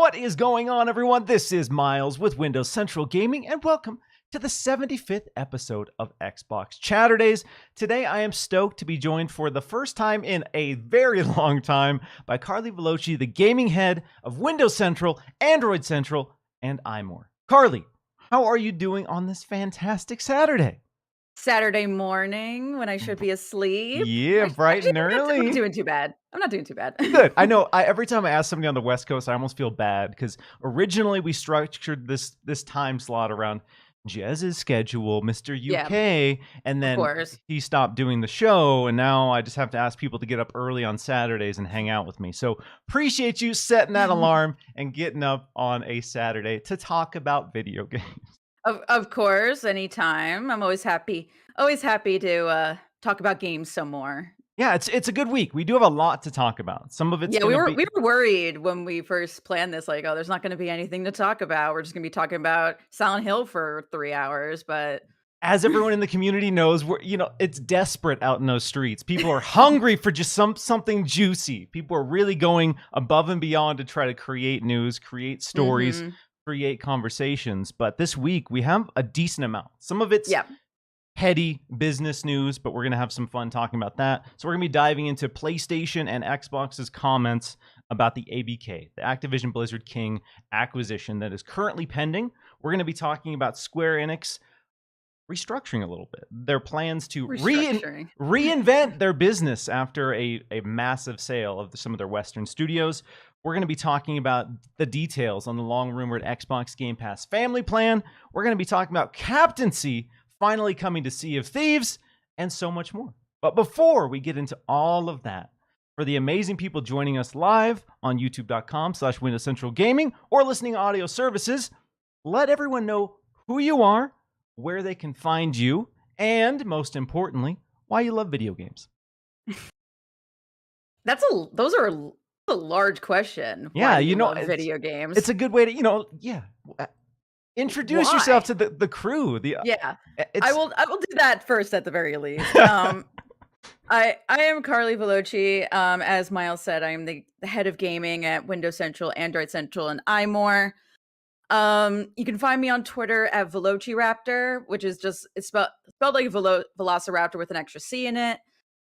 What is going on, everyone? This is Miles with Windows Central Gaming, and welcome to the 75th episode of Xbox Chaturdays. Today, I am stoked to be joined for the first time in a very long time by Carli Velocci, the gaming head of Windows Central, Android Central, and iMore. Carli, how are you doing on this fantastic Saturday? Saturday morning when I should be asleep. Yeah, bright and I'm early. not doing too bad. I'm not doing too bad. Good. I know. Every time I ask somebody on the West Coast, I almost feel bad because originally we structured this time slot around Jez's schedule, Mr. Yeah, UK, and of then course. he stopped doing the show, and now I just have to ask people to get up early on Saturdays and hang out with me. So appreciate you setting that alarm and getting up on a Saturday to talk about video games. Of course, anytime. I'm always happy to talk about games some more. Yeah, it's a good week. We do have a lot to talk about. Some of it's Yeah, we going were to be. we were worried when we first planned this, like, oh, there's not gonna be anything to talk about. We're just gonna be talking about Silent Hill for 3 hours, but As everyone in the community knows, it's desperate out in those streets. People are hungry for just something juicy. People are really going above and beyond to try to create news, create stories, Mhm. create conversations. But this week we have a decent amount. Some of it's Yeah. heady business news, but we're going to have some fun talking about that. So we're going to be diving into PlayStation and Xbox's comments about the ABK, the Activision Blizzard King acquisition that is currently pending. We're going to be talking about Square Enix restructuring a little bit. Their plans to Restructuring. reinvent their business after a massive sale of some of their Western studios. We're going to be talking about the details on the long-rumored Xbox Game Pass family plan. We're going to be talking about captaincy finally coming to Sea of Thieves, and so much more. But before we get into all of that, for the amazing people joining us live on youtube.com/Windows Central Gaming or listening audio services, let everyone know who you are, where they can find you, and most importantly, why you love video games. Those are a large question. Yeah, Why do you love video games? It's a good way to, introduce yourself to the crew. Yeah. It's I will do that first at the very least. I am Carli Velocci. As Miles said, I am the head of gaming at Windows Central, Android Central, and iMore. You can find me on Twitter at VelociRaptor, which is it's spelled like Velociraptor with an extra C in it.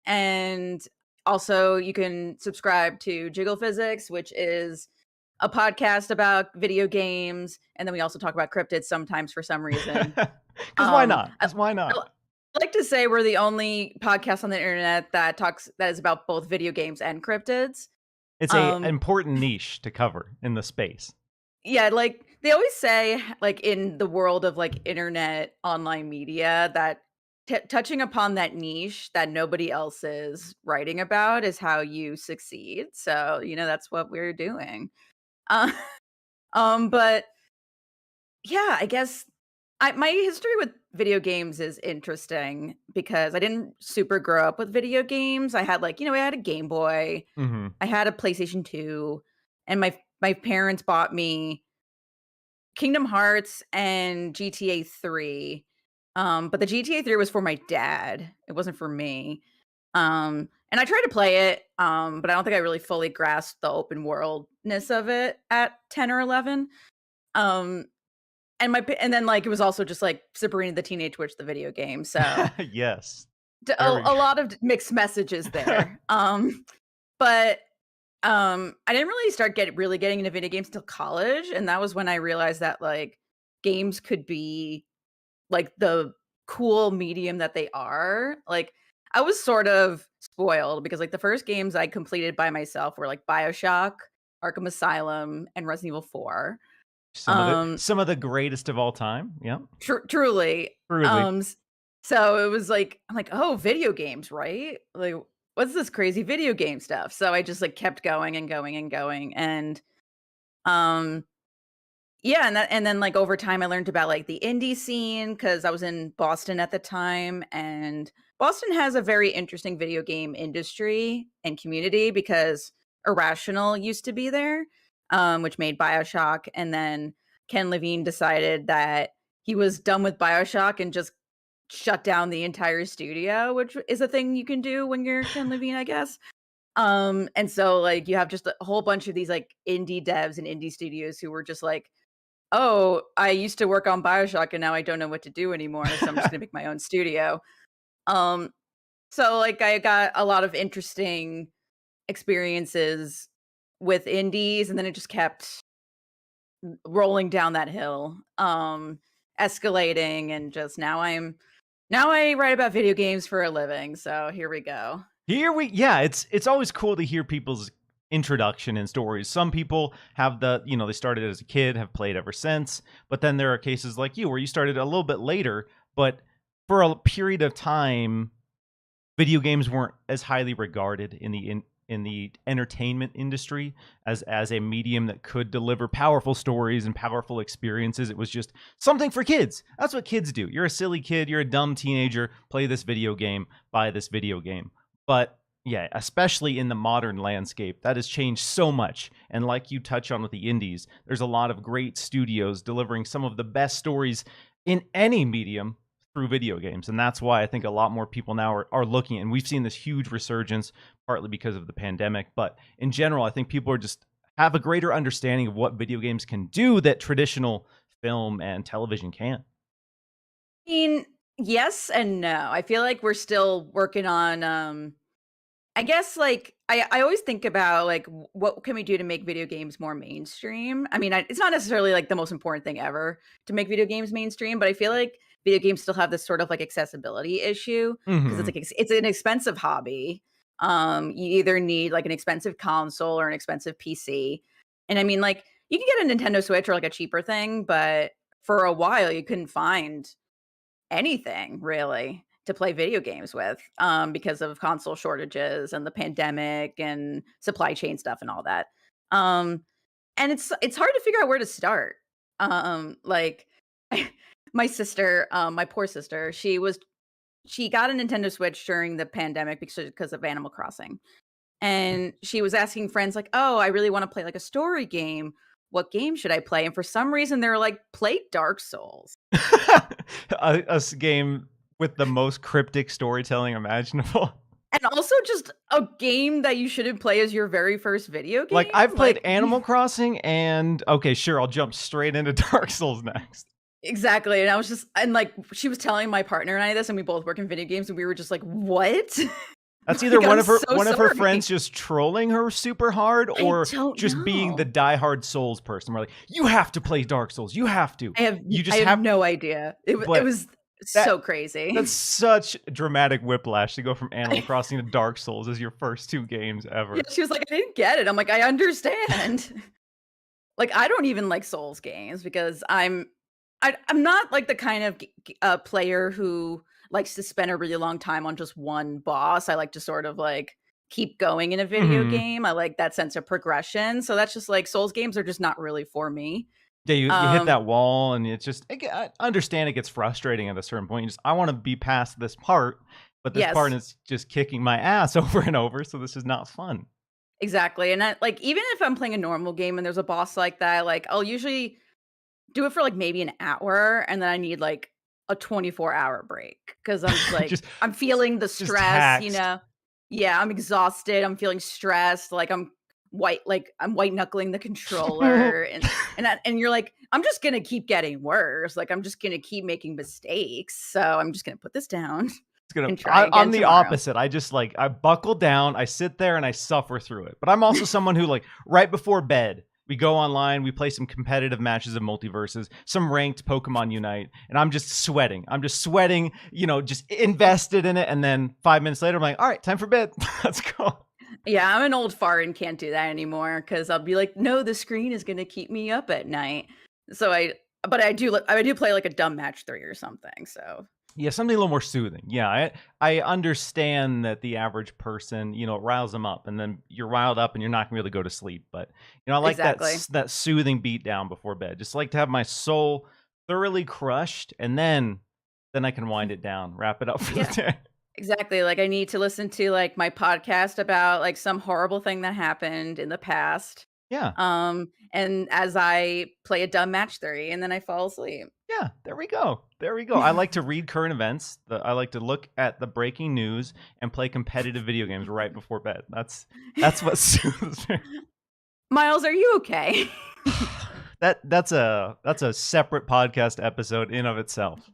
And also you can subscribe to Jiggle Physics, which is a podcast about video games, and then we also talk about cryptids sometimes for some reason. Because why not? Why not? I like to say we're the only podcast on the internet that is about both video games and cryptids. It's an important niche to cover in the space. Yeah, like they always say, like in the world of like internet online media, that touching upon that niche that nobody else is writing about is how you succeed. So that's what we're doing. Uh, but yeah, I guess my history with video games is interesting because I didn't super grow up with video games. I had I had a Game Boy, I had a PlayStation 2, and my parents bought me Kingdom Hearts and GTA 3. But the GTA 3 was for my dad. It wasn't for me. And I tried to play it, but I don't think I really fully grasped the open worldness of it at 10 or 11. And then it was also just like Sabrina the Teenage Witch, the video game. So yes, a lot of mixed messages there. But I didn't really start getting into video games till college, and that was when I realized that games could be the cool medium that they are. I was sort of spoiled because the first games I completed by myself were BioShock, Arkham Asylum, and Resident Evil 4. Some of the greatest of all time. Yeah. Truly. So it was I'm oh, video games, right? What's this crazy video game stuff? So I just kept going and going and going. And yeah, and then over time I learned about the indie scene because I was in Boston at the time, and Boston has a very interesting video game industry and community because Irrational used to be there, which made BioShock, and then Ken Levine decided that he was done with BioShock and just shut down the entire studio, which is a thing you can do when you're Ken Levine, I guess. And so, like, you have just a whole bunch of these, like, indie devs and indie studios who were just like, "Oh, I used to work on BioShock and now I don't know what to do anymore, so I'm just gonna make my own studio." Um, so, like, I got a lot of interesting experiences with indies, and then it just kept rolling down that hill, escalating, and just now I write about video games for a living, so here we go. Yeah, it's always cool to hear people's introduction and stories. Some people have they started as a kid, have played ever since, but then there are cases like you where you started a little bit later, but for a period of time video games weren't as highly regarded in the entertainment industry as a medium that could deliver powerful stories and powerful experiences. It was just something for kids. That's what kids do. You're a silly kid, you're a dumb teenager, play this video game, buy this video game. But yeah, especially in the modern landscape, that has changed so much. And like you touch on with the indies, there's a lot of great studios delivering some of the best stories in any medium through video games. And that's why I think a lot more people now are looking. And we've seen this huge resurgence, partly because of the pandemic. But in general, I think people are just have a greater understanding of what video games can do that traditional film and television can't. I mean, yes and no. I feel like we're still working on, I guess, like, I always think about, like, what can we do to make video games more mainstream? I mean, it's not necessarily, like, the most important thing ever to make video games mainstream, but I feel like video games still have this sort of, like, accessibility issue because it's, Hmm. like, it's an expensive hobby. You either need, like, an expensive console or an expensive PC, and I mean, like, you can get a Nintendo Switch or, like, a cheaper thing, but for a while, you couldn't find anything really to play video games with, because of console shortages and the pandemic and supply chain stuff and all that. Um, and it's hard to figure out where to start. Like my sister, my poor sister, she got a Nintendo Switch during the pandemic because of Animal Crossing. And she was asking friends like, "Oh, I really want to play like a story game. What game should I play?" And for some reason they were like, "Play Dark Souls." A game with the most cryptic storytelling imaginable. And also just a game that you shouldn't play as your very first video Like, game, I've played like Animal Crossing and okay, sure, I'll jump straight into Dark Souls next. exactly, and I was just and, like, she was telling my partner and I this, and we both work in video games, and we were just like, "What?" That's either Like, one I'm of her so one of her sorry. friends just trolling her super hard I or don't just being the know. diehard Souls person. We're like, "You have to play Dark Souls. You have to. You I just have have." no idea. It But was that so crazy. that's such dramatic whiplash to go from Animal Crossing to Dark Souls as your first 2 games Yeah, ever. she was like, "I didn't get it." I'm like, "I understand." Like, I don't even like Souls games because I'm not, like, the kind of player who likes to spend a really long time on just one boss. I like to sort of, like, keep going in a video Mhm. game. I like that sense of progression, so that's just, like, Souls games are just not really for me. Yeah, you hit Um, that wall and it's just I understand it gets frustrating at a certain point. You just, "I wanna be past this part, but this part yes, is just kicking my ass over and over, so this is not fun." exactly, and like, even if I'm playing a normal game and there's a boss like that, like, I'll usually do it for, like, maybe an hour, and then I need, like, a 24-hour break because 'cause I'm just, like, Just I'm feeling the just stress, you taxed. know? Yeah, I'm exhausted, I'm feeling stressed, like, I'm white knuckling the controller, and you're like, "I'm just gonna keep getting worse, like, I'm just gonna keep making mistakes, so I'm just gonna put this down It's gonna and try I'm again the tomorrow." opposite. I just, like, I buckle down, I sit there, and I suffer through it. But I'm also someone who, like, right before bed, we go online, we play some competitive matches of Multiverses, some ranked Pokemon Unite, and I'm just sweating. I'm just sweating, just invested in it, and then 5 minutes later, I'm like, "Alright, time for bed. Let's go." Yeah, I'm an old fart and can't do that anymore because 'cause I'll be like, "No, the screen is gonna keep me up at night." So but I do play, like, a dumb match 3 or something, so Yeah, something a little more soothing. Yeah, I understand that the average person, it riles them up, and then you're riled up, and you're not gonna be able to go to sleep. But I like that exactly. that soothing beat down before bed. Just like to have my soul thoroughly crushed, and then I can wind it down, wrap it up for the Yeah, day. exactly, like, I need to listen to, like, my podcast about, like, some horrible thing that happened in the past, Yeah, and as I play a dumb match 3, and then I fall asleep. Yeah, there we go. There we go. I like to read current events. I like to look at the breaking news and play competitive video games right before bed. That's what soothes me. Miles, are you okay? That's a separate podcast episode in of itself.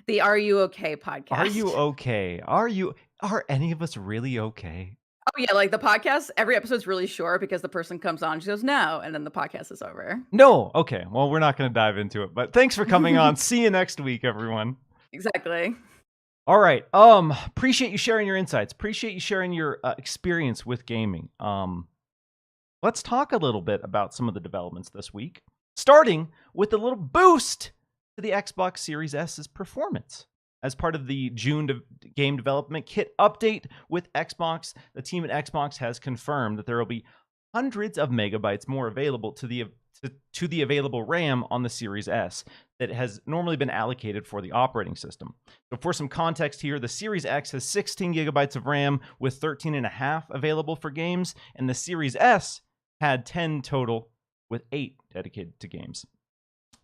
The Are You Okay podcast. Are you okay? Are any of us really okay? Oh yeah, like the podcast, every episode's really short because the person comes on, she goes, no, and then the podcast is over. No. Okay. Well, we're not going to dive into it, but thanks for coming on. See you next week, everyone. Exactly. All right. Appreciate you sharing your insights. Appreciate you sharing your experience with gaming. Let's talk a little bit about some of the developments this week, starting with a little boost to the Xbox Series S's performance. As part of the June game development kit update with Xbox, the team at Xbox has confirmed that there will be hundreds of megabytes more available to the available RAM on the Series S that has normally been allocated for the operating system. So for some context here, the Series X has 16 gigabytes of RAM with 13.5 available for games, and the Series S had 10 total with 8 dedicated to games.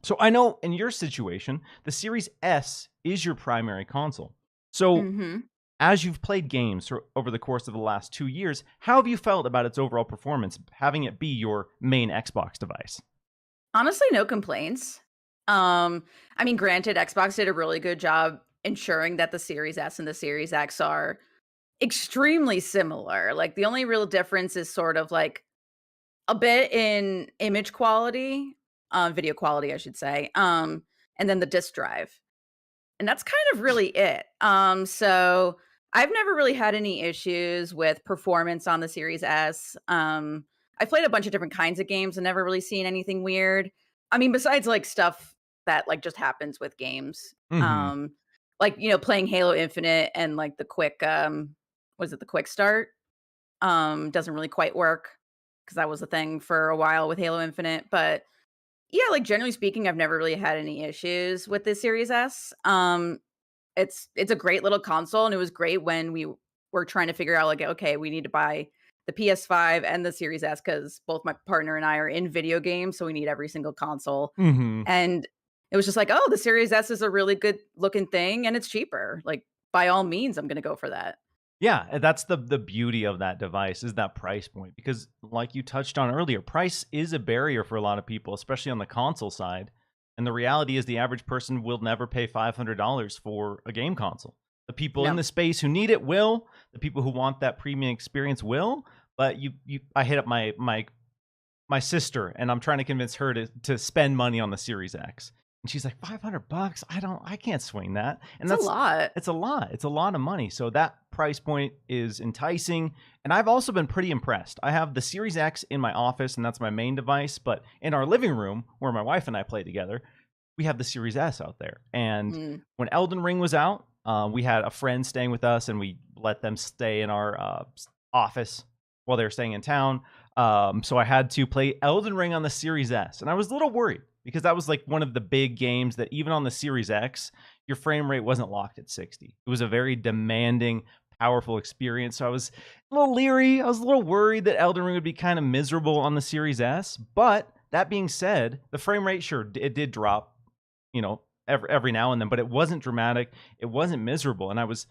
So I know in your situation, the Series S is your primary console. So as you've played games over the course of the last 2 years, how have you felt about its overall performance, having it be your main Xbox device? Honestly, no complaints. I mean, granted, Xbox did a really good job ensuring that the Series S and the Series X are extremely similar. Like the only real difference is sort of like a bit in image quality, video quality, I should say, and then the disk drive. And that's kind of really it. So I've never really had any issues with performance on the Series S. I've played a bunch of different kinds of games and never really seen anything weird. I mean, besides like stuff that like just happens with games. Like, you know, playing Halo Infinite and like the quick was it the quick start? Doesn't really quite work because that was a thing for a while with Halo Infinite. But yeah, like generally speaking, I've never really had any issues with this Series S. It's a great little console, and it was great when we were trying to figure out like, okay, we need to buy the PS5 and the Series S because both my partner and I are in video games, so we need every single console. And it was just like, oh, the Series S is a really good looking thing, and it's cheaper. Like by all means, I'm going to go for that. Yeah, that's the beauty of that device is that price point, because like you touched on earlier, price is a barrier for a lot of people, especially on the console side. And the reality is the average person will never pay $500 for a game console. The people in the space who need it will, the people who want that premium experience will, but I hit up my sister and I'm trying to convince her to spend money on the Series X. And she's like, $500? I can't swing that. And that's a lot. It's a lot. It's a lot of money. So that price point is enticing. And I've also been pretty impressed. I have the Series X in my office, and that's my main device. But in our living room, where my wife and I play together, we have the Series S out there. And when Elden Ring was out, we had a friend staying with us, and we let them stay in our office while they were staying in town. So I had to play Elden Ring on the Series S. And I was a little worried, because that was like one of the big games that even on the Series X, your frame rate wasn't locked at 60. It was a very demanding, powerful experience. So I was a little leery. I was a little worried that Elden Ring would be kind of miserable on the Series S. But that being said, the frame rate, sure, it did drop, you know, every now and then, but it wasn't dramatic. It wasn't miserable. And I was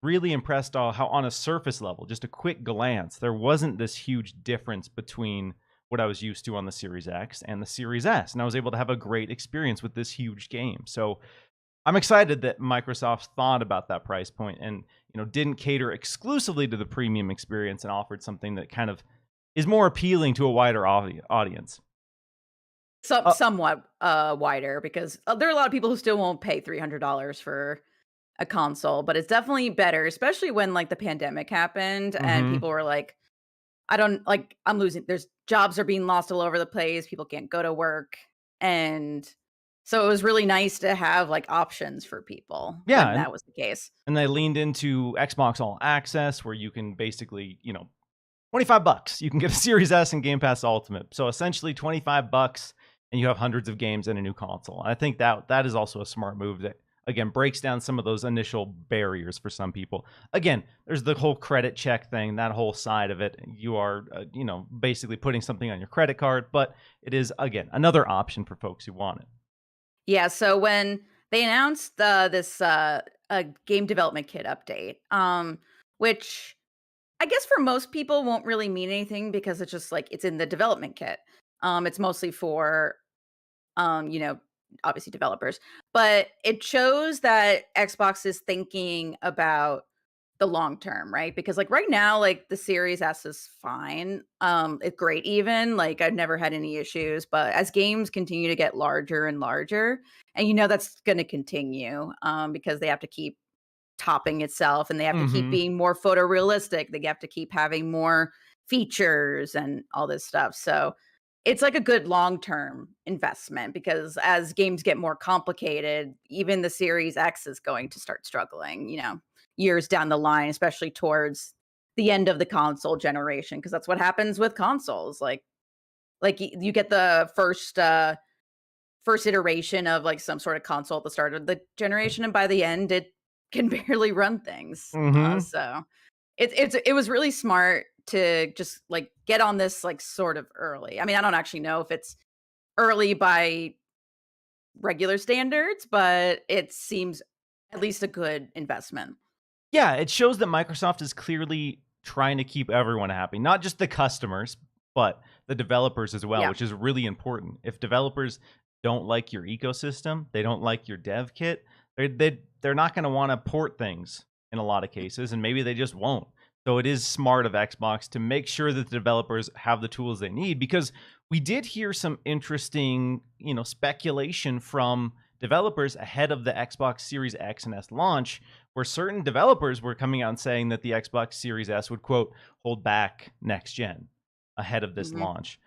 really impressed how on a surface level, just a quick glance, there wasn't this huge difference between what I was used to on the Series X and the Series S. And I was able to have a great experience with this huge game. So I'm excited that Microsoft thought about that price point and, you know, didn't cater exclusively to the premium experience and offered something that kind of is more appealing to a wider audience. Somewhat wider, because there are a lot of people who still won't pay $300 for a console, but it's definitely better, especially when like the pandemic happened and people were like, I'm losing, there's jobs are being lost all over the place. People can't go to work. And so it was really nice to have like options for people. Yeah. When that was the case. And they leaned into Xbox All Access, where you can basically, you know, $25, you can get a Series S and Game Pass Ultimate. So essentially $25 and you have hundreds of games and a new console. I think that is also a smart move that, again, breaks down some of those initial barriers for some people. Again, there's the whole credit check thing, that whole side of it. You are, you know, basically putting something on your credit card, but it is, again, another option for folks who want it. Yeah, so when they announced this game development kit update, which I guess for most people won't really mean anything because it's just like it's in the development kit. It's mostly for you know, obviously developers, but it shows that Xbox is thinking about the long term, right? Because like right now, like the Series S is fine. It's great even. Like I've never had any issues, but as games continue to get larger and larger, and that's going to continue because they have to keep topping itself and they have to keep Mm-hmm. being more photorealistic. They have to keep having more features and all this stuff. So it's like a good long-term investment because as games get more complicated, even the Series X is going to start struggling, years down the line, especially towards the end of the console generation, because that's what happens with consoles. You get the first iteration of like some sort of console at the start of the generation, and by the end, it can barely run things. Mm-hmm. So it was really smart to just like get on this like sort of early. I mean, I don't actually know if it's early by regular standards, but it seems at least a good investment. Yeah, it shows that Microsoft is clearly trying to keep everyone happy, not just the customers, but the developers as well, Yeah. which is really important. If developers don't like your ecosystem, they don't like your dev kit, they're not going to want to port things in a lot of cases, and maybe they just won't. So it is smart of Xbox to make sure that the developers have the tools they need, because we did hear some interesting, speculation from developers ahead of the Xbox Series X and S launch, where certain developers were coming out and saying that the Xbox Series S would, quote, hold back next gen ahead of this Mhm. launch.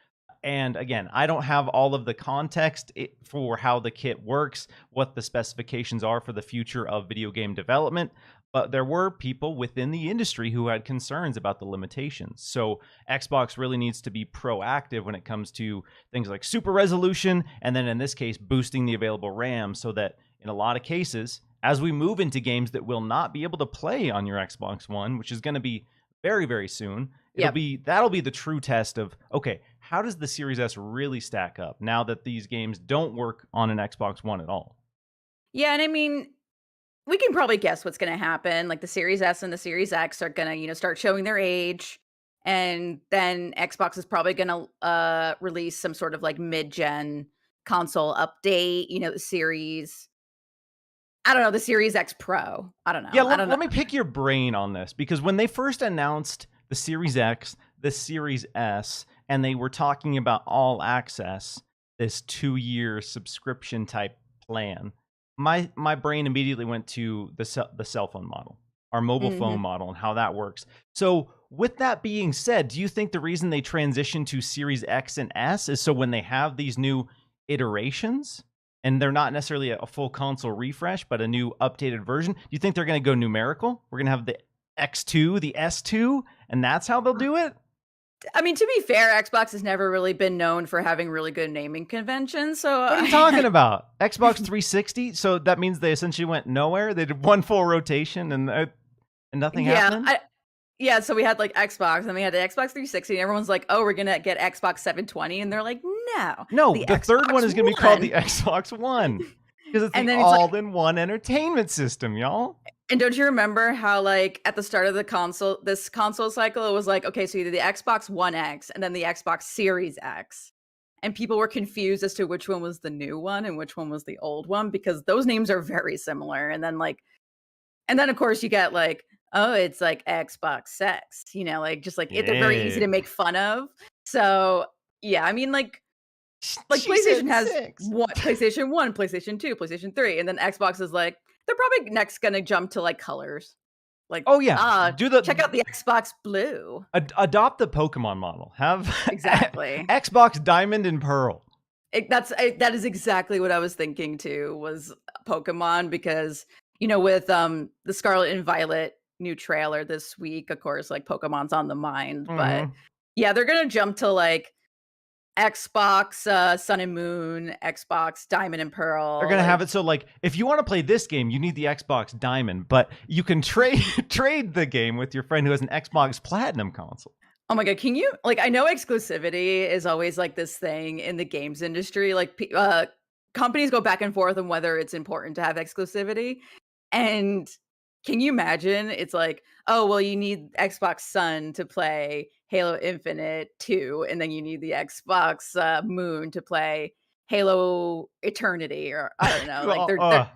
And again, I don't have all of the context for how the kit works, what the specifications are for the future of video game development, but there were people within the industry who had concerns about the limitations. So Xbox really needs to be proactive when it comes to things like super resolution, and then in this case, boosting the available RAM, so that in a lot of cases, as we move into games that will not be able to play on your Xbox One, which is going to be very, very soon, Yep. that'll be the true test of, okay, how does the Series S really stack up now that these games don't work on an Xbox One at all? Yeah, and I mean, we can probably guess what's gonna happen. Like the Series S and the Series X are gonna, start showing their age. And then Xbox is probably gonna release some sort of like mid-gen console update, the series. I don't know, the Series X Pro. I don't Yeah, know. I don't know. let me pick your brain on this, because when they first announced the Series X, the Series S, and they were talking about all access, this 2-year subscription type plan, my brain immediately went to the cell phone model, our mobile phone Mhm. model, and how that works. So, with that being said, do you think the reason they transitioned to Series X and S is so when they have these new iterations, and they're not necessarily a full console refresh, but a new updated version, do you think they're going to go numerical? We're going to have the X2, the S2, and that's how they'll do it? I mean, to be fair, Xbox has never really been known for having really good naming conventions, so What are you talking about? Xbox 360? So that means they essentially went nowhere? They did one full rotation and nothing yeah, happened? yeah, so we had like Xbox and we had the Xbox 360 and everyone's like, "Oh, we're going to get Xbox 720." And they're like, "No, No, the the third one Xbox is going to be called One." the Xbox One, because it's And the then it's like, all-in-one entertainment system, y'all. and don't you remember how like at the start of this console cycle, it was like, okay, so either the Xbox One X and then the Xbox Series X. And people were confused as to which one was the new one and which one was the old one because those names are very similar. And then of course you get like, oh, it's like Xbox X, like just like they're very easy Yeah. to make fun of. So yeah, I mean like She said PlayStation has 6. PlayStation 1, PlayStation 2, PlayStation 3, and then Xbox is like, they're probably next gonna jump to like colors. Like, Oh yeah, do the check out the Xbox Blue. adopt the Pokemon model. Have Exactly. Xbox Diamond and Pearl. That is exactly what I was thinking too, was Pokemon because, with the Scarlet and Violet new trailer this week, of course, like Pokemon's on the mind, but Mhm. yeah, they're gonna jump to like Xbox Sun and Moon, Xbox Diamond and They're Pearl, gonna have like it so, like, if you want to play this game, you need the Xbox Diamond, but you can trade trade the game with your friend who has an Xbox Platinum console. oh my god, can you like I know exclusivity is always like this thing in the games industry, like companies go back and forth on whether it's important to have exclusivity. And can you imagine? It's like, oh, well, you need Xbox Sun to play Halo Infinite 2, and then you need the Xbox Moon to play Halo Eternity, or I don't know. Like Well,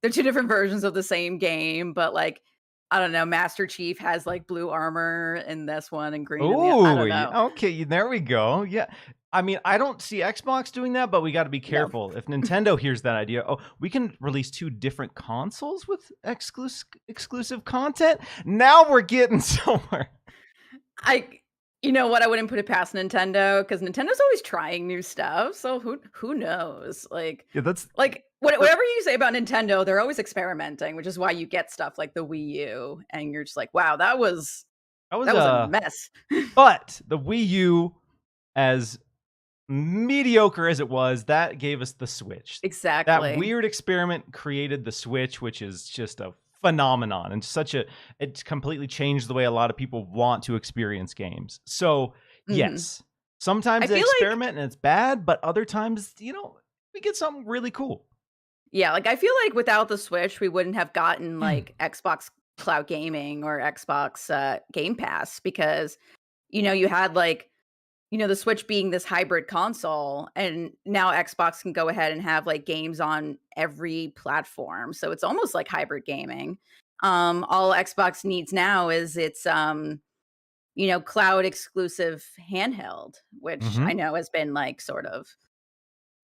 they're two different versions of the same game, but like I don't know. Master Chief has like blue armor in this one and green in the. I oh, don't know. okay, there we go. Yeah. I mean, I don't see Xbox doing that, but we got to be No, careful. If Nintendo hears that idea, oh, we can release 2 different consoles with exclusive content. Now we're getting somewhere. you know what? I wouldn't put it past Nintendo because Nintendo's always trying new stuff. So who knows? Yeah, that's Whatever you say about Nintendo, they're always experimenting, which is why you get stuff like the Wii U, and you're just like, wow, that was that was a mess. but the Wii U, as mediocre as it was, that gave us the Switch. That Exactly. weird experiment created the Switch, which is just a phenomenon and it's completely changed the way a lot of people want to experience games. So Mhm. yes, I sometimes they feel like experiment and it's bad, but other times, we get something really cool. yeah, like I feel like without the Switch, we wouldn't have gotten Mm. like Xbox Cloud Gaming or Xbox Game Pass because you had like the Switch being this hybrid console, and now Xbox can go ahead and have like games on every platform. So it's almost like hybrid gaming. All Xbox needs now is its cloud exclusive handheld, which Mhm. I know has been like sort of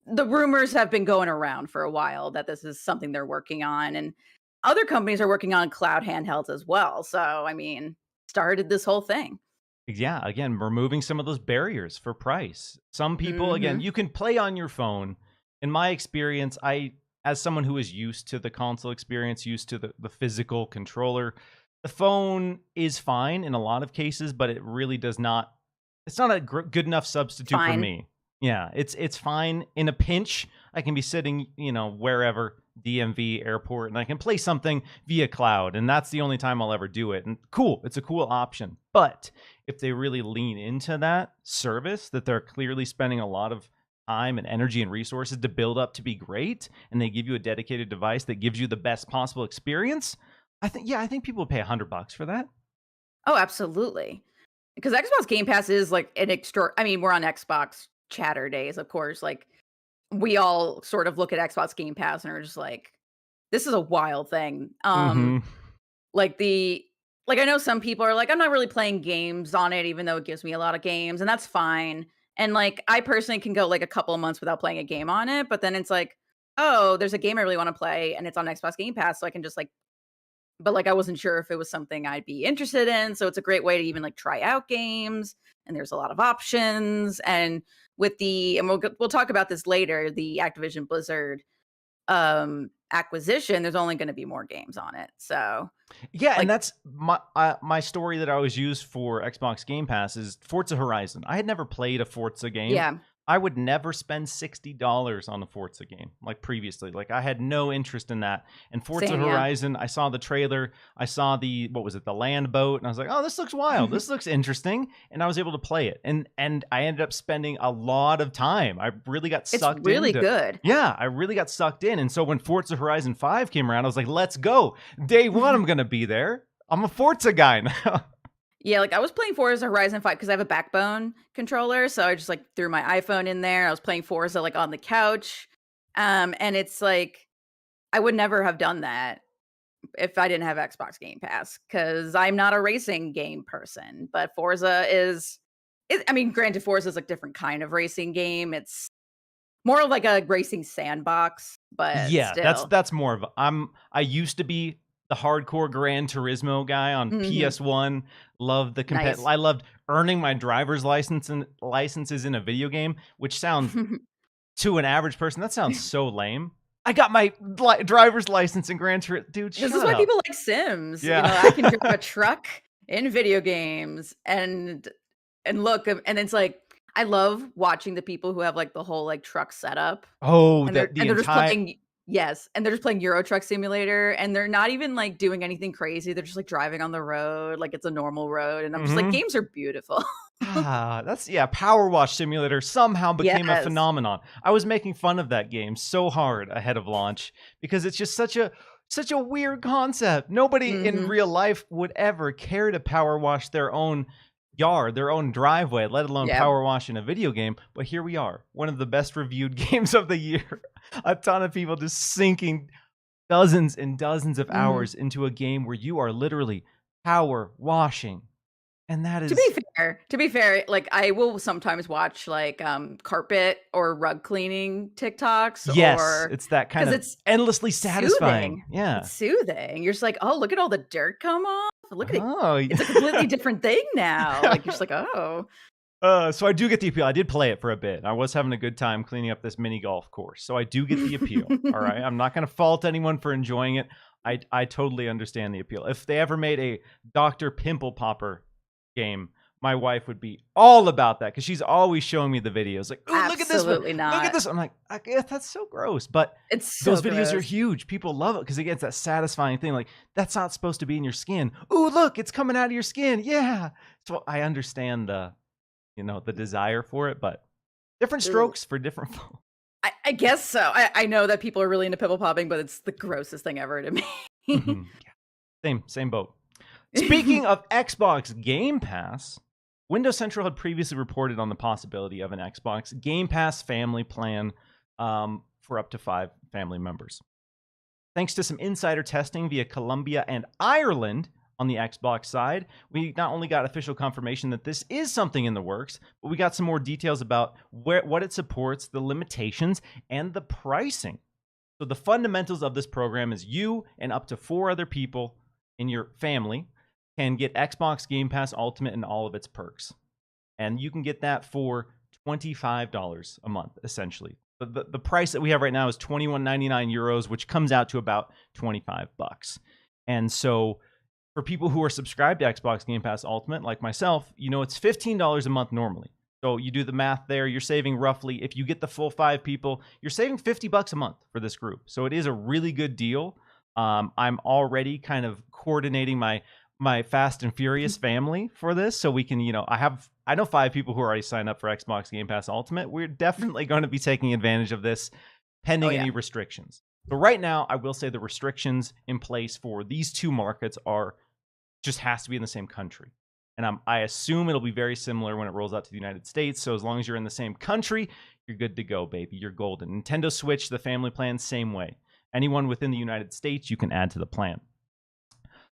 the rumors have been going around for a while that this is something they're working on, and other companies are working on cloud handhelds as well. So I mean, started this whole thing. Yeah, again, removing some of those barriers for price. Some people, again, Mhm. you can play on your phone. In my experience, as someone who is used to the console experience, used to the physical controller, the phone is fine in a lot of cases, but it really does not, it's not a good enough substitute for Fine. me. Yeah, it's fine. In a pinch, I can be sitting, wherever, DMV, airport, and I can play something via cloud, and that's the only time I'll ever do it. And cool, it's a cool option. But if they really lean into that service that they're clearly spending a lot of time and energy and resources to build up to be great, and they give you a dedicated device that gives you the best possible experience, I think people would pay $100 for that. Oh, absolutely. Because Xbox Game Pass is like an extra. I mean, we're on Xbox Chaturdays, of course. Like we all sort of look at Xbox Game Pass and are just like, this is a wild thing. Mm-hmm. Like like I know some people are like, I'm not really playing games on it, even though it gives me a lot of games, and that's fine. And like I personally can go like a couple of months without playing a game on it, but then it's like, oh, there's a game I really want to play, and it's on Xbox Game Pass, so I can just like but, like, I wasn't sure if it was something I'd be interested in, so it's a great way to even, like, try out games, and there's a lot of options, and with the and we'll talk about this later, the Activision Blizzard, acquisition, there's only gonna be more games on it, so, Yeah, and like that's my story that I always use for Xbox Game Pass is Forza Horizon. I had never played a Forza game. yeah, I would never spend $60 on a Forza game like previously. Like I had no interest in that. And Forza same, yeah. Horizon, I saw the trailer, I saw the what was it, the land boat, and I was like, "Oh, this looks wild. This looks interesting." And I was able to play it. And I ended up spending a lot of time. I really got It's sucked really into. good. Yeah, I really got sucked in. And so when Forza Horizon 5 came around, I was like, "Let's go. Day 1 I'm going to be there. I'm a Forza guy now." Yeah, like, I was playing Forza Horizon 5 because I have a Backbone controller, so I just, like, threw my iPhone in there, I was playing Forza, like, on the couch, and it's like, I would never have done that if I didn't have Xbox Game Pass, because 'cause I'm not a racing game person, but Forza is I mean, granted, Forza is a different kind of racing game, it's more of like a racing sandbox, but Yeah, that's still. that's more of I used to be the hardcore Gran Turismo guy on Mhm. PS1. Loved the Nice. I loved earning my driver's licenses in a video game, which sounds to an average person that sounds so lame. I got my driver's license in Gran Turismo. Dude, This is shut why up. people like Sims, Yeah. I can drive a truck in video games and look, and it's like, I love watching the people who have, like, the whole, like, truck setup, Oh, and that the they're just entire playing Yes, and they're just playing Euro Truck Simulator, and they're not even, like, doing anything crazy, they're just, like, driving on the road like it's a normal road, and I'm just like, Mhm. "Games are beautiful." That's yeah, Power Wash Simulator somehow became a Yes. phenomenon. I was making fun of that game so hard ahead of launch because it's just such a weird concept. Nobody in Mhm. real life would ever care to power wash their own yard, their own driveway, let alone Yeah. power wash in a video game. But here we are, one of the best reviewed games of the year. A ton of people just sinking dozens and dozens of Mhm. hours into a game where you are literally power washing. And that To is be fair, like, I will sometimes watch, like, carpet or rug cleaning TikToks yes, or it's that kind because of it's endlessly satisfying. soothing. Yeah. It's soothing. You're just like, "Oh, look at all the dirt come off. Look at it. Oh, It's a completely yeah. different thing now." Like, you're just like, "Oh." So I do get the appeal. I did play it for a bit. I was having a good time cleaning up this mini golf course. So I do get the appeal. All right. I'm not going to fault anyone for enjoying it. I totally understand the appeal. If they ever made a Dr. Pimple Popper game, my wife would be all about that because she's always showing me the videos. Like, ooh, look at this one. Absolutely Look at not. this. I'm like, yeah, that's so gross. But It's those so videos are gross. huge. People love it because it gets that satisfying thing. Like, that's not supposed to be in your skin. Ooh, look, it's coming out of your skin. Yeah. So I understand the desire for it, but different Ugh. strokes for different folks. I guess so. I know that people are really into pimple popping, but it's the grossest thing ever to me. Mhm. Yeah. Same boat. Speaking of Xbox Game Pass, Windows Central had previously reported on the possibility of an Xbox Game Pass family plan for up to 5 family members. Thanks to some insider testing via Colombia and Ireland on the Xbox side, we not only got official confirmation that this is something in the works, but we got some more details about what it supports, the limitations, and the pricing. So the fundamentals of this program is you and up to 4 other people in your family can get Xbox Game Pass Ultimate and all of its perks. And you can get that for $25 a month, essentially. The price that we have right now is 21.99 euros, which comes out to about 25 bucks. And so for people who are subscribed to Xbox Game Pass Ultimate, like myself, it's $15 a month normally. So you do the math there, you're saving roughly, if you get the full 5 people, you're saving 50 bucks a month for this group. So it is a really good deal. I'm already kind of coordinating my Fast and Furious family for this, so we can, I know 5 people who already signed up for Xbox Game Pass Ultimate. We're definitely going to be taking advantage of this, Oh, pending yeah. any restrictions. But right now, I will say the restrictions in place for these 2 markets are just has to be in the same country. And I assume it'll be very similar when it rolls out to the United States. So as long as you're in the same country, you're good to go, baby. You're golden. Nintendo Switch, the family plan, same way. Anyone within the United States, you can add to the plan.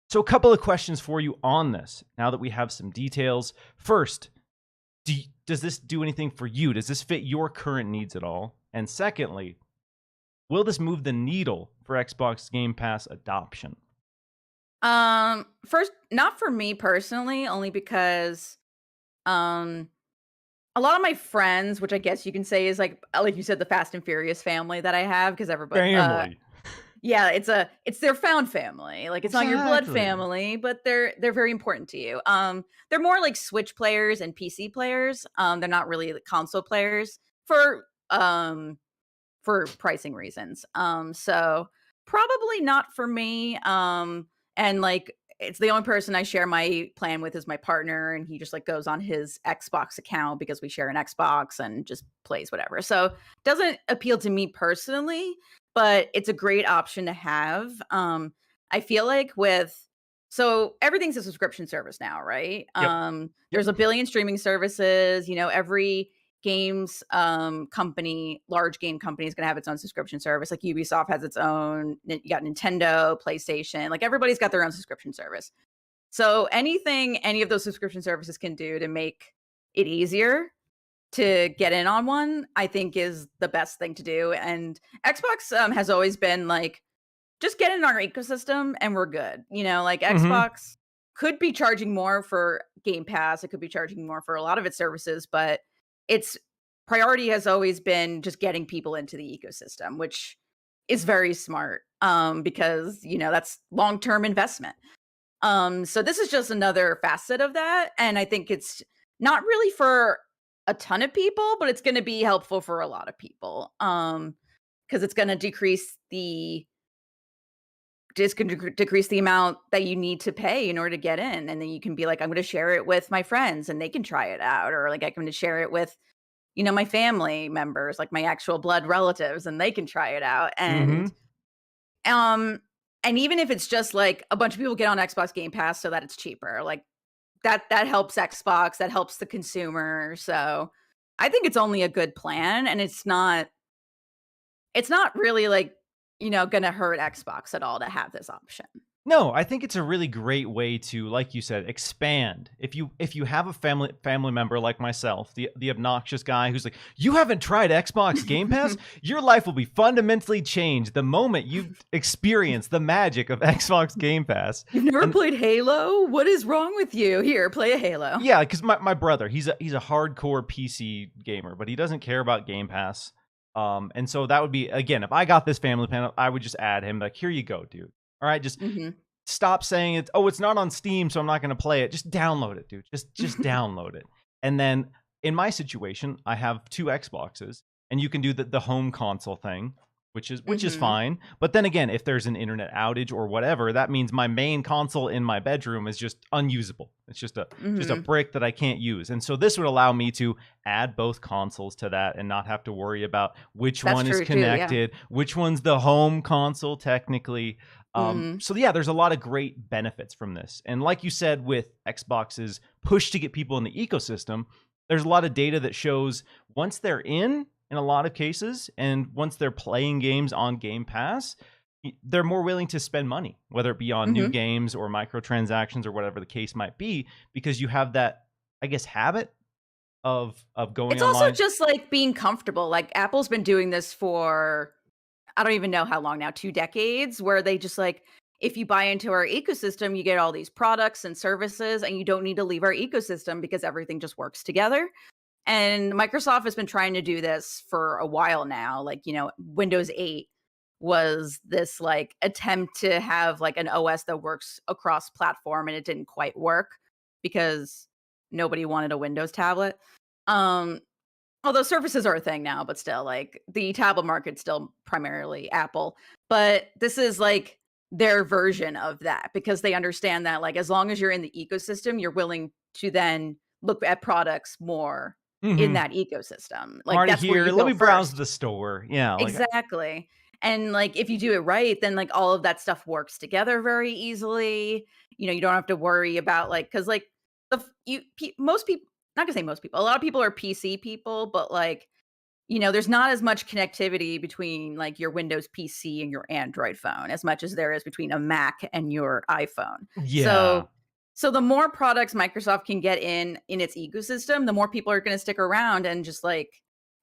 So a couple of questions for you on this, now that we have some details. First, does this do anything for you? Does this fit your current needs at all? And secondly, will this move the needle for Xbox Game Pass adoption? First, not for me personally, only because um a lot of my friends, which I guess you can say is like you said, the Fast and Furious family that I have, because everybody Family. yeah, it's their found family. Like, it's not your blood Exactly. family, but they're very important to you. They're more like Switch players and PC players. They're not really the console players for pricing reasons. So probably not for me. And like it's the only person I share my plan with is my partner, and he just like goes on his Xbox account because we share an Xbox and just plays whatever. So doesn't appeal to me personally, but it's a great option to have. I feel like so everything's a subscription service now, right? Yep. Yep. There's a billion streaming services, every games company, large game company is going to have its own subscription service. Like Ubisoft has its own, you got Nintendo, PlayStation, like everybody's got their own subscription service. So anything any of those subscription services can do to make it easier to get in on one, I think is the best thing to do. And Xbox has always been like, just get in our ecosystem and we're good. Like Mm-hmm. Xbox could be charging more for Game Pass. It could be charging more for a lot of its services, but its priority has always been just getting people into the ecosystem, which is very smart because, that's long-term investment. So this is just another facet of that. And I think it's not really for a ton of people, but it's going to be helpful for a lot of people. because it's going to decrease the amount that you need to pay in order to get in. And then you can be like, I'm going to share it with my friends and they can try it out. Or like, I'm going to share it with, my family members, like my actual blood relatives, and they can try it out. Mm-hmm. And even if it's just like a bunch of people get on Xbox Game Pass so that it's cheaper, like that helps Xbox, that helps the consumer. So I think it's only a good plan, and it's not really like, going to hurt Xbox at all to have this option. No, I think it's a really great way to, like you said, expand. If you have a family member like myself, the obnoxious guy who's like, you haven't tried Xbox Game Pass, your life will be fundamentally changed the moment you experience the magic of Xbox Game Pass. You've never played Halo? What is wrong with you? Here, play a Halo. Yeah, because my brother, he's a hardcore PC gamer, but he doesn't care about Game Pass. And so that would be, again, if I got this family plan, I would just add him, like, here you go, dude. All right, just stop saying it's not on Steam, so I'm not going to play it. Just download it, dude. Just download it. And then in my situation, I have 2 Xboxes, and you can do the home console thing, which is fine. But then again, if there's an internet outage or whatever, that means my main console in my bedroom is just unusable. It's just a brick that I can't use. And so this would allow me to add both consoles to that and not have to worry about which one is connected, which one's the home console technically. So yeah, there's a lot of great benefits from this. And like you said, with Xbox's push to get people in the ecosystem, there's a lot of data that shows once they're in a lot of cases, and once they're playing games on Game Pass, they're more willing to spend money, whether it be on new games or microtransactions or whatever the case might be, because you have that, I guess, habit of going It's online. also just like being comfortable. Like Apple's been doing this for, I don't even know how long now, 2 decades, where they just like, if you buy into our ecosystem, you get all these products and services, and you don't need to leave our ecosystem because everything just works together. And Microsoft has been trying to do this for a while now. Like, Windows 8 was this like attempt to have like an OS that works across platform, and it didn't quite work because nobody wanted a Windows tablet. Although Surfaces are a thing now, but still, like, the tablet market's still primarily Apple. But this is like their version of that, because they understand that, like, as long as you're in the ecosystem, you're willing to then look at products more in that ecosystem. Like, already that's where here. you Let go me browse first. the store. Yeah, like, Exactly. And like if you do it right, then like all of that stuff works together very easily. You don't have to worry about like, because like most people, not gonna say most people, a lot of people are PC people, but like, there's not as much connectivity between like your Windows PC and your Android phone as much as there is between a Mac and your iPhone. yeah. So the more products Microsoft can get in its ecosystem, the more people are going to stick around and just like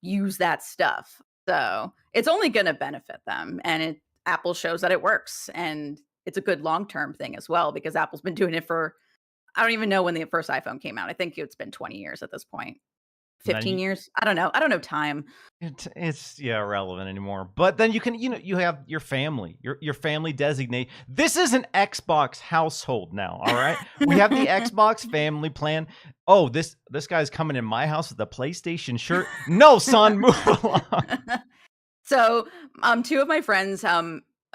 use that stuff. So it's only going to benefit them, and Apple shows that it works, and it's a good long-term thing as well, because Apple's been doing it for, I don't even know when the first iPhone came out. I think it's been 20 years at this point. 15 years? I don't know time. It's irrelevant anymore. But then you can, you have your family, your family designate. This is an Xbox household now, all right? We have the Xbox family plan. Oh, this guy's coming in my house with a PlayStation shirt. No, son, move along. So, 2 of my friends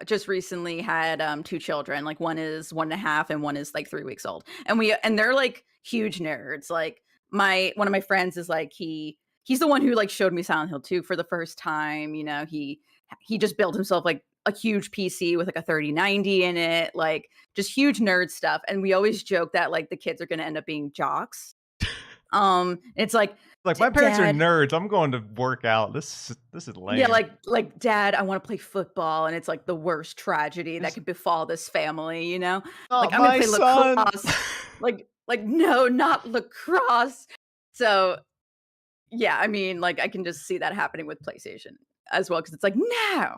just recently had 2 children. Like one is 1.5 and one is like 3 weeks old. And they're like huge nerds. Like one of my friends is like he's the one who like showed me Silent Hill 2 for the first time. He just built himself like a huge PC with like a 3090 in it, like just huge nerd stuff. And we always joke that like the kids are going to end up being jocks. It's like my parents are nerds. I'm going to work out. This is lame. Yeah, like Dad, I want to play football, and it's like the worst tragedy that could befall this family. Not like I'm gonna my play son. lacrosse. like no, not lacrosse. So yeah, I mean, like I can just see that happening with PlayStation as well, because it's like no.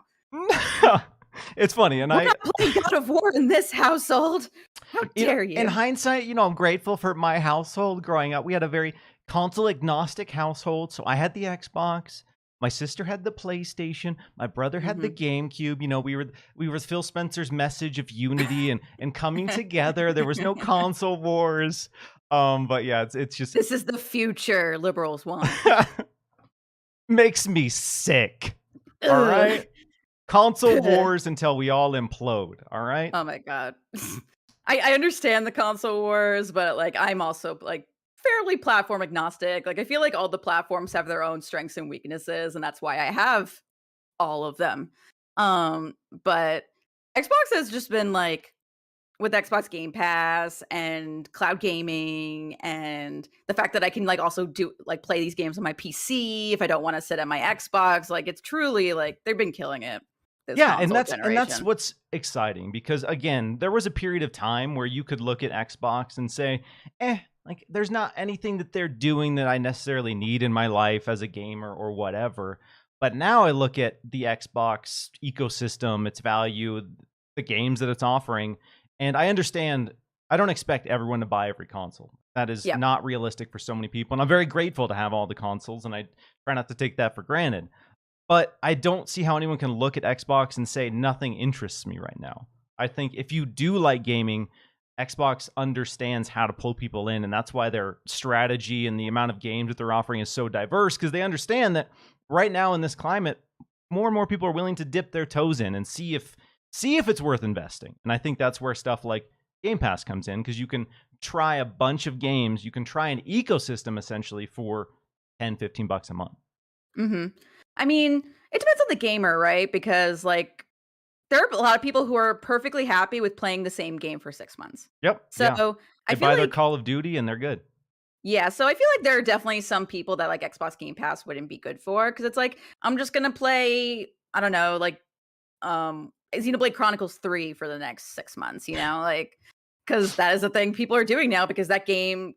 It's funny, and We're not playing God of War in this household. How dare you? In hindsight, I'm grateful for my household growing up. We had a very console agnostic household, so I had the Xbox. My sister had the PlayStation. My brother had the GameCube. We were Phil Spencer's message of unity and coming together. There was no console wars. But yeah, it's just this is the future liberals want. makes me sick. All right. Console wars until we all implode. All right. Oh my god. I understand the console wars, but like I'm also like fairly platform agnostic. Like I feel like all the platforms have their own strengths and weaknesses, and that's why I have all of them. But Xbox has just been like with Xbox Game Pass and cloud gaming and the fact that I can like also do like play these games on my PC if I don't want to sit at my Xbox, like it's truly like they've been killing it this Yeah, and console that's generation. what's exciting because again, there was a period of time where you could look at Xbox and say, like there's not anything that they're doing that I necessarily need in my life as a gamer or whatever. But now I look at the Xbox ecosystem, its value, the games that it's offering, and I understand I don't expect everyone to buy every console. That is Yeah. not realistic for so many people. And I'm very grateful to have all the consoles, and I try not to take that for granted. But I don't see how anyone can look at Xbox and say nothing interests me right now. I think if you do like gaming, Xbox understands how to pull people in, and that's why their strategy and the amount of games that they're offering is so diverse, because they understand that right now in this climate, more and more people are willing to dip their toes in and see if it's worth investing. And I think that's where stuff like Game Pass comes in, because you can try a bunch of games, you can try an ecosystem essentially for 10, $15 a month. Mhm. I mean, it depends on the gamer, right? Because like there are a lot of people who are perfectly happy with playing the same game for 6 months. Yep. Yeah. So, I They feel buy their like Call of Duty and they're good. yeah, so I feel like there are definitely some people that like Xbox Game Pass wouldn't be good for because it's like I'm just going to play I don't know, like Xenoblade Chronicles 3 for the next 6 months, you know? Like cuz that is a thing people are doing now because that game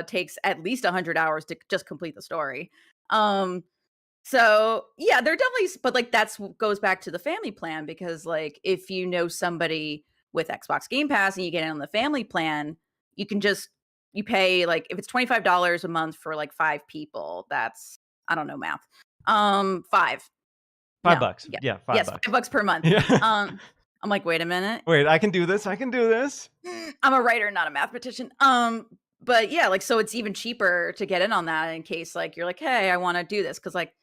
takes at least 100 hours to just complete the story. Um So, yeah, they're definitely but, like, goes back to the family plan because, like, if you know somebody with Xbox Game Pass and you get in on the family plan, you can just you pay, like, if it's $25 a month for, like, 5 people, that's I don't know math. 5. No, $5. yeah. Yeah, Yes, $5. $5 per month. Yeah. I'm like, "Wait a minute. Wait, I can do this. I can do this. I'm a writer, not a mathematician." But yeah, like so it's even cheaper to get in on that in case like you're like, "Hey, I want to do this." Cuz like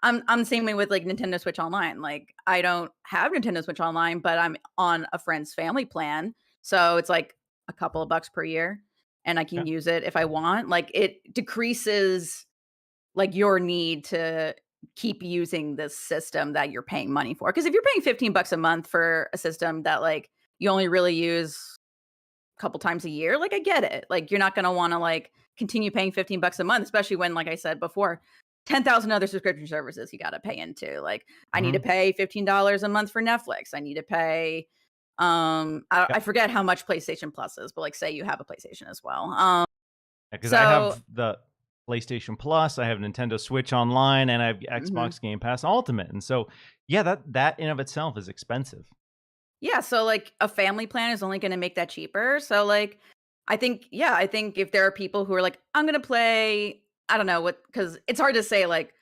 I'm the same way with like Nintendo Switch Online. Like I don't have Nintendo Switch Online, but I'm on a friend's family plan. So it's like a couple of bucks per year and I Yeah. can use it if I want. Like it decreases like your need to keep using this system that you're paying money for. Cuz if you're paying 15 bucks a month for a system that like you only really use couple times a year, like I get it. Like you're not going to want to like continue paying 15 bucks a month, especially when like I said before, 10,000 other subscription services you got to pay into. Like I need to Mhm. pay $15 a month for Netflix. I need to pay I Yeah. forget how much PlayStation Plus is, but like say you have a PlayStation as well. Because I So have the PlayStation Plus, I have Nintendo Switch Online, and I have mhm. Xbox Game Pass Ultimate. And so, yeah, that in of itself is expensive. Yeah, so like a family plan is only going to make that cheaper. So like I think if there are people who are like I'm going to play I don't know what cuz it's hard to say like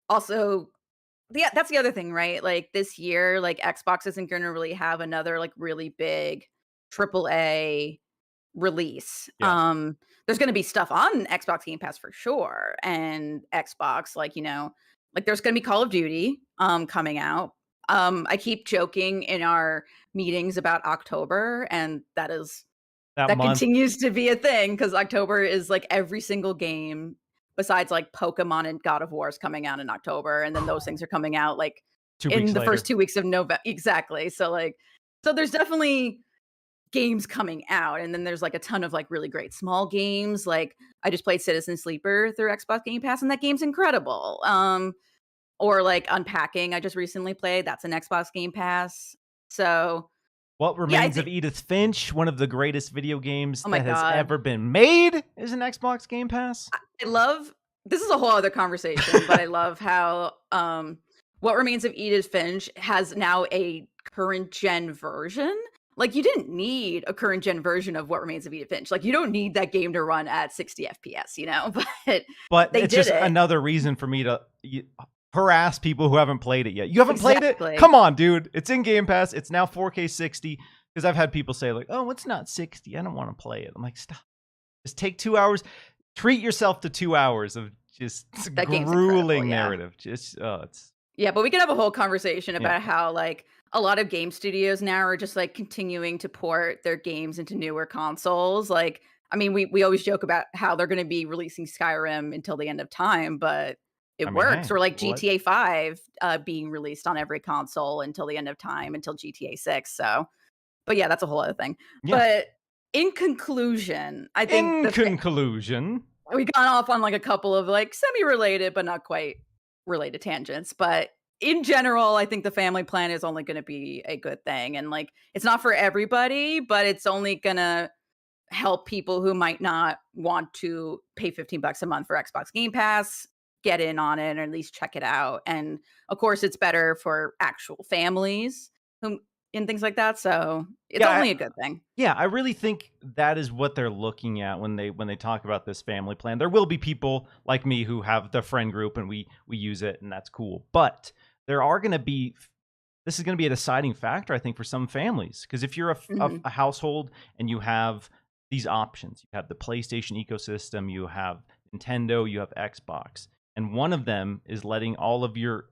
also yeah, that's the other thing, right? Like this year, like Xbox isn't going to really have another like really big triple A release. Yeah. There's going to be stuff on Xbox Game Pass for sure, and Xbox, like you know, like there's going to be Call of Duty coming out. I keep joking in our meetings about October, and That that month, continues to be a thing because October is like every single game besides like Pokemon and God of War is coming out in October, and then those things are coming out like 2 in weeks the first later. 2 weeks of November. Exactly. So like, so there's definitely games coming out, and then there's like a ton of like really great small games. Like I just played Citizen Sleeper through Xbox Game Pass, and that game's incredible. Or like Unpacking, I just recently played. That's an Xbox Game Pass. So What yeah, I Remains of think. Edith Finch, one of the greatest video games Oh my that has god. ever been made, is an Xbox Game Pass. I love this is a whole other conversation, but I love how What Remains of Edith Finch has now a current gen version. Like you didn't need a current gen version of What Remains of Edith Finch. Like you don't need that game to run at 60 FPS, you know, but But they it's did just it. another reason for me to harass people who haven't played it yet. You haven't played it? Exactly. Come on, dude. It's in Game Pass. It's now 4K 60. Because I've had people say, like, oh, it's not 60. I don't want to play it. I'm like, stop. Just take 2 hours. Treat yourself to 2 hours of just That game's incredible, grueling yeah. narrative. Just, oh, it's. Yeah, but we could have a whole conversation Yeah, about how, like, a lot of game studios now are just, like, continuing to port their games into newer consoles, like, I mean, we always joke about how they're gonna be releasing Skyrim until the end of time, but I it mean, works, hey, or like what? GTA 5, being released on every console until the end of time, until GTA 6, so but yeah, that's a whole other thing. Yeah. But in conclusion, I think In the fa conclusion, we got off on, like, a couple of, like, semi-related, but not quite related tangents, but in general, I think the family plan is only gonna be a good thing, and, like, it's not for everybody, but it's only gonna help people who might not want to pay 15 bucks a month for Xbox Game Pass get in on it or at least check it out, and, of course, it's better for actual families who and things like that, so it's yeah, only a good thing. yeah, I really think that is what they're looking at when they talk about this family plan. There will be people like me who have the friend group and we use it and that's cool. But there are going to be this is going to be a deciding factor, I think, for some families, because if you're Mhm, a household and you have these options, you have the PlayStation ecosystem, you have Nintendo, you have Xbox, and one of them is letting all of your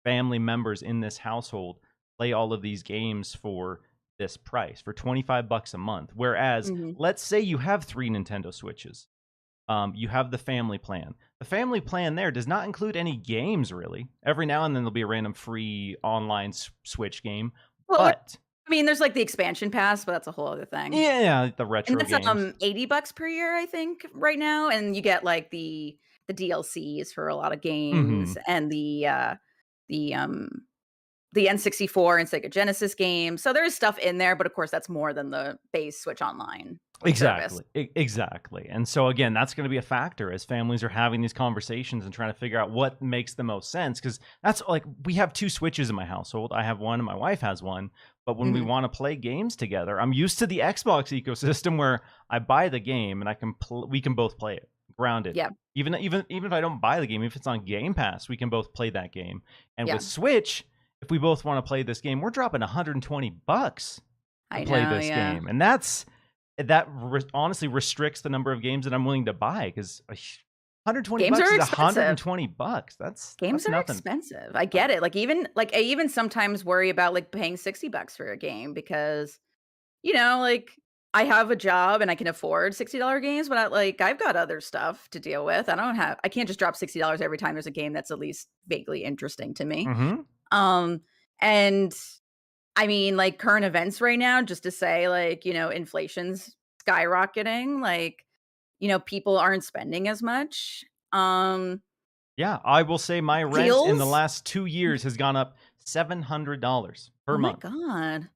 family members in this household play all of these games for this price for 25 bucks a month. Whereas, mhm. let's say you have 3 Nintendo Switches. You have the family plan. The family plan there does not include any games really. Every now and then there'll be a random free online Switch game, Well, but I mean, there's, like, the expansion pass, but that's a whole other thing. yeah, the And retro that's, games. 80 bucks per year, I think, right now, and you get, like, the DLCs for a lot of games Mhm. and the, the N64 and Sega Genesis games, so there's stuff in there, but of course, that's more than the base Switch Online service. Exactly. And so again, that's going to be a factor as families are having these conversations and trying to figure out what makes the most sense. Because that's like we have 2 Switches in my household. I have one, and my wife has one. But when we Mhm. want to play games together, I'm used to the Xbox ecosystem where I buy the game and we can both play it grounded. Yeah, Even if I don't buy the game, if it's on Game Pass, we can both play that game. And yeah. with Switch, if we both want to play this game, we're dropping 120 bucks to I play know, this yeah. game. And honestly restricts the number of games that I'm willing to buy because 120 Games bucks are is expensive. 120 bucks. That's Games are nothing. expensive. I get it. I even sometimes worry about, like, paying 60 bucks for a game because, like, I have a job and I can afford $60 games, but I've got other stuff to deal with. I can't just drop $60 every time there's a game that's at least vaguely interesting to me. Mhm. Um, and I mean, like, current events right now, just to say, like, inflation's skyrocketing, like, people aren't spending as much. Yeah, I will say my rent in the Deals? last 2 years has gone up $700 per Oh my month. god.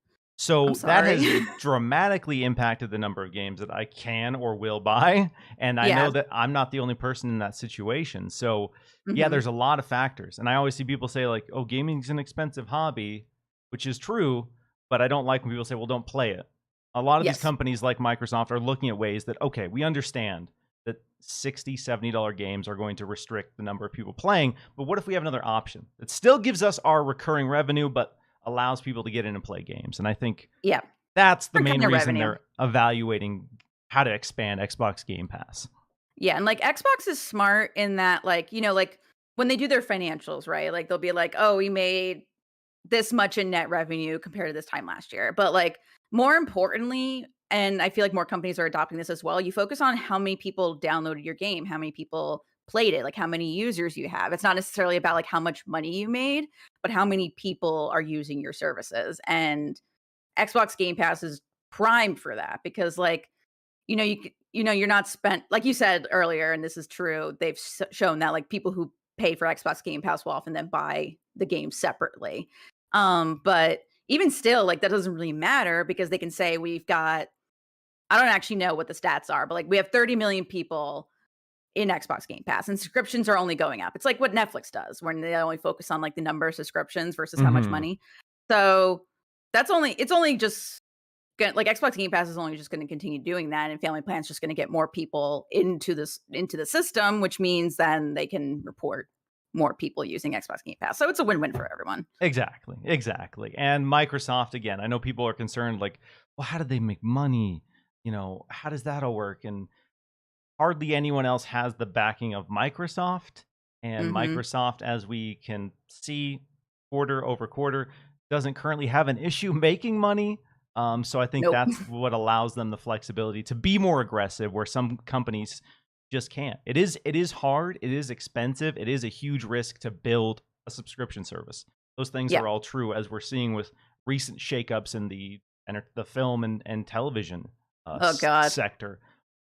I'm So that sorry. has dramatically impacted the number of games that I can or will buy, and I know Yeah. that I'm not the only person in that situation. So, yeah, Mhm. there's a lot of factors, and I always see people say like, "Oh, gaming's an expensive hobby," which is true, but I don't like when people say, "Well, don't play it." A lot of these Yes. companies like Microsoft are looking at ways that, okay, we understand that $60, $70 games are going to restrict the number of people playing, but what if we have another option that still gives us our recurring revenue, but allows people to get in and play games? And I think Yeah. that's the Different main kind of reason revenue. they're evaluating how to expand Xbox Game Pass. Yeah, and, like, Xbox is smart in that, like, like, when they do their financials, right? Like, they'll be like, "Oh, we made this much in net revenue compared to this time last year." But, like, more importantly, and I feel like more companies are adopting this as well, you focus on how many people downloaded your game, how many people played it, like, how many users you have. It's not necessarily about, like, how much money you made, but how many people are using your services, and Xbox Game Pass is prime for that because, like, you're not spent like you said earlier, and this is true, they've shown that, like, people who pay for Xbox Game Pass will often then buy the game separately. But even still, like, that doesn't really matter because they can say we've got I don't actually know what the stats are, but, like, we have 30 million people in Xbox Game Pass, and subscriptions are only going up. It's like what Netflix does when they only focus on, like, the number of subscriptions versus how much Mhm. money. So, it's only just like, Xbox Game Pass is only just gonna continue doing that, and Family Plan's just gonna get more people into the system, which means then they can report more people using Xbox Game Pass. So it's a win-win for everyone. Exactly. And Microsoft, again, I know people are concerned, like, well, how do they make money? How does that all work? And hardly anyone else has the backing of Microsoft. And Mhm. Microsoft, as we can see, quarter over quarter. Doesn't currently have an issue making money. So I think Nope. that's what allows them the flexibility to be more aggressive, where some companies just can't. It is hard. It is expensive. It is a huge risk to build a subscription service. Those things Yeah. are all true, as we're seeing with recent shakeups in the film and television Oh God. sector.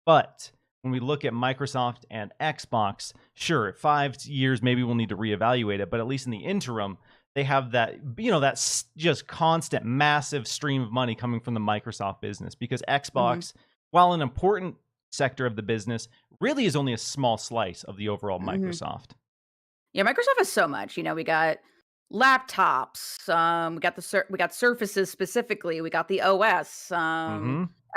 But when we look at Microsoft and Xbox, sure, 5 years maybe we'll need to reevaluate it, but at least in the interim, they have that, that's just constant massive stream of money coming from the Microsoft business, because Xbox, while an important sector of the business, really is only a small slice of the overall Microsoft. Yeah, Microsoft has so much. We got laptops, we got Surfaces specifically, we got the OS,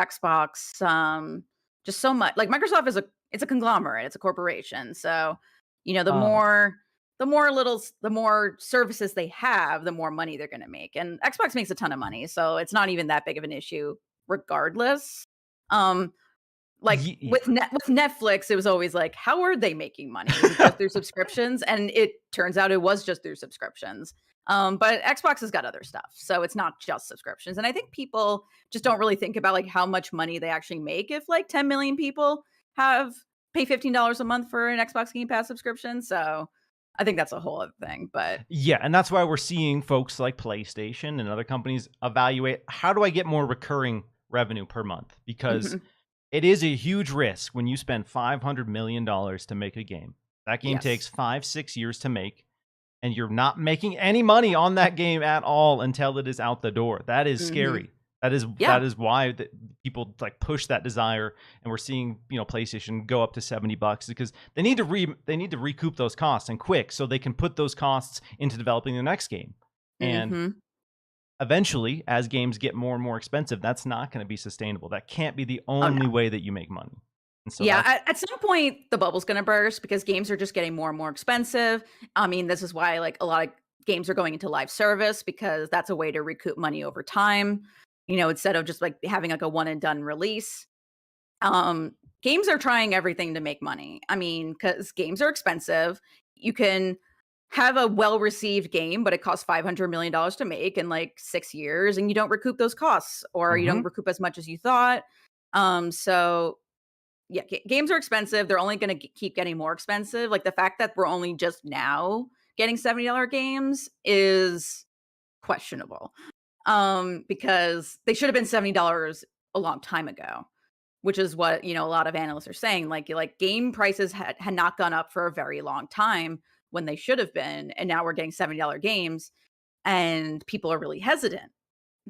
Xbox, just so much. Like Microsoft it's a conglomerate, it's a corporation. So, the more services they have, the more money they're going to make. And Xbox makes a ton of money, so it's not even that big of an issue regardless. Like Yeah. with Netflix, it was always like, how are they making money? Was it just through subscriptions? And it turns out it was just through subscriptions. But Xbox has got other stuff, so it's not just subscriptions. And I think people just don't really think about like how much money they actually make if like 10 million people pay $15 a month for an Xbox Game Pass subscription. So I think that's a whole other thing. But yeah, and that's why we're seeing folks like PlayStation and other companies evaluate, how do I get more recurring revenue per month? Because it is a huge risk when you spend $500 million to make a game. That game takes 5-6 years to make, and you're not making any money on that game at all until it is out the door. That is scary. That is why people like push that desire, and we're seeing PlayStation go up to $70 because they need to recoup those costs, and quick, so they can put those costs into developing the next game. And eventually, as games get more and more expensive, that's not going to be sustainable. That can't be the only way that you make money. And so at some point, the bubble's going to burst because games are just getting more and more expensive. I mean, this is why like a lot of games are going into live service, because that's a way to recoup money over time. Instead of just like having like a one and done release. Games are trying everything to make money. I mean, because games are expensive. You can have a well-received game, but it costs $500 million to make in like 6 years, and you don't recoup those costs, or you don't recoup as much as you thought. So yeah, games are expensive. They're only going to keep getting more expensive. Like the fact that we're only just now getting $70 games is questionable. Because they should have been $70 a long time ago, which is what, a lot of analysts are saying. Like game prices had not gone up for a very long time when they should have been. And now we're getting $70 games, and people are really hesitant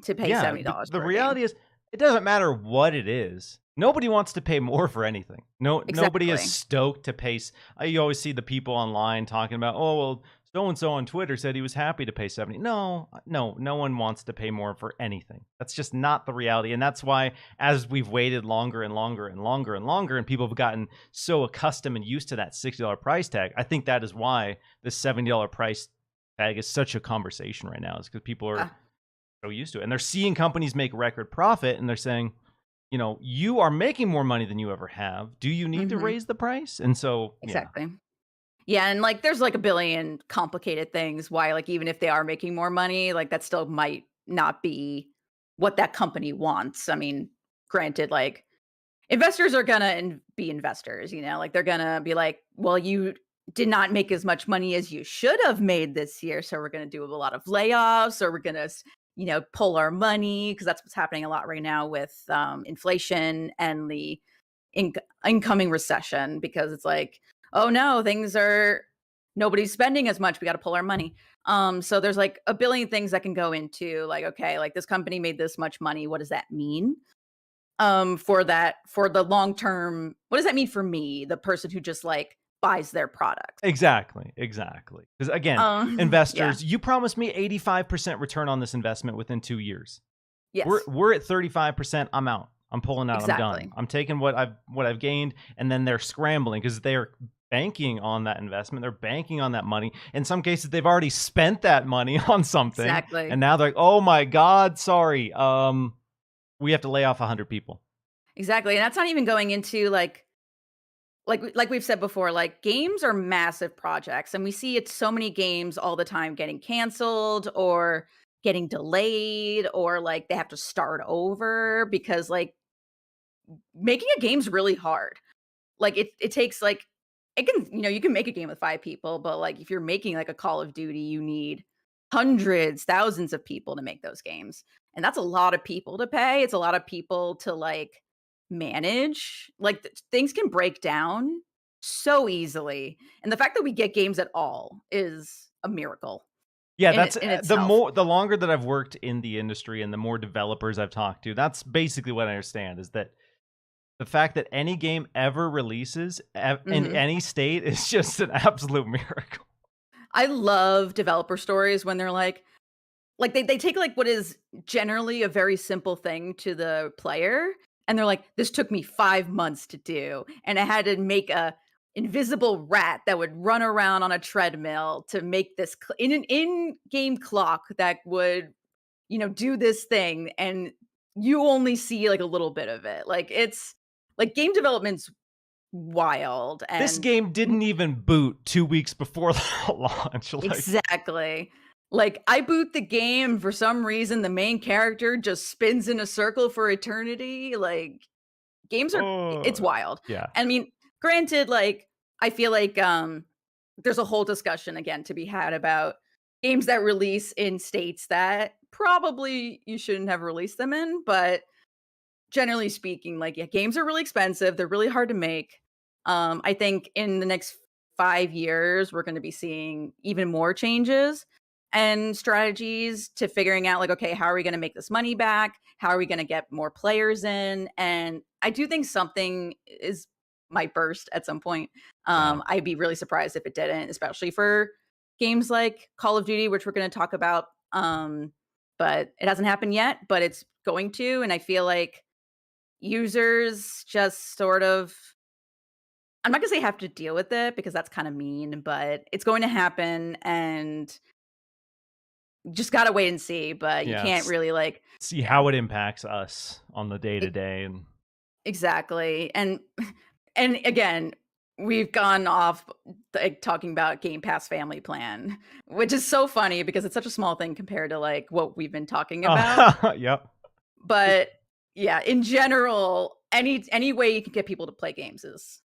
to pay $70 The for reality is, it doesn't matter what it is. Nobody wants to pay more for anything. Nobody is stoked to pay. You always see the people online talking about, oh, well, so-and-so on Twitter said he was happy to pay $70. No one wants to pay more for anything. That's just not the reality. And that's why, as we've waited longer and longer and longer and longer, and people have gotten so accustomed and used to that $60 price tag, I think that is why the $70 price tag is such a conversation right now, is because people are so used to it. And they're seeing companies make record profit, and they're saying, you are making more money than you ever have. Do you need to raise the price? And so, exactly. Yeah, and like there's like a billion complicated things why, like, even if they are making more money, like that still might not be what that company wants. I mean, granted, like investors are gonna be investors, like they're gonna be like, well, you did not make as much money as you should have made this year, so we're gonna do a lot of layoffs, or we're gonna pull our money, because that's what's happening a lot right now with inflation and the incoming recession, because it's like, oh no, nobody's spending as much, we got to pull our money. So there's like a billion things that can go into like, okay, like this company made this much money, what does that mean for the long term? What does that mean for me, the person who just like buys their product? Exactly. Because again, investors, you promised me 85% return on this investment within 2 years. Yes. We're at 35%. I'm out. I'm pulling out. Exactly. I'm done. I'm taking what I've gained, and then they're scrambling because they're banking on that investment. They're banking on that money. In some cases, they've already spent that money on something. Exactly. And now they're like, oh my God, sorry. We have to lay off 100 people. Exactly. And that's not even going into like like we've said before, like games are massive projects, and we see it so many games all the time getting canceled or getting delayed, or like they have to start over because like making a game's really hard. Like it takes like it can, you can make a game with 5 people, but like if you're making like a Call of Duty, you need hundreds, thousands of people to make those games. And that's a lot of people to pay. It's a lot of people to like manage. Like things can break down so easily. And the fact that we get games at all is a miracle Yeah, in that's in itself. the longer that I've worked in the industry and the more developers I've talked to, that's basically what I understand is that the fact that any game ever releases in Mhm. any state is just an absolute miracle. I love developer stories when they're like they take like what is generally a very simple thing to the player, and they're like, "This took me 5 months to do, and I had to make a invisible rat that would run around on a treadmill to make this in an in-game clock that would, do this thing," and you only see like a little bit of it. Like it's like game development's wild This and game didn't even boot 2 weeks before the launch, like, exactly. Like, I boot the game, for some reason, the main character just spins in a circle for eternity, like, games are it's oh, wild. yeah. I mean, granted, like, I feel like, there's a whole discussion, again, to be had about games that release in states that probably you shouldn't have released them in, but generally speaking, like, yeah, games are really expensive, they're really hard to make. I think in the next 5 years, we're gonna be seeing even more changes and strategies to figuring out, like, okay, how are we gonna make this money back? How are we gonna get more players in? And I do think something is might burst at some point. Yeah. I'd be really surprised if it didn't, especially for games like Call of Duty, which we're gonna talk about. But it hasn't happened yet, but it's going to, and I feel like users just sort of I'm not gonna say have to deal with it because that's kinda mean, but it's going to happen and just gotta wait and see, but you Yeah, can't really like see yeah, how it impacts us on the day e to day and exactly, and and again, we've gone off, like, talking about Game Pass Family Plan, which is so funny because it's such a small thing compared to, like, what we've been talking about, yep. but, yeah, in general, any way you can get people to play games is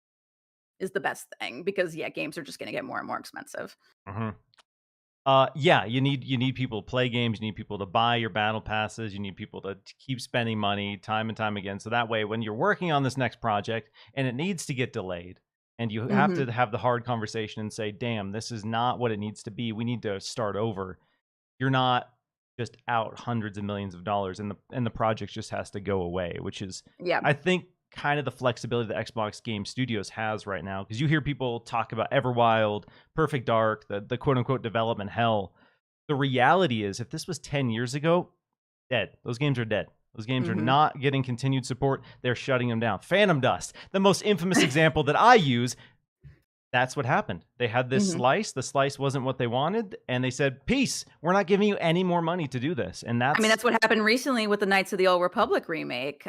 the best thing because, yeah, games are just gonna get more and more expensive. Mhm. Yeah, you need people to play games, you need people to buy your battle passes, you need people to keep spending money time and time again. So that way, when you're working on this next project and it needs to get delayed, and you have Mhm. to have the hard conversation and say, "Damn, this is not what it needs to be. We need to start over." You're not just out hundreds of millions of dollars, and the project just has to go away, which is, Yeah. I think, kind of the flexibility that Xbox Game Studios has right now. Because you hear people talk about Everwild, Perfect Dark, the quote unquote development hell. The reality is, if this was 10 years ago, dead. Those games are dead. Those games are Mhm. not getting continued support. They're shutting them down. Phantom Dust, the most infamous example that I use, that's what happened. They had this Mhm. slice. The slice wasn't what they wanted, and they said, "Peace. We're not giving you any more money to do this." And I mean, that's that's what happened recently with the Knights of the Old Republic remake.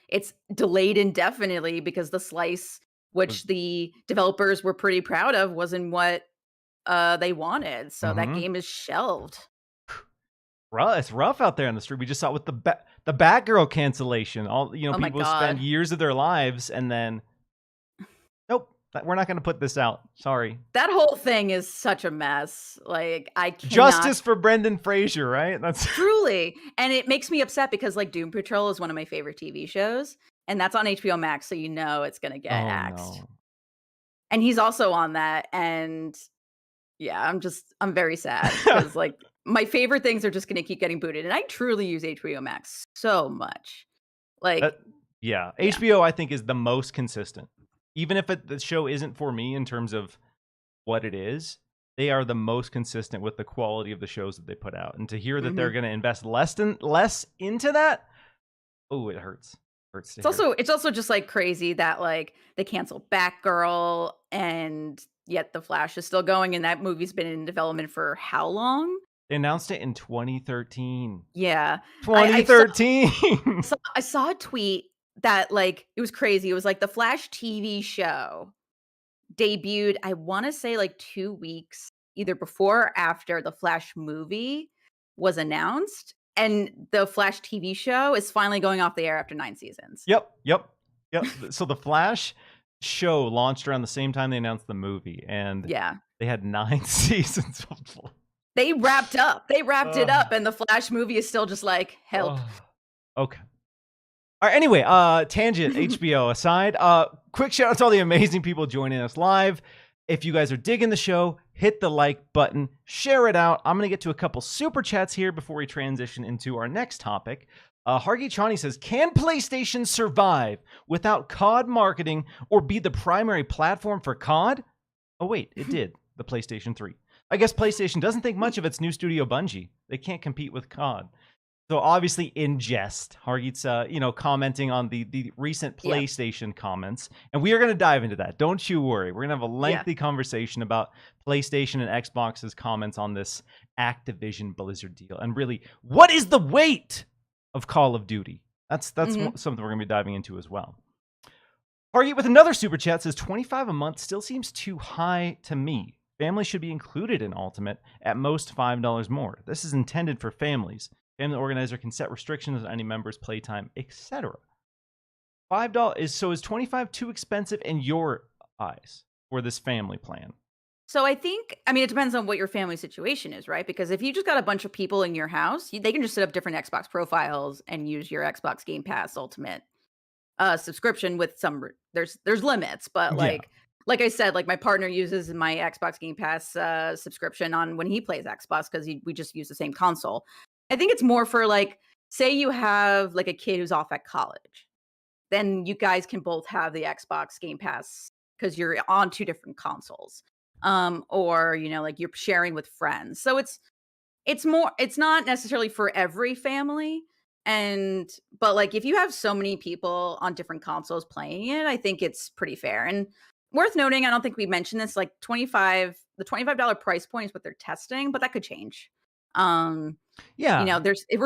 It's delayed indefinitely because the slice, which was. the developers were pretty proud of, wasn't what they wanted. So that Mhm. game is shelved. Rough. It's rough out there on the street. We just saw it with the Batgirl cancellation. All Oh my people spend god. years of their lives, and then nope, we're not going to put this out. Sorry. That whole thing is such a mess. Like I cannot Justice for Brendan Fraser, right? That's truly, and it makes me upset because like Doom Patrol is one of my favorite TV shows and that's on HBO Max, so you know it's going to get oh axed. no. And he's also on that and yeah, I'm very sad because like my favorite things are just gonna keep getting booted, and I truly use HBO Max so much. Like, That yeah, yeah. HBO I think is the most consistent. Even if the show isn't for me in terms of what it is, they are the most consistent with the quality of the shows that they put out. And to hear that they're Mhm. going to invest less into that, oh, it hurts. Hurts to hear. It's also just like crazy that like they canceled Batgirl and yet The Flash is still going, and that movie's been in development for how long? They announced it in 2013. Yeah. I 2013. I saw a tweet that, like, it was crazy. It was like the Flash TV show debuted, I wanna say, like, 2 weeks either before or after the Flash movie was announced, and the Flash TV show is finally going off the air after 9 seasons. Yep. So the Flash show launched around the same time they announced the movie, and Yeah. they had 9 seasons. They wrapped up. They wrapped it Ugh. up, and the Flash movie is still just like, "Help." Ugh. Okay. All right, anyway, tangent HBO aside, quick shout out to all the amazing people joining us live. If you guys are digging the show, hit the like button, share it out. I'm going to get to a couple super chats here before we transition into our next topic. Hargi Chani says, can PlayStation survive without COD marketing or be the primary platform for COD? Oh, wait, it did. The PlayStation 3. I guess PlayStation doesn't think much of its new studio Bungie. They can't compete with COD. So obviously in jest, Hargeet's, commenting on the recent PlayStation comments, and we are going to dive into that. Don't you worry. We're going to have a lengthy conversation about PlayStation and Xbox's comments on this Activision Blizzard deal, and really, what is the weight of Call of Duty? That's something we're going to be diving into as well. Hargeet with another super chat says, $25 a month still seems too high to me. Families should be included in Ultimate, at most $5 more. This is intended for families. Family organizer can set restrictions on any member's playtime, etc. $5 is 25 too expensive in your eyes for this family plan? So I mean, it depends on what your family situation is, right? Because if you just got a bunch of people in your house, they can just set up different Xbox profiles and use your Xbox Game Pass Ultimate subscription with some there's limits, but like I said, like my partner uses my Xbox Game Pass subscription on when he plays Xbox because we just use the same console. I think it's more for like, say you have like a kid who's off at college, then you guys can both have the Xbox Game Pass because you're on 2 different consoles. Or like you're sharing with friends. So it's not necessarily for every family. But like if you have so many people on different consoles playing it, I think it's pretty fair. And worth noting, I don't think we mentioned this, like the $25 price point is what they're testing, but that could change. We're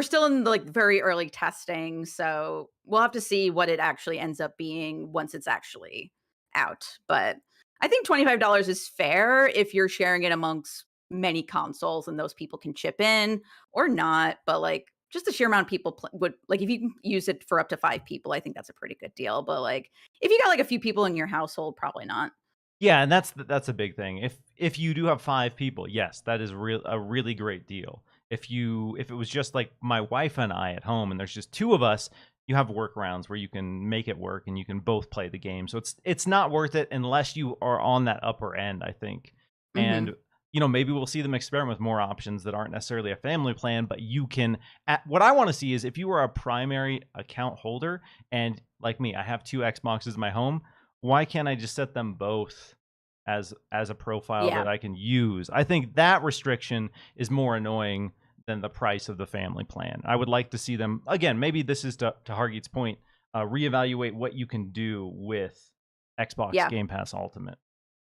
still in the like very early testing, so we'll have to see what it actually ends up being once it's actually out. But I think $25 is fair if you're sharing it amongst many consoles and those people can chip in or not. But like just the sheer amount of people would like if you can use it for up to 5 people, I think that's a pretty good deal. But like if you got like a few people in your household, probably not. Yeah, and that's a big thing. If you do have 5 people, yes, that is a really great deal. If it was just like my wife and I at home and there's just 2 of us, you have workarounds where you can make it work and you can both play the game. So it's not worth it unless you are on that upper end, I think. And maybe we'll see them experiment with more options that aren't necessarily a family plan, but you can what I want to see is if you are a primary account holder and like me, I have 2 Xboxes in my home, why can't I just set them both as a profile that I can use? I think that restriction is more annoying than the price of the family plan. I would like to see them, again, maybe this is to Hargeet's point, reevaluate what you can do with Xbox Game Pass Ultimate.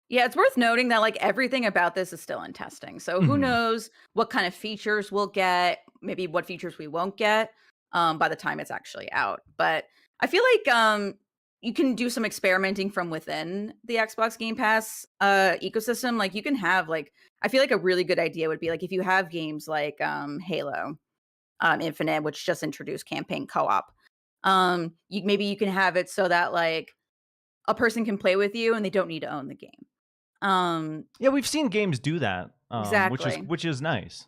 Yeah, it's worth noting that like everything about this is still in testing. So who knows what kind of features we'll get, maybe what features we won't get by the time it's actually out. But I feel like you can do some experimenting from within the Xbox Game Pass ecosystem. Like you can have I feel like a really good idea would be like if you have games like Halo Infinite, which just introduced campaign co-op. Maybe you can have it so that like a person can play with you and they don't need to own the game. Yeah, we've seen games do that, Exactly. which is nice.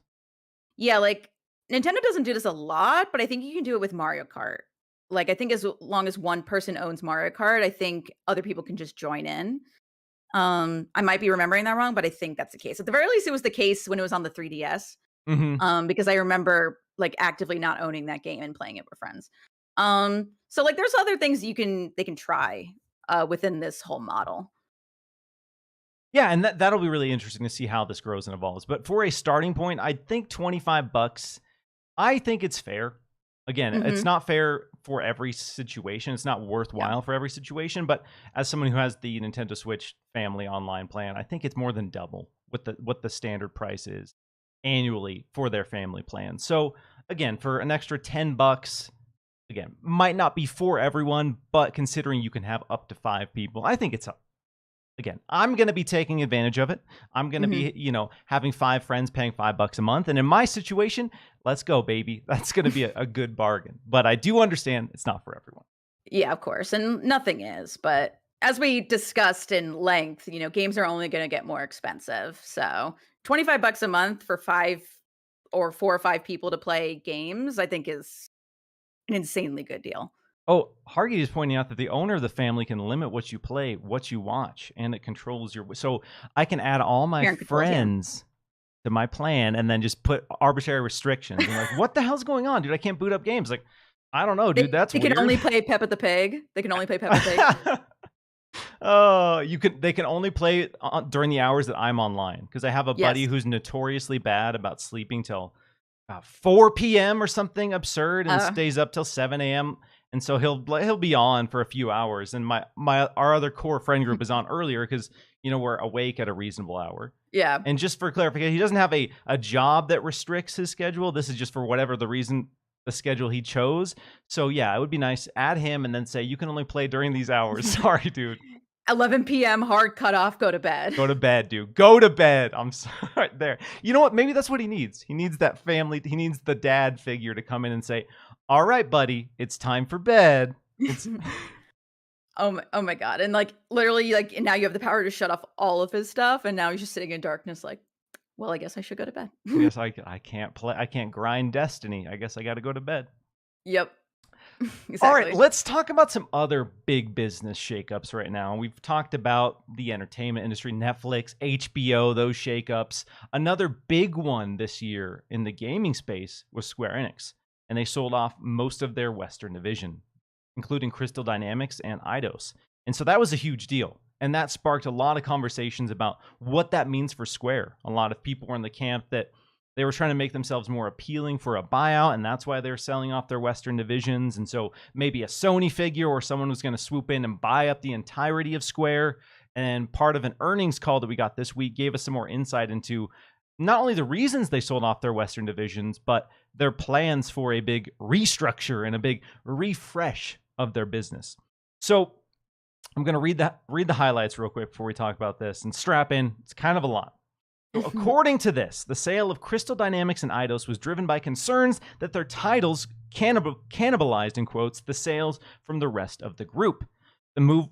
Yeah, like Nintendo doesn't do this a lot, but I think you can do it with Mario Kart. Like I think as long as one person owns Mario Kart, I think other people can just join in. I might be remembering that wrong, but I think that's the case. At the very least, it was the case when it was on the 3DS. Because I remember like actively not owning that game and playing it with friends. So like there's other things they can try within this whole model. Yeah, and that'll be really interesting to see how this grows and evolves. But for a starting point, I think $25, I think it's fair. Again, it's not fair for every situation. It's not worthwhile for every situation. But as someone who has the Nintendo Switch family online plan, I think it's more than double what the standard price is annually for their family plan. So again, for an extra $10, again, might not be for everyone, but considering you can have up to 5 people, I think it's again, I'm going to be taking advantage of it. I'm going to Mhm. be, having 5 friends paying $5 a month. And in my situation, let's go, baby. That's going to be a good bargain. But I do understand it's not for everyone. Yeah, of course, and nothing is, but as we discussed in length, games are only gonna get more expensive, so 25 bucks a month for 5 or 4 or 5 people to play games, I think is an insanely good deal. Oh, Hargy is pointing out that the owner of the family can limit what you play, what you watch, and it controls your. So I can add all my Parent controls, yeah. friends to my plan and then just put arbitrary restrictions. And like, what the hell's going on, dude? I can't boot up games. Like, I don't know, dude. That's They can weird. only play Peppa the Pig. They can only play Peppa Pig. Oh, they can only play it during the hours that I'm online because I have a buddy Yes. who's notoriously bad about sleeping till 4 p.m. or something absurd and Uh, stays up till 7 a.m. And so he'll be on for a few hours, and our other core friend group is on earlier because we're awake at a reasonable hour. yeah. And just for clarification, he doesn't have a job that restricts his schedule. This is just for whatever the reason, the schedule he chose. So yeah, it would be nice. Add him and then say you can only play during these hours. Sorry, dude. 11 p.m. hard cutoff, go to bed. Go to bed, dude. Go to bed. I'm sorry. There. You know what? Maybe that's what he needs. He needs that family. He needs the dad figure to come in and say, "All right, buddy, it's time for bed." It's Oh my god, and, literally, and now you have the power to shut off all of his stuff, and now he's just sitting in darkness like, "Well, I guess I should go to bed." I guess I can't play. I can't grind Destiny. I guess I got to go to bed. Yep. All right, Exactly. let's talk about some other big business shakeups right now. We've talked about the entertainment industry, Netflix, HBO, those shakeups. Another big one this year in the gaming space was Square Enix, and they sold off most of their Western division, including Crystal Dynamics and Eidos. And so that was a huge deal. And that sparked a lot of conversations about what that means for Square. A lot of people were in the camp that they were trying to make themselves more appealing for a buyout, and that's why they're selling off their Western divisions. And so maybe a Sony figure or someone was going to swoop in and buy up the entirety of Square. And part of an earnings call that we got this week gave us some more insight into not only the reasons they sold off their Western divisions, but their plans for a big restructure and a big refresh of their business. So I'm going to read the highlights real quick before we talk about this and strap in. It's kind of a lot. So according to this, the sale of Crystal Dynamics and Eidos was driven by concerns that their titles cannibalized, in quotes, the sales from the rest of the group.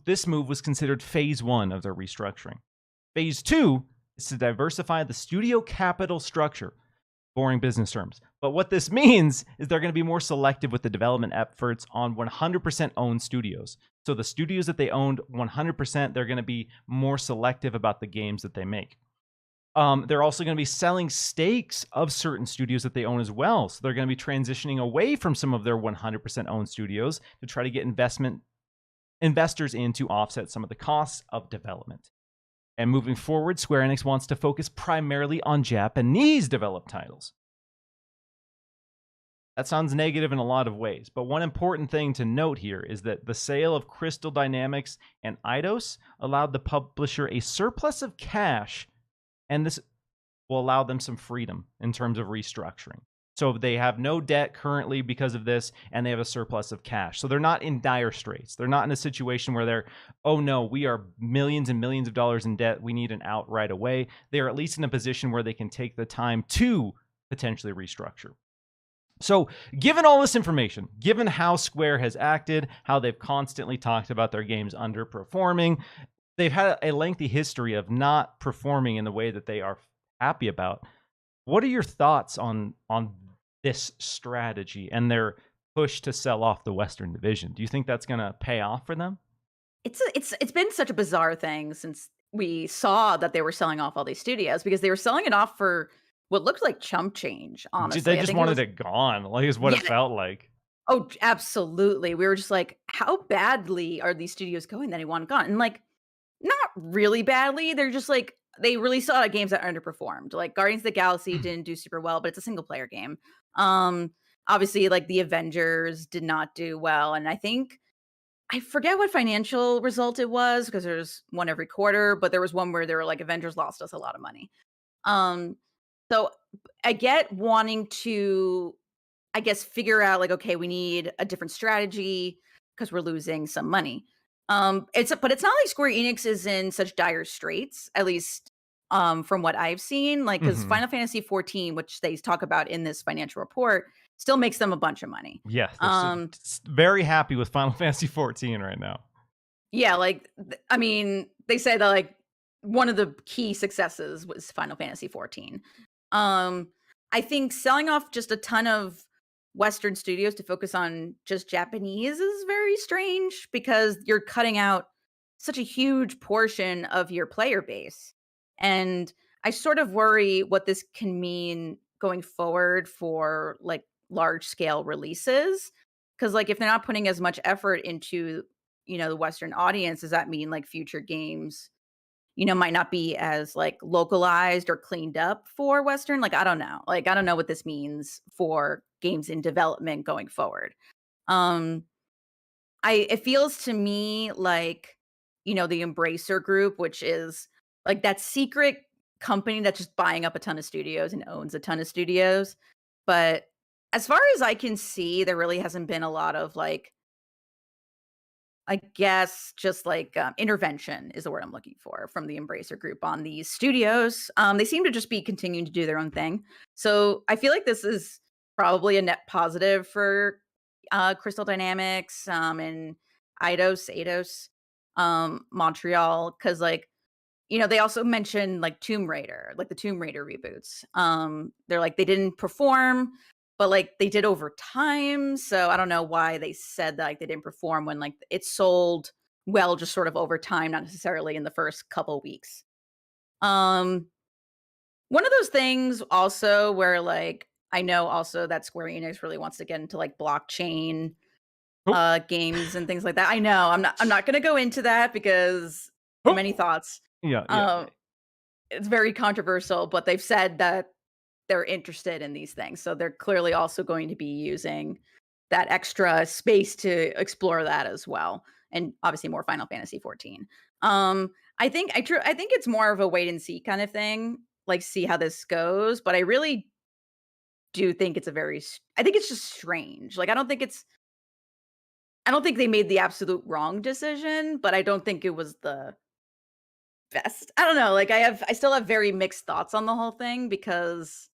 This move was considered phase 1 of their restructuring. Phase 2 is to diversify the studio capital structure. Boring business terms. But what this means is they're going to be more selective with the development efforts on 100% owned studios. So the studios that they owned 100%, they're going to be more selective about the games that they make. They're also going to be selling stakes of certain studios that they own as well. So they're going to be transitioning away from some of their 100% owned studios to try to get investors in to offset some of the costs of development. And moving forward, Square Enix wants to focus primarily on Japanese developed titles. That sounds negative in a lot of ways, but one important thing to note here is that the sale of Crystal Dynamics and Eidos allowed the publisher a surplus of cash, and this will allow them some freedom in terms of restructuring. So they have no debt currently because of this, and they have a surplus of cash. So they're not in dire straits. They're not in a situation where they're, oh no, we are millions and millions of dollars in debt. We need an out right away. They're at least in a position where they can take the time to potentially restructure. So, given all this information, given how Square has acted, how they've constantly talked about their games underperforming, they've had a lengthy history of not performing in the way that they are happy about. What are your thoughts on this strategy and their push to sell off the Western Division? Do you think that's going to pay off for them? It's been such a bizarre thing since we saw that they were selling off all these studios because they were selling it off for what looked like chump change, They honestly. I just think it wanted was it gone, like is what yeah, it felt like. oh, absolutely. We were just like, "How badly are these studios going that they want it gone?" And, not really badly, they're just, they released a lot of games that underperformed. Like, Guardians of the Galaxy didn't do super well, but it's a single player game. Um, Obviously, the Avengers did not do well, and I forget what financial result it was because there's one every quarter, but there was one where they were like, "Avengers lost us a lot of money." Um, so I get wanting to I guess, figure out like, okay, we need a different strategy because we're losing some money. But it's not like Square Enix is in such dire straits, at least from what I've seen. Like, because Hmm. Final Fantasy 14, which they talk about in this financial report, still makes them a bunch of money. Yeah, they're Um, very happy with Final Fantasy 14 right now. yeah, like I mean, they say that like one of the key successes was Final Fantasy 14. Um, I think selling off just a ton of Western studios to focus on just Japanese is very strange because you're cutting out such a huge portion of your player base. And I sort of worry what this can mean going forward for like large scale releases. Cause like if they're not putting as much effort into, the Western audience, does that mean like future games might not be as like localized or cleaned up for Western. Like, I don't know. Like, I don't know what this means for games in development going forward. Um, it feels to me like, the Embracer Group, which is like that secret company that's just buying up a ton of studios and owns a ton of studios. But as far as I can see, there really hasn't been a lot of like I guess just like, intervention is the word I'm looking for from the Embracer Group on these studios. They seem to just be continuing to do their own thing. So I feel like this is probably a net positive for Crystal Dynamics and Eidos, Montreal, because like they also mentioned like Tomb Raider, like the Tomb Raider reboots. They're like they didn't perform, but like they did over time. So I don't know why they said that like they didn't perform when like it sold well, just sort of over time, not necessarily in the first couple weeks. Um, One of those things also where like I know also that Square Enix really wants to get into like blockchain Oh, games and things like that. I know I'm not gonna go into that because many oh. thoughts. Yeah, yeah. Um it's very controversial, but they've said that they're interested in these things. So they're clearly also going to be using that extra space to explore that as well. And obviously more Final Fantasy 14. I think it's more of a wait and see kind of thing, like see how this goes, but I really do think it's I think it's just strange. Like I don't think they made the absolute wrong decision, but I don't think it was the best. I don't know, like I still have very mixed thoughts on the whole thing because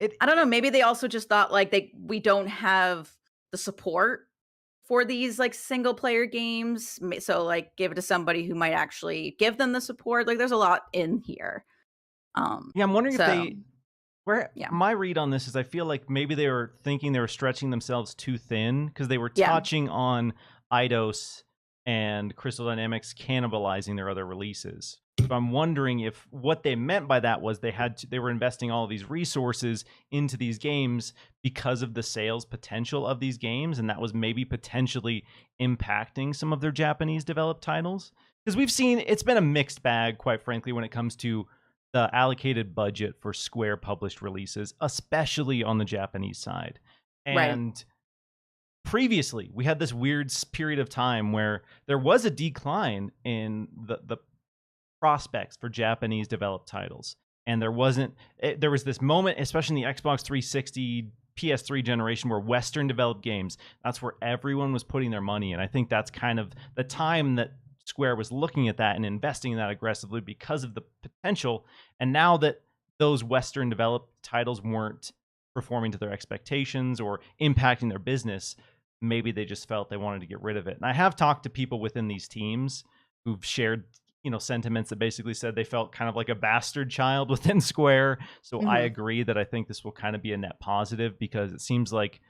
It, I don't know, maybe they also just thought, like, we don't have the support for these, like, single player games, so, like, give it to somebody who might actually give them the support, like, there's a lot in here, yeah, I'm wondering if so, they where yeah. my read on this is I feel like maybe they were thinking they were stretching themselves too thin because they were Yeah. touching on Eidos and Crystal Dynamics cannibalizing their other releases. So I'm wondering if what they meant by that was they were investing all of these resources into these games because of the sales potential of these games, and that was maybe potentially impacting some of their Japanese developed titles. Because we've seen it's been a mixed bag, quite frankly, when it comes to the allocated budget for Square published releases, especially on the Japanese side. Right. And previously, we had this weird period of time where there was a decline in the prospects for Japanese developed titles. And there was this moment, especially in the Xbox 360, PS3 generation, where Western developed games, that's where everyone was putting their money in. I think that's kind of the time that Square was looking at that and investing in that aggressively because of the potential. And now that those Western developed titles weren't performing to their expectations or impacting their business, maybe they just felt they wanted to get rid of it. And I have talked to people within these teams who've shared sentiments that basically said they felt kind of like a bastard child within Square. So I Mhm. agree that I think this will kind of be a net positive because it seems like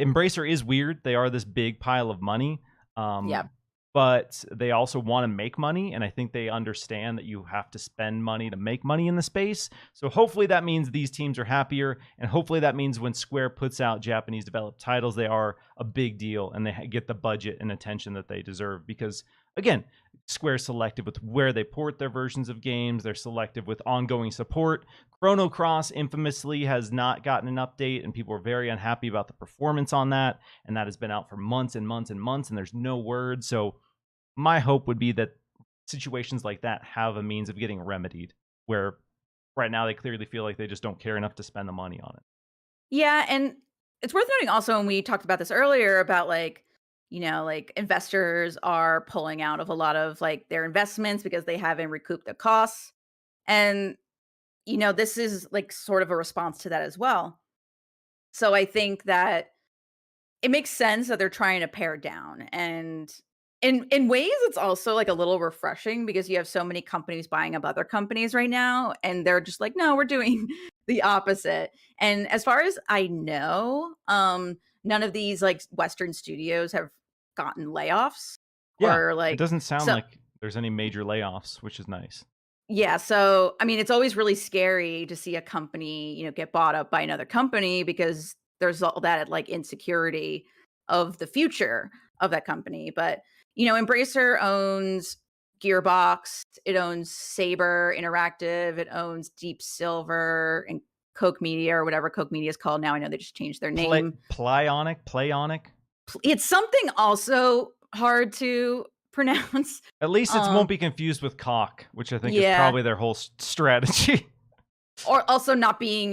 Embracer is weird. They are this big pile of money. Yeah. But they also want to make money, and I think they understand that you have to spend money to make money in the space. So hopefully that means these teams are happier, and hopefully that means when Square puts out Japanese developed titles, they are a big deal and they get the budget and attention that they deserve. Because again, Square's selective with where they port their versions of games. They're selective with ongoing support. Chrono Cross infamously has not gotten an update, and people are very unhappy about the performance on that. And that has been out for months and months and months, and there's no word. So my hope would be that situations like that have a means of getting remedied, where right now they clearly feel like they just don't care enough to spend the money on it. Yeah, and it's worth noting also, and we talked about this earlier about like, like investors are pulling out of a lot of like their investments because they haven't recouped the costs. And, this is like sort of a response to that as well. So I think that it makes sense that they're trying to pare down, and in ways it's also like a little refreshing because you have so many companies buying up other companies right now and they're just like, "No, we're doing the opposite." And as far as I know, none of these like Western studios have gotten layoffs Yeah, or it like doesn't sound so like there's any major layoffs, which is nice. yeah, so I mean, it's always really scary to see a company, get bought up by another company because there's all that like insecurity of the future of that company. But Embracer owns Gearbox, it owns Saber Interactive, it owns Deep Silver and Coke Media or whatever Coke Media is called now. I know they just changed their name. Playonic. It's something also hard to pronounce. At least it won't Um, be confused with cock, which I think is yeah. probably their whole strategy. Or also not being,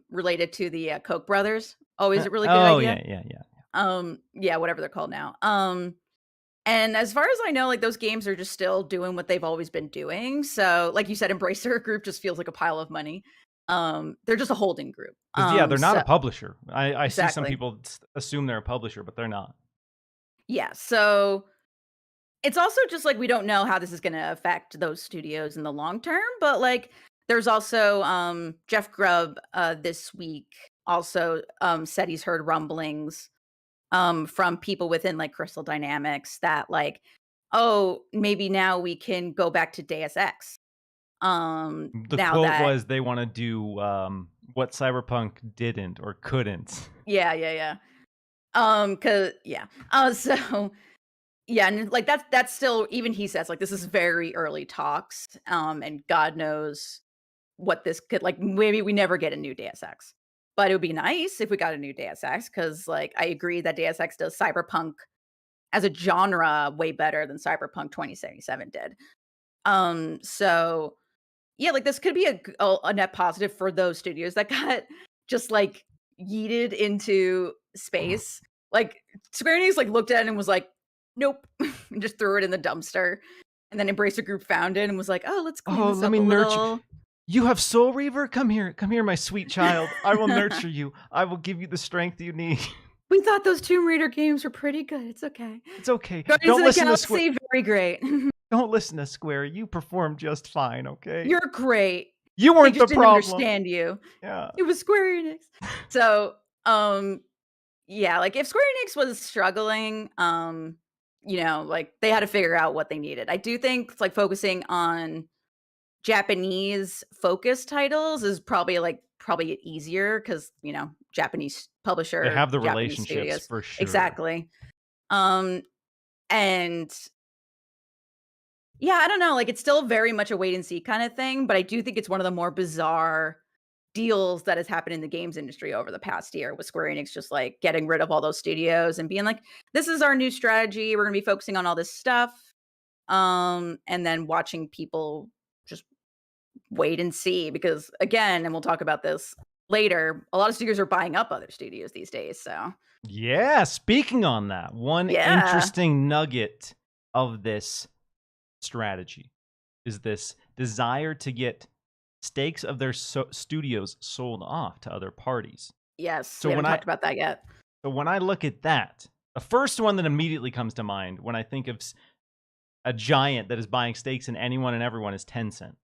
related to the, Koch brothers, always a really good Oh idea. yeah. Yeah, whatever they're called now. And as far as I know, like, those games are just still doing what they've always been doing, so, like you said, Embracer Group just feels like a pile of money. They're just a holding group. Because yeah, they're not a So publisher. I see some exactly. people assume they're a publisher, but they're not. Yeah, so it's also just, like, we don't know how this is gonna affect those studios in the long term, but, like, there's also, Jeff Grubb, this week also, said he's heard rumblings, from people within, like, Crystal Dynamics that, like, "Oh, maybe now we can go back to Deus Ex." The Now quote that was they want to do what Cyberpunk didn't or couldn't. yeah. 'Cause yeah. So yeah, and, like, that's still even he says, like, "This is very early talks, and God knows what this could like, maybe we never get a new Deus Ex." But it would be nice if we got a new Deus Ex because, like, I agree that Deus Ex does Cyberpunk as a genre way better than Cyberpunk 2077 did. So yeah, like this could be a net positive for those studios that got just like yeeted into space. Like Square Enix like looked at it and was like, "Nope," and just threw it in the dumpster. And then Embracer Group found it and was like, "Oh, let's clean Oh, this let up me a nurture. little. You have Soul Reaver? Come here, my sweet child. I will nurture you. I will give you the strength you need. We thought those Tomb Raider games were pretty good. It's okay. It's okay. Guardians of the Galaxy, very great. Don't listen to Square. You performed just fine, okay? You're great. You They weren't just the didn't problem. understand you. Yeah. It was Square Enix. So, yeah, like if Square Enix was struggling, like they had to figure out what they needed. I do think like focusing on Japanese focused titles is probably easier because Japanese They publisher, have the Japanese relationships studios. for sure. Exactly. Um, and yeah, I don't know, like, it's still very much a wait and see kinda thing, but I do think it's one of the more bizarre deals that has happened in the games industry over the past year with Square Enix just, like, getting rid of all those studios and being like, "This is our new strategy, we're gonna be focusing on all this stuff," and then watching people just wait and see because, again, and we'll talk about this later, a lot of studios are buying up other studios these days, so Yeah, speaking on that, one yeah. interesting nugget of this strategy is this desire to get stakes of their studios sold off to other parties. Yes, So we haven't when I talked about that yet. so when I look at that, the first one that immediately comes to mind when I think of a giant that is buying stakes in anyone and everyone is Tencent.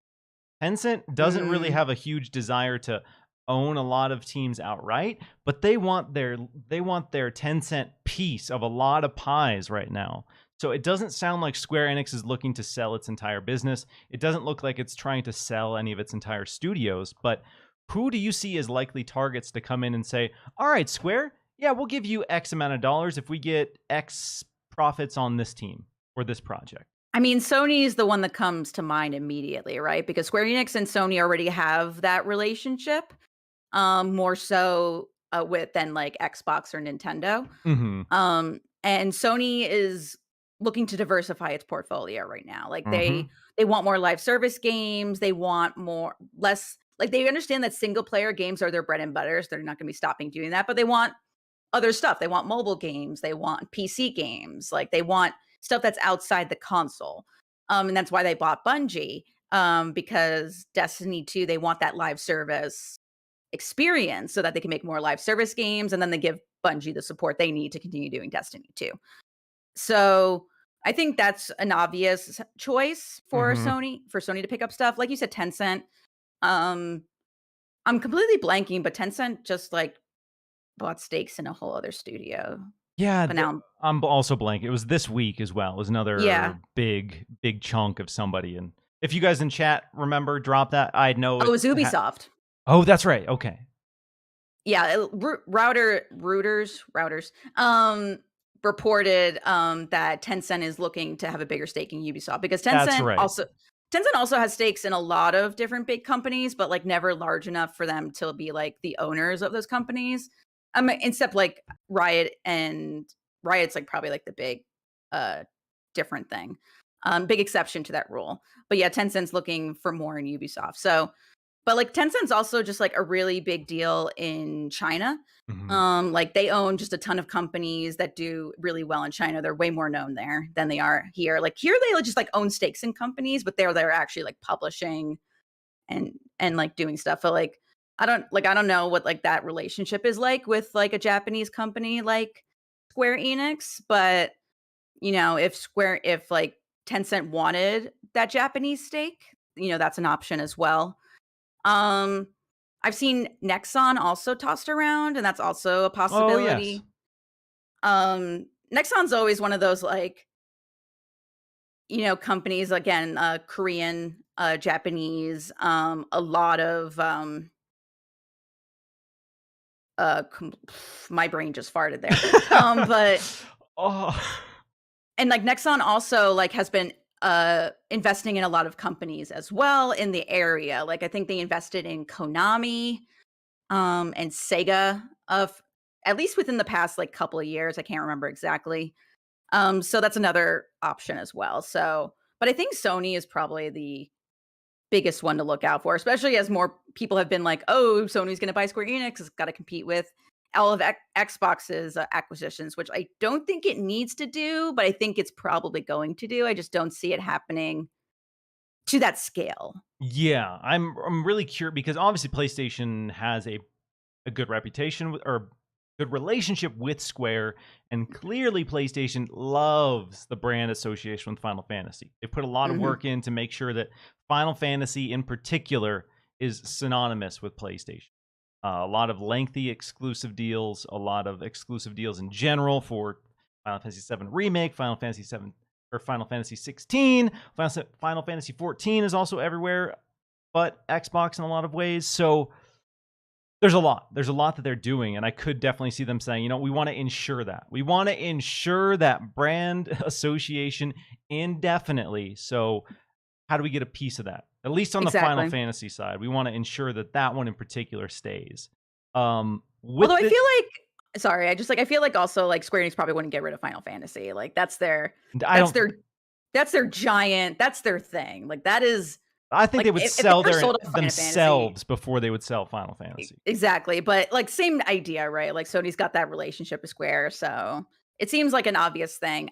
Tencent doesn't really Mm, have a huge desire to own a lot of teams outright, but they want their 10-cent piece of a lot of pies right now. So it doesn't sound like Square Enix is looking to sell its entire business. It doesn't look like it's trying to sell any of its entire studios, but who do you see as likely targets to come in and say, "All right, Square, yeah, we'll give you X amount of dollars if we get X profits on this team or this project." I mean, Sony is the one that comes to mind immediately, right? Because Square Enix and Sony already have that relationship, more so, with than, like, Xbox or Nintendo. Mhm. And Sony is looking to diversify its portfolio right now. Like, Mhm. they want more live service games, they want more less like, they understand that single player games are their bread and butter, so they're not gonna be stopping doing that, but they want other stuff. They want mobile games, they want PC games, like they want stuff that's outside the console. And that's why they bought Bungie, because Destiny 2, they want that live service experience so that they can make more live service games, and then they give Bungie the support they need to continue doing Destiny 2. So I think that's an obvious choice for Hmm. Sony to pick up stuff. Like you said, Tencent. Um, I'm completely blanking, but Tencent just like bought stakes in a whole other studio. Yeah, But now, I'm also blank. It was this week as well. It was yeah. another big chunk of somebody. And if you guys in chat remember, drop that. I know Oh, it it. was Ubisoft. Oh, that's right. Okay. Yeah, routers, reported, that Tencent is looking to have a bigger stake in Ubisoft because That's right. Tencent also has stakes in a lot of different big companies, but, like, never large enough for them to be, like, the owners of those companies. Except, like, Riot's, like, probably, like, the big, uh, different thing. Big exception to that rule. But, yeah, Tencent's looking for more in Ubisoft. So but, like, Tencent's also just, like, a really big deal in China. Hmm. Like, they own just a ton of companies that do really well in China. They're way more known there than they are here. Like, here, they just, like, own stakes in companies, but they're actually, like, publishing and doing stuff. So, like, I don't know what, like, that relationship is like with, like, a Japanese company like Square Enix, but, if, like, Tencent wanted that Japanese stake, that's an option as well. Um, I've seen Nexon also tossed around, and that's also a Oh, yes. possibility. Nexon's always one of those, like, companies, again, Korean, Japanese, a lot of, my brain just farted there. But Oh. and, like, Nexon also, like, has been, investing in a lot of companies as well in the area. Like, I think they invested in Konami, and Sega of at least within the past, like, couple of years. I can't remember exactly. So that's another option as well. So, but I think Sony is probably the biggest one to look out for, especially as more people have been like, "Oh, Sony's going to buy Square Enix. It's got to compete with all of Xbox's acquisitions," which I don't think it needs to do, but I think it's probably going to do. I just don't see it happening to that scale. Yeah, I'm really curious because obviously PlayStation has a good reputation or good relationship with Square, and clearly PlayStation loves the brand association with Final Fantasy. They put a lot of Hmm. work in to make sure that Final Fantasy in particular is synonymous with PlayStation. A lot of lengthy exclusive deals, a lot of exclusive deals in general for Final Fantasy VII Remake, Final Fantasy VII or Final Fantasy 16, Final Fantasy 14 is also everywhere, but Xbox in a lot of ways. So there's a lot. There's a lot that they're doing, and I could definitely see them saying, we want to ensure that. We want to ensure that brand association indefinitely. So how do we get a piece of that? At least on the Final Exactly. Fantasy side, we want to ensure that that one in particular stays. Although With I it, feel like, sorry, I feel like also like Square Enix probably wouldn't get rid of Final Fantasy. Like I that's don't. their that's their thing. Like that is I think like they would if they sell ever their sold a Final Fantasy, themselves before they would sell Final Fantasy. exactly. But like same idea, right? Like Sony's got that relationship with Square, so it seems like an obvious thing.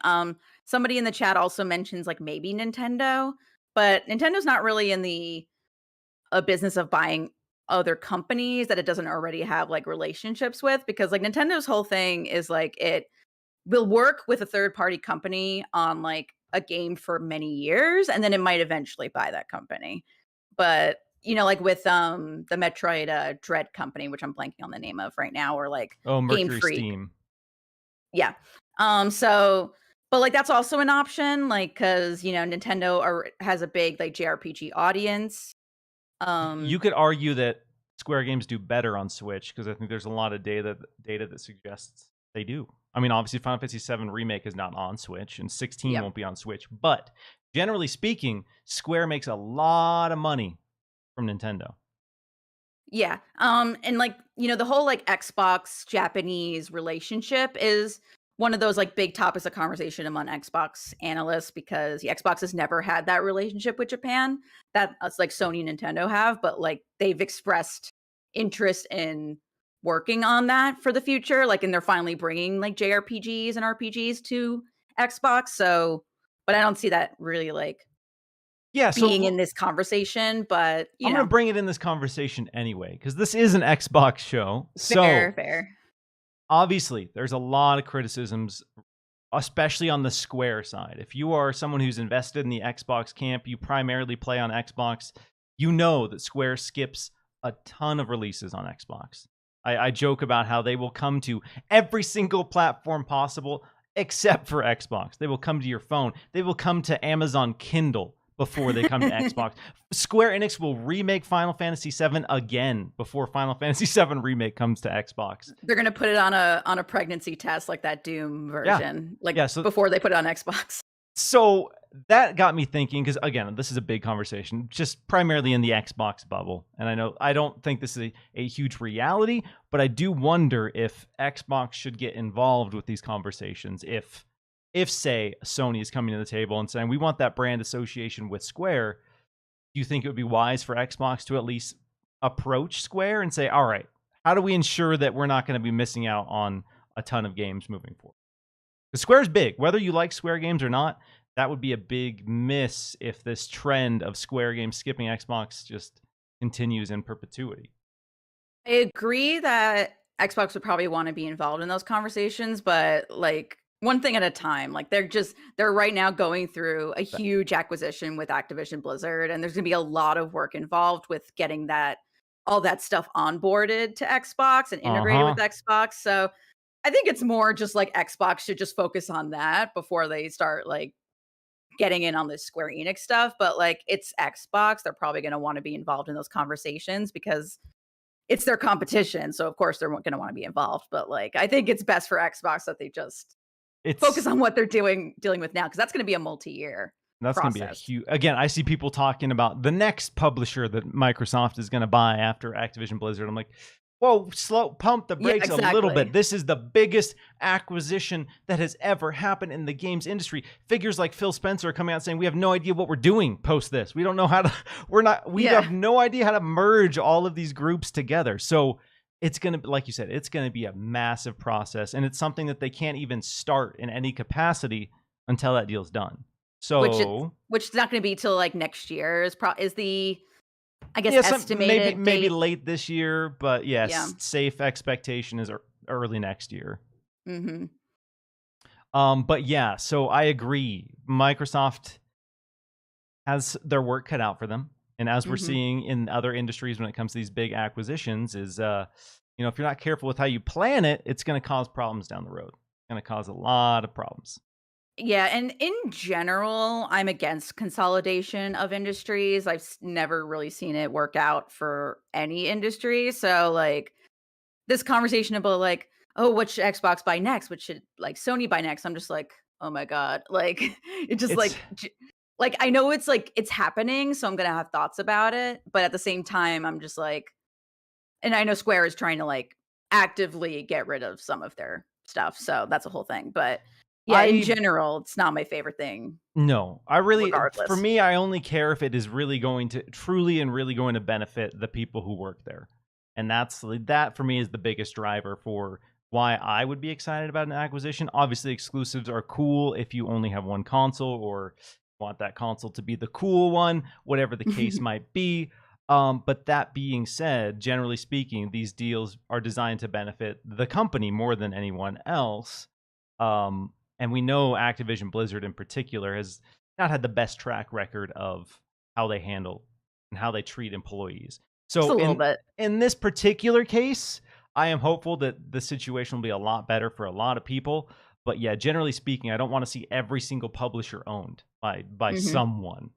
Somebody in the chat also mentions like maybe Nintendo, but Nintendo's not really in the a business of buying other companies that it doesn't already have like relationships with, because like Nintendo's whole thing is like it will work with a third party company on like a game for many years, and then it might eventually buy that company. But like with the Metroid Dread company, which I'm blanking on the name of right now, or like Oh, Game Mercury Freak. Steam. Yeah. So but like that's also an option, like because Nintendo has a big like JRPG audience. You Um could argue that Square games do better on Switch because I think there's a lot of data that suggests they do. I mean, obviously, Final Fantasy VII Remake is not on Switch, and 16 yep. won't be on Switch. But generally speaking, Square makes a lot of money from Nintendo. Yeah. And like, the whole like Xbox Japanese relationship is one of those like big topics of conversation among Xbox analysts, because Xbox has never had that relationship with Japan that us like Sony and Nintendo have, but like they've expressed interest in working on that for the future, like, and they're finally bringing, like, JRPGs and RPGs to Xbox, so but I don't see that really, like, Yeah, being so in this conversation, but, I'm going to bring it in this conversation anyway, because this is an Xbox show. fair, So fair. obviously, there's a lot of criticisms, especially on the Square side. If you are someone who's invested in the Xbox camp, you primarily play on Xbox, you know that Square skips a ton of releases on Xbox. I joke about how they will come to every single platform possible except for Xbox. They will come to your phone. They will come to Amazon Kindle before they come to Xbox. Square Enix will remake Final Fantasy VII again before Final Fantasy VII Remake comes to Xbox. They're gonna put it on a pregnancy test like that Doom Yeah. version, like, Yeah, so before they put it on Xbox. So that got me thinking, because again, this is a big conversation, just primarily in the Xbox bubble. And I don't think this is a huge reality, but I do wonder if Xbox should get involved with these conversations. If say Sony is coming to the table and saying we want that brand association with Square, do you think it would be wise for Xbox to at least approach Square and say, all right, how do we ensure that we're not going to be missing out on a ton of games moving forward? The Square's big. Whether you like Square games or not, that would be a big miss if this trend of Square games skipping Xbox just continues in perpetuity. I agree that Xbox would probably wanna be involved in those conversations, but, like, one thing at a time. Like, they're right now going through a huge acquisition with Activision Blizzard, and there's gonna be a lot of work involved with getting all that stuff onboarded to Xbox and integrated with Uh-huh. Xbox, so I think it's more just, like, Xbox should just focus on that before they start, like, getting in on this Square Enix stuff, but, like, it's Xbox, they're probably gonna wanna be involved in those conversations because it's their competition, so of course they're gonna wanna be involved, but, like, I think it's best for Xbox that they just focus It's on what they're dealing with now, because that's gonna be a multi-year That's going to be a process. huge. Again, I see people talking about the next publisher that Microsoft is going to buy after Activision Blizzard. I'm like, whoa, pump the Yeah, brakes a little bit. exactly. This is the biggest acquisition that has ever happened in the games industry. Figures like Phil Spencer are coming out saying we have no idea what we're doing post this. We don't know how to. We Yeah. have no idea how to merge all of these groups together. So it's going to, like you said, it's going to be a massive process, and it's something that they can't even start in any capacity until that deal's done. So Which is not gonna be till, like, next year is the, I guess, yeah, maybe estimated date. late this year, but Yeah. yes, safe expectation is early next year. Mhm. But yeah, so I agree. Microsoft has their work cut out for them, and as we're Mhm. seeing in other industries when it comes to these big acquisitions, is if you're not careful with how you plan it, it's going to cause problems down the road. It's going to cause a lot of problems. Yeah, and in general, I'm against consolidation of industries. I've never really seen it work out for any industry. So, like, this conversation about, like, oh, what should Xbox buy next? What should, like, Sony buy next? I'm just like, oh my god, like, it just It's like, I know it's like it's happening, so I'm gonna have thoughts about it, but at the same time, I'm just like, and I know Square is trying to, like, actively get rid of some of their stuff, so that's a whole thing, but yeah, in I general, it's not my favorite thing No, for regardless. me, I only care if it is really going to truly and really going to benefit the people who work there. And that for me is the biggest driver for why I would be excited about an acquisition. Obviously, exclusives are cool if you only have one console or want that console to be the cool one, whatever the case might be. But that being said, generally speaking, these deals are designed to benefit the company more than anyone else. Um, and we know Activision Blizzard in particular has not had the best track record of how they handle and how they treat employees. Just So a little bit. in this particular case, I am hopeful that the situation will be a lot better for a lot of people. But yeah, generally speaking, I don't want to see every single publisher owned by Mhm. someone.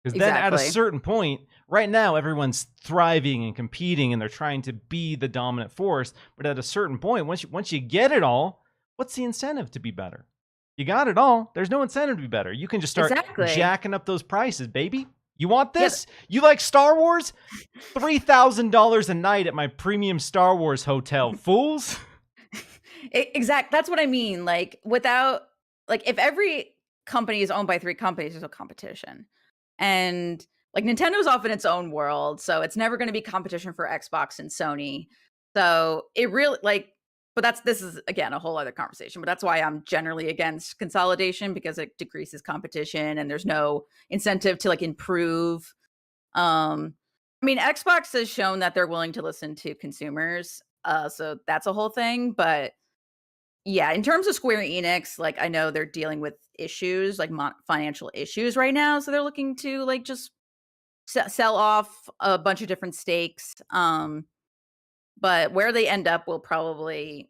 Because then at a Exactly. certain point, right now everyone's thriving and competing and they're trying to be the dominant force. But at a certain point, once you get it all, what's the incentive to be better? You got it all. There's no incentive to be better. You can just start Exactly. jacking up those prices, baby. You want Yeah, this? You like Star Wars? $3,000 a night at my premium Star Wars hotel, fools. That's what I mean, like, without, like, if every company is owned by 3 companies, there's no competition, and, like, Nintendo's off in its own world, so it's never gonna be competition for Xbox and Sony, So it really but this is again a whole other conversation. But that's why I'm generally against consolidation, because it decreases competition and there's no incentive to improve. I mean, Xbox has shown that they're willing to listen to consumers. So that's a whole thing. But yeah, in terms of Square Enix, I know they're dealing with issues, financial issues right now. So they're looking to just sell off a bunch of different stakes. But where they end up will probably,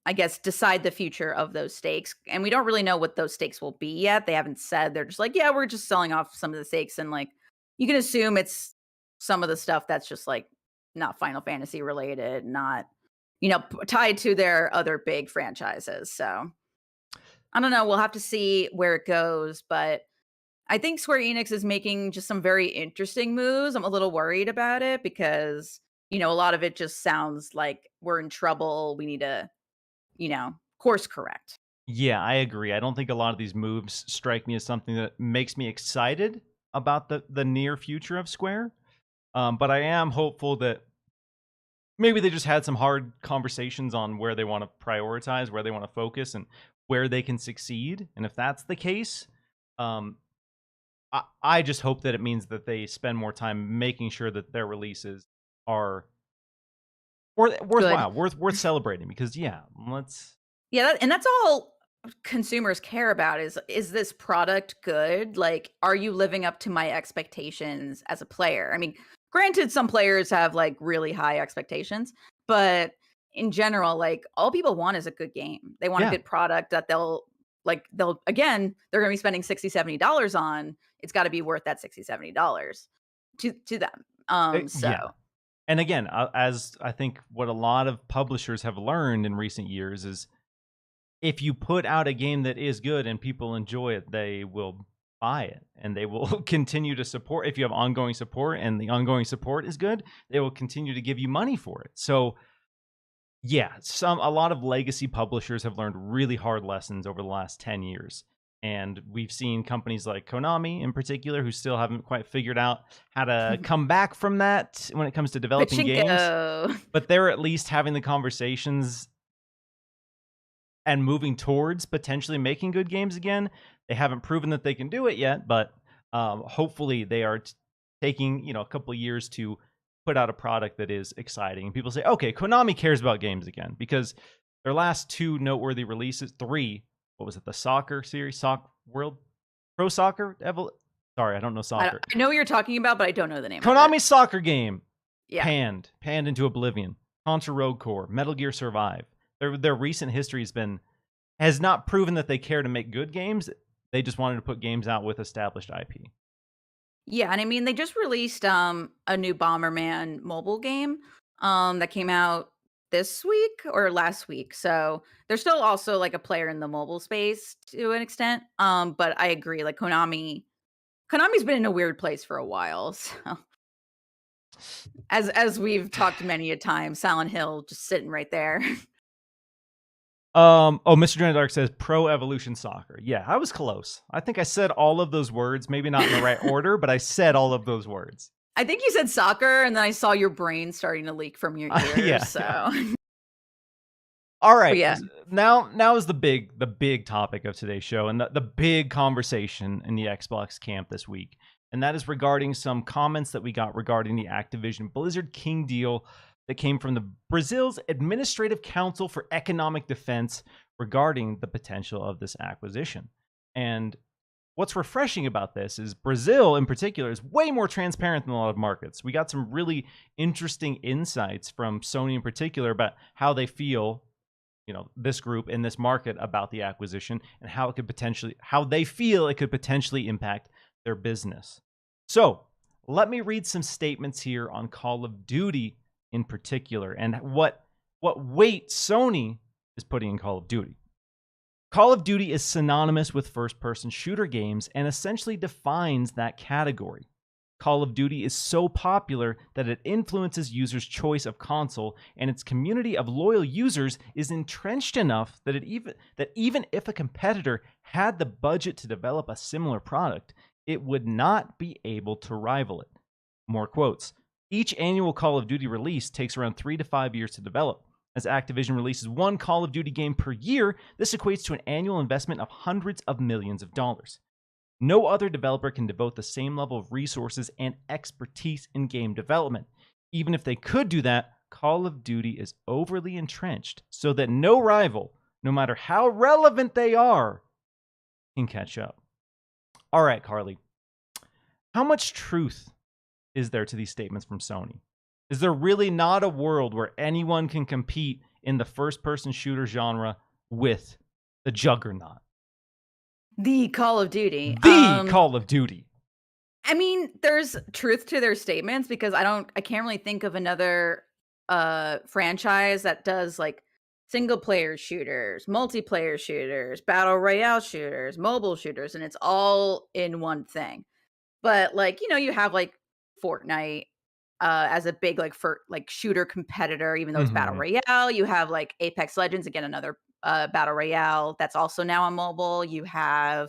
I guess, decide the future of those stakes. And we don't really know what those stakes will be yet. They haven't said. They're just yeah, we're just selling off some of the stakes. And you can assume it's some of the stuff that's just not Final Fantasy related, not, tied to their other big franchises. So I don't know. We'll have to see where it goes. But I think Square Enix is making just some very interesting moves. I'm a little worried about it because, a lot of it just sounds like we're in trouble. We need to, course correct. Yeah, I agree. I don't think a lot of these moves strike me as something that makes me excited about the near future of Square. But I am hopeful that maybe they just had some hard conversations on where they want to prioritize, where they want to focus, and where they can succeed. And if that's the case, I just hope that it means that they spend more time making sure that their releases are worthwhile, worth celebrating. Because and that's all consumers care about is this product good? Are you living up to my expectations as a player? I mean, granted, some players have really high expectations, but in general, all people want is a good game. They want a good product that they'll again, they're going to be spending $60-$70 on. It's got to be worth that $60-$70 to them. Yeah. And again, as I think what a lot of publishers have learned in recent years is if you put out a game that is good and people enjoy it, they will buy it and they will continue to support. If you have ongoing support and the ongoing support is good, they will continue to give you money for it. So yeah, a lot of legacy publishers have learned really hard lessons over the last 10 years. And we've seen companies like Konami in particular who still haven't quite figured out how to come back from that when it comes to developing games. But they're at least having the conversations and moving towards potentially making good games again. They haven't proven that they can do it yet, but hopefully they are taking a couple of years to put out a product that is exciting. And people say, okay, Konami cares about games again, because their last two noteworthy releases, what was it, the soccer series, World Pro Soccer? Sorry, I don't know soccer. I know what you're talking about, but I don't know the name. Konami's soccer game, panned into oblivion. Contra Road Corps, Metal Gear Survive. Their recent history has not proven that they care to make good games. They just wanted to put games out with established IP. Yeah, and I mean, they just released a new Bomberman mobile game that came out this week or last week. So they're still also a player in the mobile space to an extent. But I agree, Konami's been in a weird place for a while. So as we've talked many a time, Silent Hill just sitting right there. Mr. Johnny Dark says Pro Evolution Soccer. Yeah, I was close. I think I said all of those words, maybe not in the right order, but I said all of those words. I think you said soccer, and then I saw your brain starting to leak from your ears. All right. Yeah. Now is the big topic of today's show, and the big conversation in the Xbox camp this week. And that is regarding some comments that we got regarding the Activision Blizzard King deal that came from the Brazil's Administrative Council for Economic Defense regarding the potential of this acquisition. And what's refreshing about this is Brazil in particular is way more transparent than a lot of markets. We got some really interesting insights from Sony in particular about how they feel, this group in this market about the acquisition and how they feel it could potentially impact their business. So let me read some statements here on Call of Duty in particular, and what weight Sony is putting in Call of Duty. Call of Duty is synonymous with first-person shooter games and essentially defines that category. Call of Duty is so popular that it influences users' choice of console, and its community of loyal users is entrenched enough that even if a competitor had the budget to develop a similar product, it would not be able to rival it. More quotes. Each annual Call of Duty release takes around 3 to 5 years to develop. As Activision releases one Call of Duty game per year, this equates to an annual investment of hundreds of millions of dollars. No other developer can devote the same level of resources and expertise in game development. Even if they could do that, Call of Duty is overly entrenched so that no rival, no matter how relevant they are, can catch up. All right, Carli, how much truth is there to these statements from Sony? Is there really not a world where anyone can compete in the first-person shooter genre with the juggernaut? The Call of Duty. The Call of Duty. I mean, there's truth to their statements because I can't really think of another franchise that does like single player shooters, multiplayer shooters, battle royale shooters, mobile shooters, and it's all in one thing. But like, you have like Fortnite as a big like for like shooter competitor, even though it's battle Mm-hmm. royale. You have like Apex Legends, again, another battle royale that's also now on mobile. You have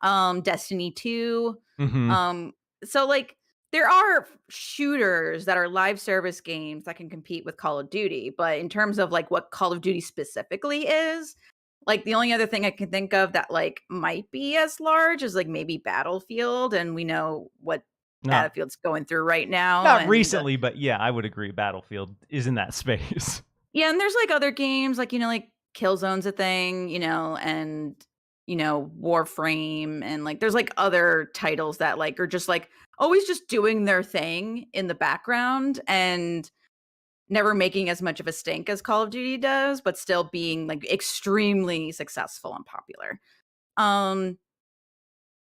Destiny 2. Mm-hmm. Um, so like there are shooters that are live service games that can compete with Call of Duty, but in terms of like what Call of Duty specifically is, like the only other thing I can think of that like might be as large is like maybe Battlefield, and we know what Not Battlefield's going through right now, not and recently, but yeah, I would agree. Battlefield is in that space. yeah, and there's like other games like like Killzone's a thing, and Warframe, and like there's like other titles that like are just like always just doing their thing in the background and never making as much of a stink as Call of Duty does, but still being like extremely successful and popular. Um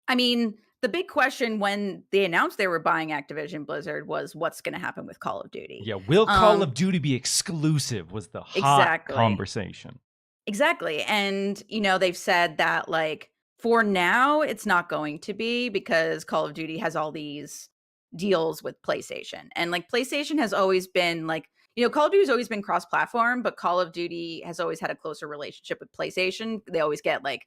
I mean, the big question when they announced they were buying Activision Blizzard was what's going to happen with Call of Duty. Yeah, will Call Um of Duty be exclusive was the hot exactly. conversation. Exactly, and, they've said that, like, for now, it's not going to be because Call of Duty has all these deals with PlayStation, and, like, PlayStation has always been, like Call of Duty's always been cross-platform, but Call of Duty has always had a closer relationship with PlayStation. They always get, like,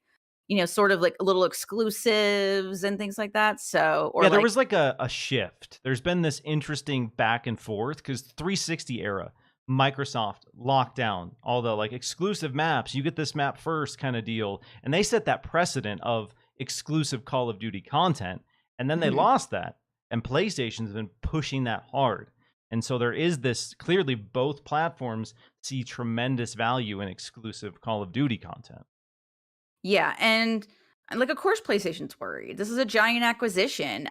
sort of, like, little exclusives and things like that, so or, Yeah, there like was like a shift. There's been this interesting back and forth because 360 era, Microsoft locked down all the like exclusive maps. You get this map first kind of deal. And they set that precedent of exclusive Call of Duty content. And then they Mhm. lost that. And PlayStation's been pushing that hard. And so there is this clearly both platforms see tremendous value in exclusive Call of Duty content. Yeah, and, like, of course, PlayStation's worried. This is a giant acquisition.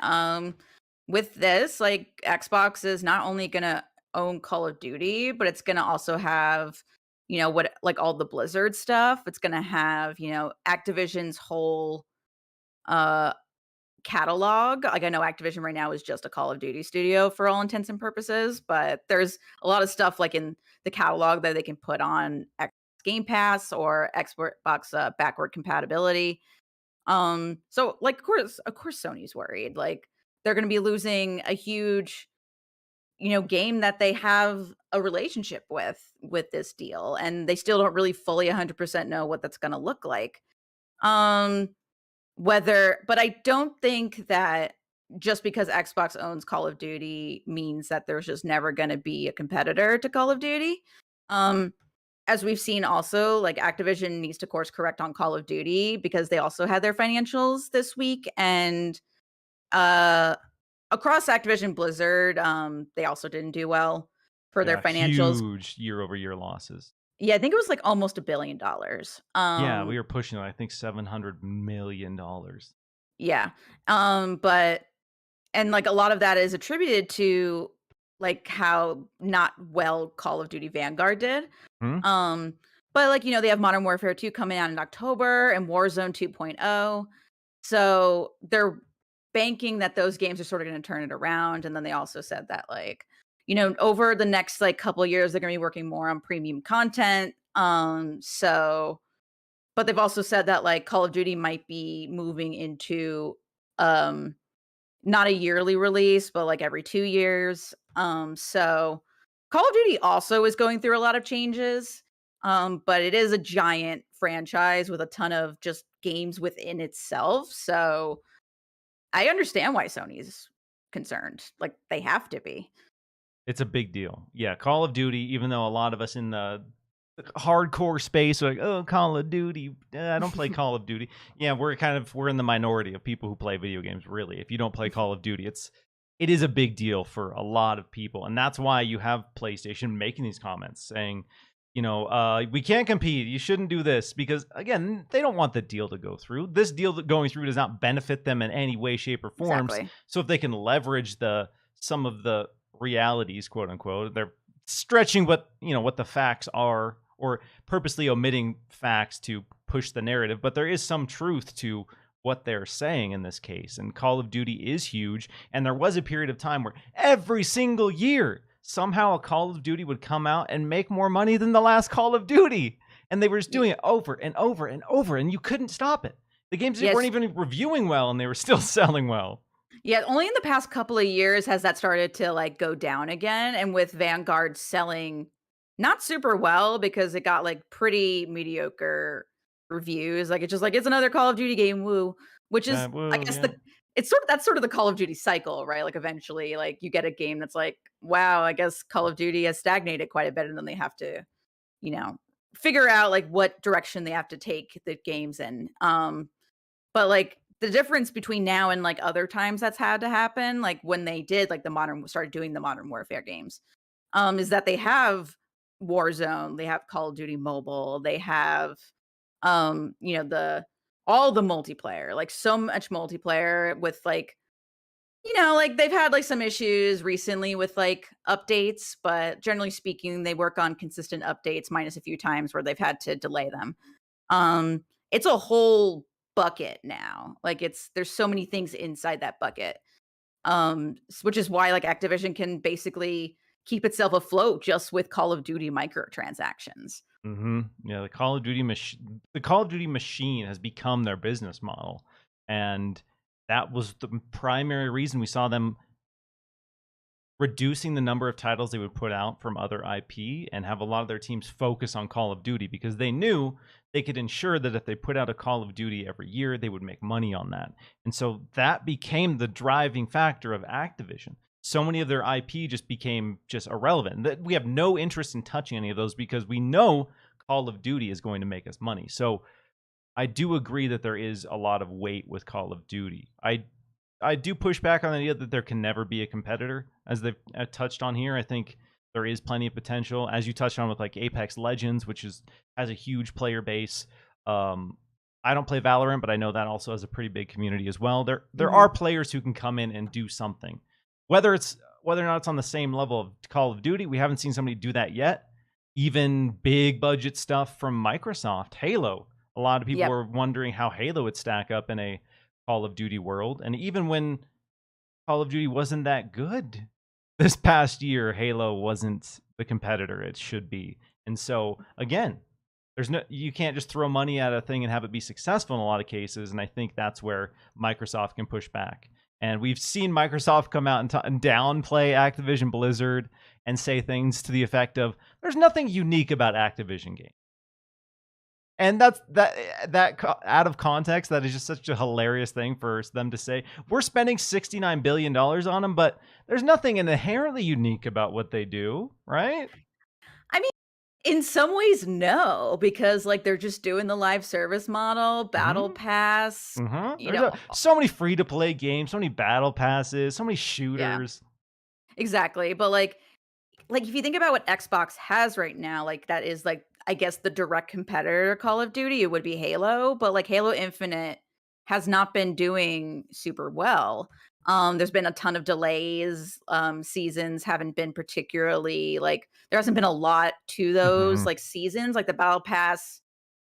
With this, like, Xbox is not only gonna own Call of Duty, but it's gonna also have, what like, all the Blizzard stuff. It's gonna have, Activision's whole, uh, catalog. Like, I know Activision right now is just a Call of Duty studio for all intents and purposes, but there's a lot of stuff, like, in the catalog that they can put on X Game Pass or Xbox, backward compatibility. So like of course Sony's worried. Like they're gonna be losing a huge, game that they have a relationship with this deal, and they still don't really fully 100% know what that's gonna look like. Um, but I don't think that just because Xbox owns Call of Duty means that there's just never gonna be a competitor to Call of Duty. Um, as we've seen also, like, Activision needs to course correct on Call of Duty because they also had their financials this week, and, uh, across Activision Blizzard, they also didn't do well for their Yeah, financials. huge year over year losses. Yeah, I think it was, like, almost $1 billion. Yeah, we were pushing, I think, $700 million. Yeah, but and, like, a lot of that is attributed to, like, how not well Call of Duty Vanguard did. Hmm? Um, but, like, they have Modern Warfare 2 coming out in October and Warzone 2.0. So they're banking that those games are sort of gonna turn it around, and then they also said that, like, over the next, like, couple years, they're gonna be working more on premium content. But they've also said that, like, Call of Duty might be moving into, um, not a yearly release, but, like, every 2 years. So Call of Duty also is going through a lot of changes, but it is a giant franchise with a ton of just games within itself, so I understand why Sony's concerned, like, they have to be. It's a big deal. Yeah, Call of Duty, even though a lot of us in the hardcore space are like, "Oh, Call of Duty. I don't play Call of Duty." Yeah, we're in the minority of people who play video games, really. If you don't play Call of Duty, it is a big deal for a lot of people. And that's why you have PlayStation making these comments saying, we can't compete. You shouldn't do this because again, they don't want the deal to go through. This deal going through does not benefit them in any way, shape, or forms. Exactly. So if they can leverage some of the realities, quote unquote, they're stretching what the facts are or purposely omitting facts to push the narrative, but there is some truth to what they're saying in this case. And Call of Duty is huge, and there was a period of time where every single year somehow a Call of Duty would come out and make more money than the last Call of Duty, and they were just Y- doing it over and over and over, and you couldn't stop it. The games weren't Yes. even reviewing well, and they were still selling well. Yeah, only in the past couple of years has that started to, like, go down again, and with Vanguard selling not super well because it got, like, pretty mediocre reviews, like, it's just like, "It's another Call of Duty game, woo," which is, I Whoa, guess, yeah. that's sort of the Call of Duty cycle, right? Like, eventually, like, you get a game that's like, "Wow, I guess Call of Duty has stagnated quite a bit," and then they have to, you know, figure out, like, what direction they have to take the games in, but, like, the difference between now and, like, other times that's had to happen, like, when they did, like, the modern started doing the Modern Warfare games, is that they have Warzone, they have Call of Duty Mobile, they have, the all the multiplayer, like, so much multiplayer with, like, like, they've had, like, some issues recently with, like, updates, but generally speaking, they work on consistent updates minus a few times where they've had to delay them. It's a whole bucket now. Like there's so many things inside that bucket. Which is why like Activision can basically keep itself afloat just with Call of Duty microtransactions. Yeah, the Call of Duty machine has become their business model, and that was the primary reason we saw them reducing the number of titles they would put out from other IP and have a lot of their teams focus on Call of Duty because they knew they could ensure that if they put out a Call of Duty every year, they would make money on that. And so that became the driving factor of Activision. So many of their IP just became just irrelevant. That we have no interest in touching any of those because we know Call of Duty is going to make us money. So I do agree that there is a lot of weight with Call of Duty. I do push back on the idea that there can never be a competitor, as they've touched on here. I think there is plenty of potential, as you touched on with like Apex Legends, which has a huge player base. I don't play Valorant, but I know that also has a pretty big community as well. There are Mhm. players who can come in and do something, whether or not it's on the same level of Call of Duty. We haven't seen somebody do that yet. Even big budget stuff from Microsoft, Halo. A lot of people Yep. were wondering how Halo would stack up in a Call of Duty world. And even when Call of Duty wasn't that good this past year, Halo wasn't the competitor it should be. And so again, you can't just throw money at a thing and have it be successful in a lot of cases. And I think that's where Microsoft can push back. And we've seen Microsoft come out and downplay Activision Blizzard and say things to the effect of, "There's nothing unique about Activision games." And out of context, that is just such a hilarious thing for them to say. We're spending $69 billion on them, but there's nothing inherently unique about what they do, right? I mean, in some ways, no, because like they're just doing the live service model, battle Mm-hmm. pass, Mm-hmm. you There's know, so many free to play games, so many battle passes, so many yeah, shooters. exactly. But like if you think about what Xbox has right now, like that is like I guess the direct competitor to Call of Duty, it would be Halo, but like Halo Infinite has not been doing super well. There's been a ton of delays. Seasons haven't been particularly like there hasn't been a lot to those Mm-hmm. like seasons. Like the battle pass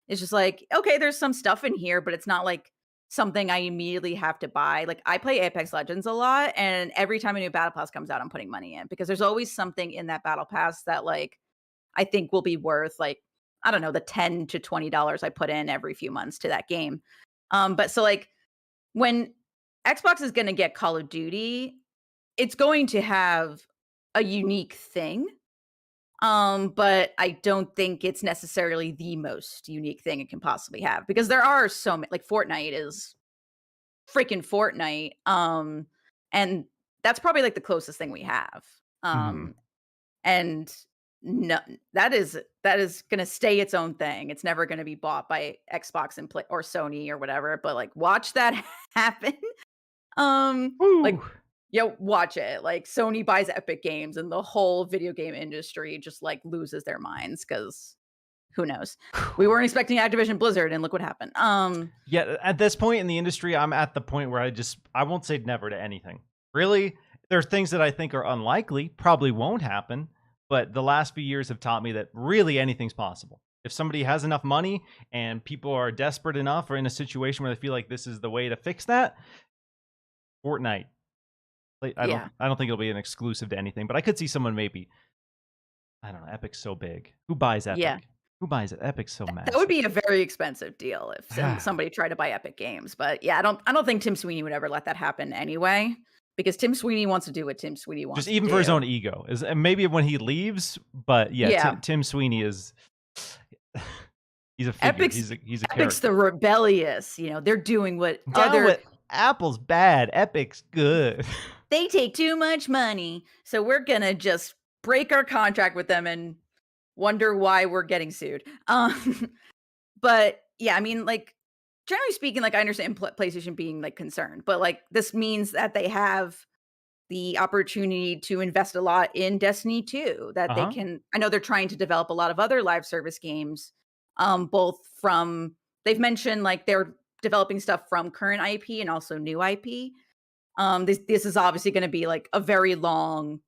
is just like, okay, there's some stuff in here, but it's not like something I immediately have to buy. Like I play Apex Legends a lot, and every time a new battle pass comes out, I'm putting money in because there's always something in that battle pass that like I think will be worth like I don't know the $10 to $20 I put in every few months to that game. But so like when Xbox is going to get Call of Duty, it's going to have a unique thing. But I don't think it's necessarily the most unique thing it can possibly have because there are so many like Fortnite is freaking Fortnite, and that's probably, like, the closest thing we have, Mm-hmm. And no, that is gonna stay its own thing. It's never gonna be bought by Xbox and play or Sony or whatever, but, like, watch that happen. Woo! Like, yeah, watch it. Like, Sony buys Epic Games and the whole video game industry just, like, loses their minds because who knows? We weren't expecting Activision Blizzard, and look what happened. Yeah, at this point in the industry, I'm at the point where I won't say never to anything. Really, there are things that I think are unlikely, probably won't happen, but the last few years have taught me that really anything's possible. If somebody has enough money and people are desperate enough or in a situation where they feel like this is the way to fix that, Fortnite. Like, Yeah, I don't think it'll be an exclusive to anything, but I could see someone maybe. I don't know. Epic's so big. Who buys yeah. Epic? Who buys it? Epic's so That would massive. be a very expensive deal if somebody tried to buy Epic Games, but yeah, I don't think Tim Sweeney would ever let that happen anyway, because Tim Sweeney wants to do what Tim Sweeney Just wants to even for his do. own ego, is and maybe when he leaves, but yeah, Yeah. Tim Sweeney is he's a figure. Epic's He's a Epic's the character. rebellious, they're doing what Down other with Apple's bad, Epic's good. they take too much money, so we're gonna just break our contract with them and wonder why we're getting sued. But yeah, I mean, like, generally speaking, like, I understand PlayStation being, like, concerned, but, like, this means that they have the opportunity to invest a lot in Destiny 2, that they Uh-huh. can I know they're trying to develop a lot of other live service games, both from they've mentioned, like, they're developing stuff from current IP and also new IP. This is obviously gonna be, like, a very long,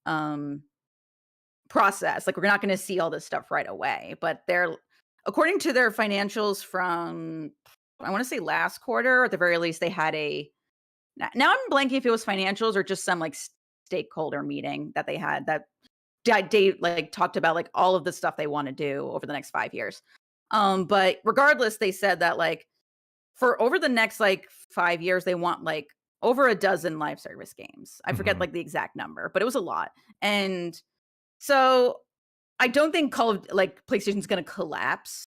um, process, like, we're not gonna see all this stuff right away, but they're according to their financials from, I wanna say last quarter, or at the very least, they had a now I'm blanking if it was financials or just some, like, stakeholder meeting that they had that they, like, talked about, like, all of the stuff they wanna do over the next 5 years. But regardless, they said that, like, for over the next, like, 5 years, they want, like, over a dozen live service games. I forget, Mhm. like, the exact number, but it was a lot. And so, I don't think PlayStation's gonna collapse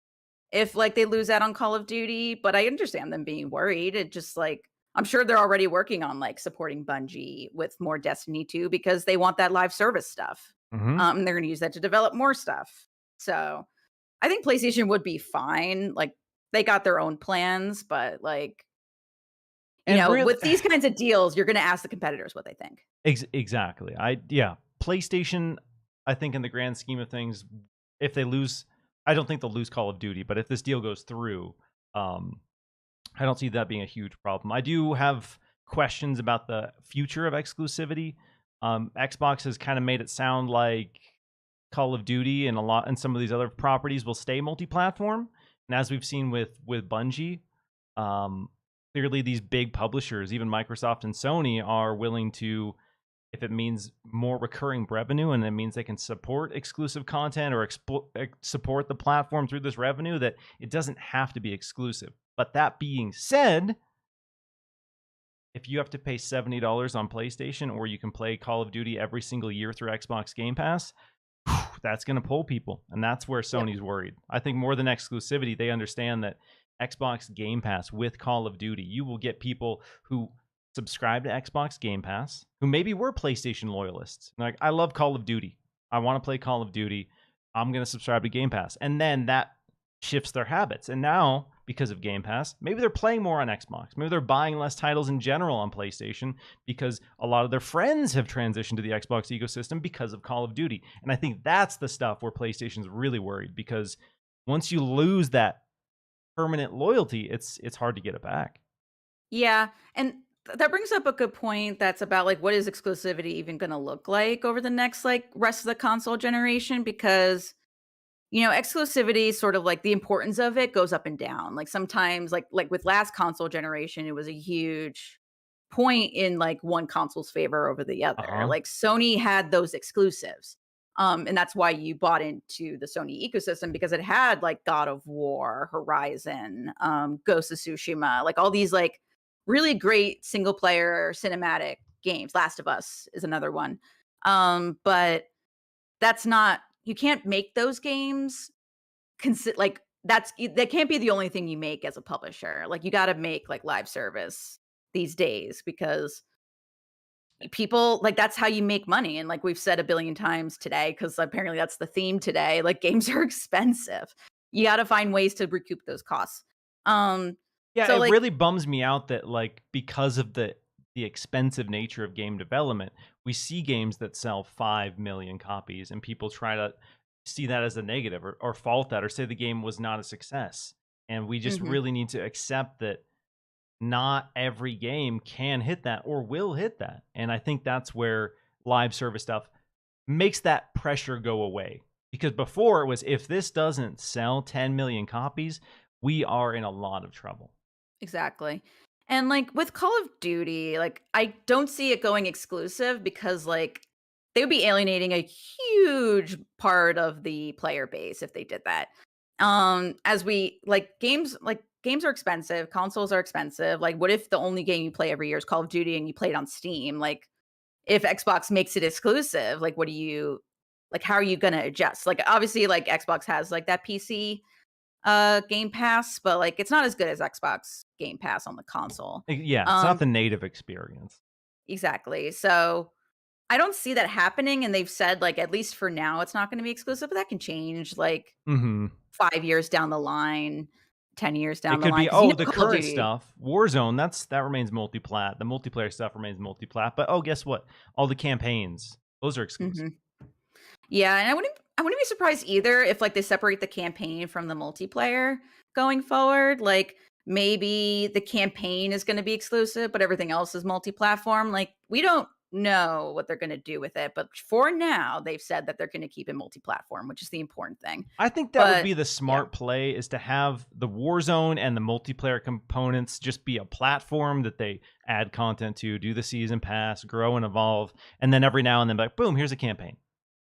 if, like, they lose out on Call of Duty, but I understand them being worried. It just, like, I'm sure they're already working on, like, supporting Bungie with more Destiny 2 because they want that live service stuff. Mhm. And they're gonna use that to develop more stuff. So, I think PlayStation would be fine, like, they got their own plans, but, like, And really with these kinds of deals, you're gonna ask the competitors what they think. exactly. Yeah, PlayStation, I think in the grand scheme of things, if they lose, I don't think they'll lose Call of Duty, but if this deal goes through, um I don't see that being a huge problem. I do have questions about the future of exclusivity. Xbox has kind of made it sound like Call of Duty and some of these other properties will stay multi-platform. And as we've seen with Bungie, um, clearly these big publishers, even Microsoft and Sony, are willing to, if it means more recurring revenue and it means they can support exclusive content or support the platform through this revenue, that it doesn't have to be exclusive. But that being said, if you have to pay $70 on PlayStation or you can play Call of Duty every single year through Xbox Game Pass, that's going to pull people. And that's where Yep. Sony's worried. I think more than exclusivity, they understand that Xbox Game Pass with Call of Duty, you will get people who subscribe to Xbox Game Pass who maybe were PlayStation loyalists. Like, I love Call of Duty. I want to play Call of Duty. I'm going to subscribe to Game Pass. And then that shifts their habits. And now, because of Game Pass, maybe they're playing more on Xbox. Maybe they're buying less titles in general on PlayStation because a lot of their friends have transitioned to the Xbox ecosystem because of Call of Duty. And I think that's the stuff where PlayStation's really worried, because once you lose that permanent loyalty, it's hard to get it back. Yeah, and that brings up a good point that's about, like, what is exclusivity even gonna look like over the next, like, rest of the console generation? Because, exclusivity, sort of like the importance of it goes up and down. Like, sometimes, like with last console generation, it was a huge point in, like, one console's favor over the other. Uh-huh. Like, Sony had those exclusives. And that's why you bought into the Sony ecosystem, because it had, like, God of War, Horizon, Ghost of Tsushima, like, all these, like, really great single player cinematic games. Last of Us is another one. But that's not you can't make those games like, that can't be the only thing you make as a publisher. Like, you gotta make, like, live service these days because people like that's how you make money. And like we've said a billion times today, because apparently that's the theme today, like games are expensive. You got to find ways to recoup those costs. Um, Yeah, so it like, really bums me out that like because of the expensive nature of game development, we see games that sell 5 million copies and people try to see that as a negative or fault that or say the game was not a success. And we just mhm, really need to accept that not every game can hit that or will hit that. And I think that's where live service stuff makes that pressure go away. Because before it was if this doesn't sell 10 million copies, we are in a lot of trouble. exactly. And like with Call of Duty, like I don't see it going exclusive because like they would be alienating a huge part of the player base if they did that. As we like games are expensive, consoles are expensive. Like what if the only game you play every year is Call of Duty and you play it on Steam? Like if Xbox makes it exclusive, like what do you like how are you going to adjust? Like obviously like Xbox has like that PC Game Pass, but like it's not as good as Xbox Game Pass on the console. Yeah, it's not Um the native experience. exactly. So I don't see that happening, and they've said like at least for now it's not going to be exclusive, but that can change like Mhm. 5 years down the line, 10 years It down the could line be, cuz you know oh, the Call of current Duty. stuff, Warzone, that remains multi-plat. The multiplayer stuff remains multi-plat. But oh, guess what? All the campaigns, those are exclusive. Mhm. Yeah, and I wouldn't be surprised either if like they separate the campaign from the multiplayer going forward. Like maybe the campaign is going to be exclusive, but everything else is multi-platform. Like we don't know what they're going to do with it, but for now they've said that they're going to keep it multi-platform, which is the important thing. I think that would But be the yeah. smart play is to have the Warzone and the multiplayer components just be a platform that they add content to, do the season pass, grow and evolve, and then every now and then be like, boom, here's a campaign.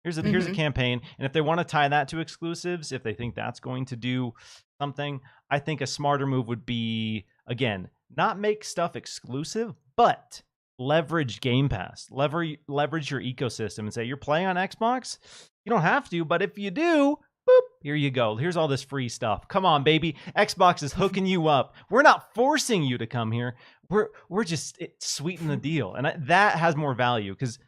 Here's a Mhm. campaign. And if they want to tie that to exclusives, if they think that's going to do something, I think a smarter move would be again, not make stuff exclusive, but leverage Game Pass. Leverage your ecosystem and say you're playing on Xbox. You don't have to, but if you do, boop, here you go. Here's all this free stuff. Come on, baby. Xbox is hooking you up. We're not forcing you to come here. We're just sweetening the deal. And that has more value because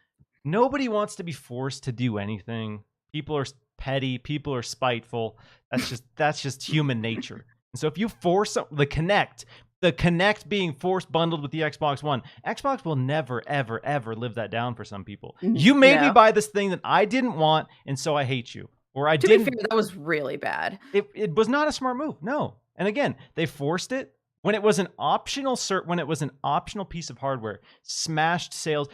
nobody wants to be forced to do anything. People are petty, people are spiteful. That's just human nature. And so if you force the Connect being forced bundled with the Xbox One, Xbox will never ever ever live that down for some people. You made me No. buy this thing that I didn't want and so I hate you. Or I To be fair, didn't that was really bad. it was not a smart move. No. And again, they forced it when it was an optional when it was an optional piece of hardware,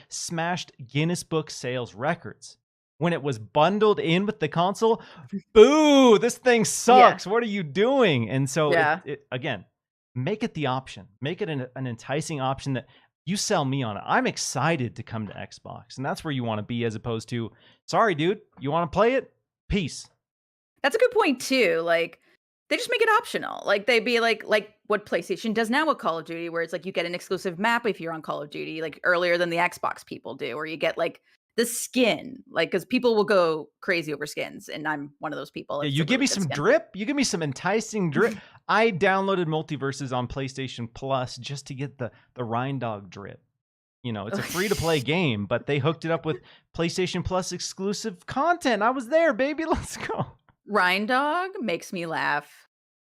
smashed Guinness Book sales records. When it was bundled in with the console, boo, this thing Yeah. sucks. What are you doing? And so Yeah. it again, make it the option. Make it an enticing option that you sell me on it. I'm excited to come to Xbox. And that's where you want to be as opposed to, sorry, dude, you want to play it? Peace. That's a good point too. Like they just make it optional. Like they'd be like what PlayStation does now with Call of Duty, where it's like you get an exclusive map if you're on Call of Duty, like earlier than the Xbox people do, or you get like the skin, like because people will go crazy over skins, and I'm one of those people Yeah, if it's you a give really me good some skin. drip. You give me some enticing drip. I downloaded Multiverses on PlayStation Plus just to get the Rhine Dog drip. You know, it's a free to play game, but they hooked it up with PlayStation Plus exclusive content. I was there, baby. Let's go. Rhine Dog makes me laugh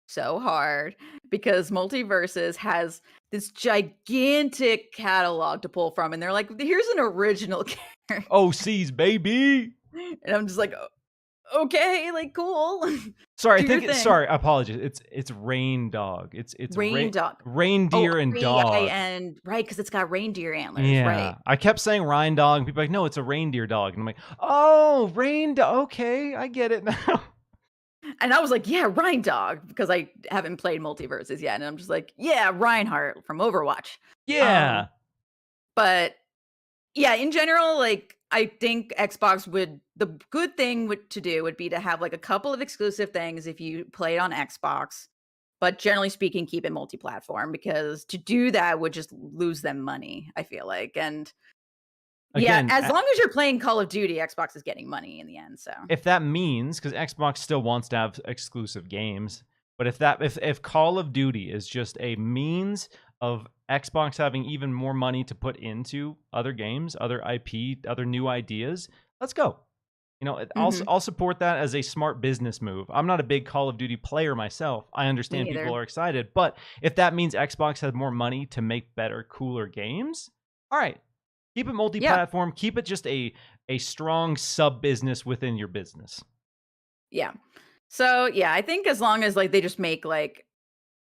so hard because Multiverses has this gigantic catalog to pull from, and they're like, here's an original character. OCs, baby. And I'm just like, okay, like cool. Sorry, I Do your think it's thing. sorry. Apologies. It's Rain Dog. It's Rain dog. Oh, reindeer and dog. R-E-I-N, right, because it's got reindeer antlers, right. Yeah, I kept saying Rhine Dog, and people are like, no, it's a reindeer dog, and I'm like, oh, Rain Dog. Okay, I get it now. And I was like, yeah, Rhine Dog, because I haven't played Multiverses yet. And I'm just like, yeah, Reinhardt from Overwatch. Um, Yeah. but yeah, in general, like I think Xbox would the good thing to do would be to have like a couple of exclusive things if you play it on Xbox, but generally speaking, keep it multi-platform because to do that would just lose them money, I feel like. And yeah, Again, as long as you're playing Call of Duty, Xbox is getting money in the end. So if that means because Xbox still wants to have exclusive games, but if Call of Duty is just a means of Xbox having even more money to put into other games, other IP, other new ideas, let's go. You know, Mhm. I'll support that as a smart business move. I'm not a big Call of Duty player myself. I Me understand people neither. are excited, but if that means Xbox has more money to make better, cooler games, all right. Keep it Yeah. multi-platform. Keep it just a strong sub business within your business. Yeah. So, yeah, I think as long as, like, they just make, like,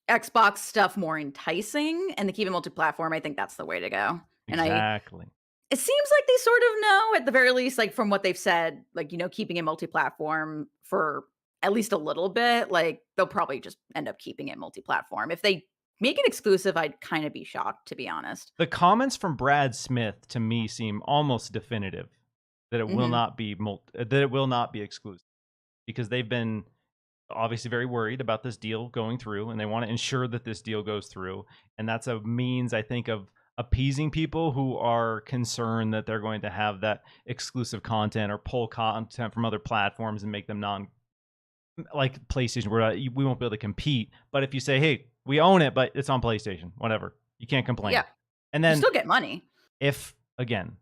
Xbox stuff more enticing and they keep it multi-platform, I think that's the way to go. And I Exactly. it seems like they sort of know at the very least, like, from what they've said, like, keeping it multi-platform for at least a little bit, like, they'll probably just end up keeping it multi-platform. If they make it exclusive, I'd kinda be shocked, to be honest. The comments from Brad Smith to me seem almost definitive that it will Mhm. not be that it will not be exclusive because they've been obviously very worried about this deal going through and they want to ensure that this deal goes through, and that's a means I think of appeasing people who are concerned that they're going to have that exclusive content or pull content from other platforms and make them non like PlayStation where we won't be able to compete. But if you say, hey, we own it but it's on PlayStation, whatever, you can't complain. Yeah. And You then still get money. if again,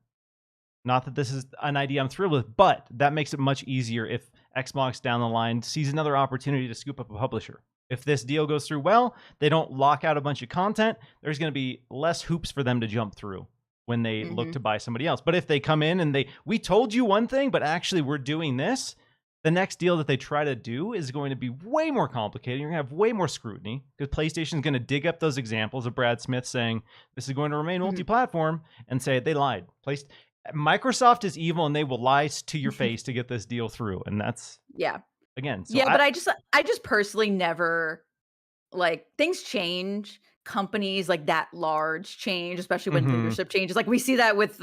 not that this is an idea I'm thrilled with, but that makes it much easier if Xbox down the line sees another opportunity to scoop up a publisher. If this deal goes through well, they don't lock out a bunch of content, there's going to be less hoops for them to jump through when they look Mhm. to buy somebody else. But if they come in and we told you one thing, but actually we're doing this, the next deal that they try to do is going to be way more complicated. You're going to have way more scrutiny because PlayStation is going to dig up those examples of Brad Smith saying this is going to remain Mhm. multi-platform and say they lied. Microsoft is evil and they will lie to your face to get this deal through. And that's Yeah. again, so Yeah, but I just personally never like, things change, companies, like, that large change, especially when mhm, leadership changes, like, we see that with,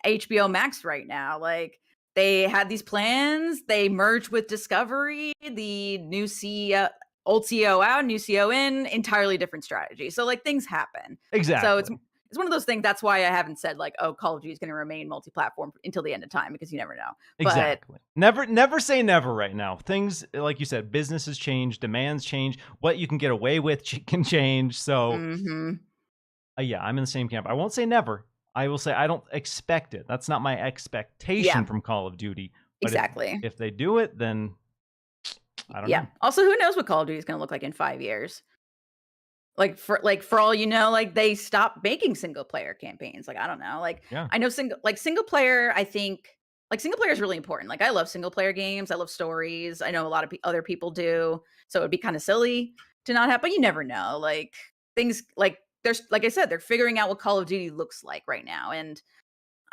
HBO Max right now, like, they had these plans, they merged with Discovery, the new CEO old CEO out, new CEO in, entirely different strategy, so, like, things happen. So exactly. it's one of those things, that's why I haven't said, like, "Oh, Call of Duty is gonna remain multi-platform until the end of time," because you never know, but Exactly. Never say never right now. Things like you said, businesses change, demands change, what you can get away with can change. So, Mhm. yeah, I'm in the same camp. I won't say never. I will say I don't expect it. That's not my expectation Yeah, from Call of Duty. But exactly. if they do it, then I don't Yeah. know. Also, who knows what Call of Duty is gonna look like in 5 years? For all you know, like, they stopped making single player campaigns, like, I don't know, like, Yeah. I know single player, I think single player is really important, like, I love single player games, I love stories, I know a lot of other people do, so it'd be kinda silly to not have, but you never know, like, things like, there's like I said, they're figuring out what Call of Duty looks like right now, and,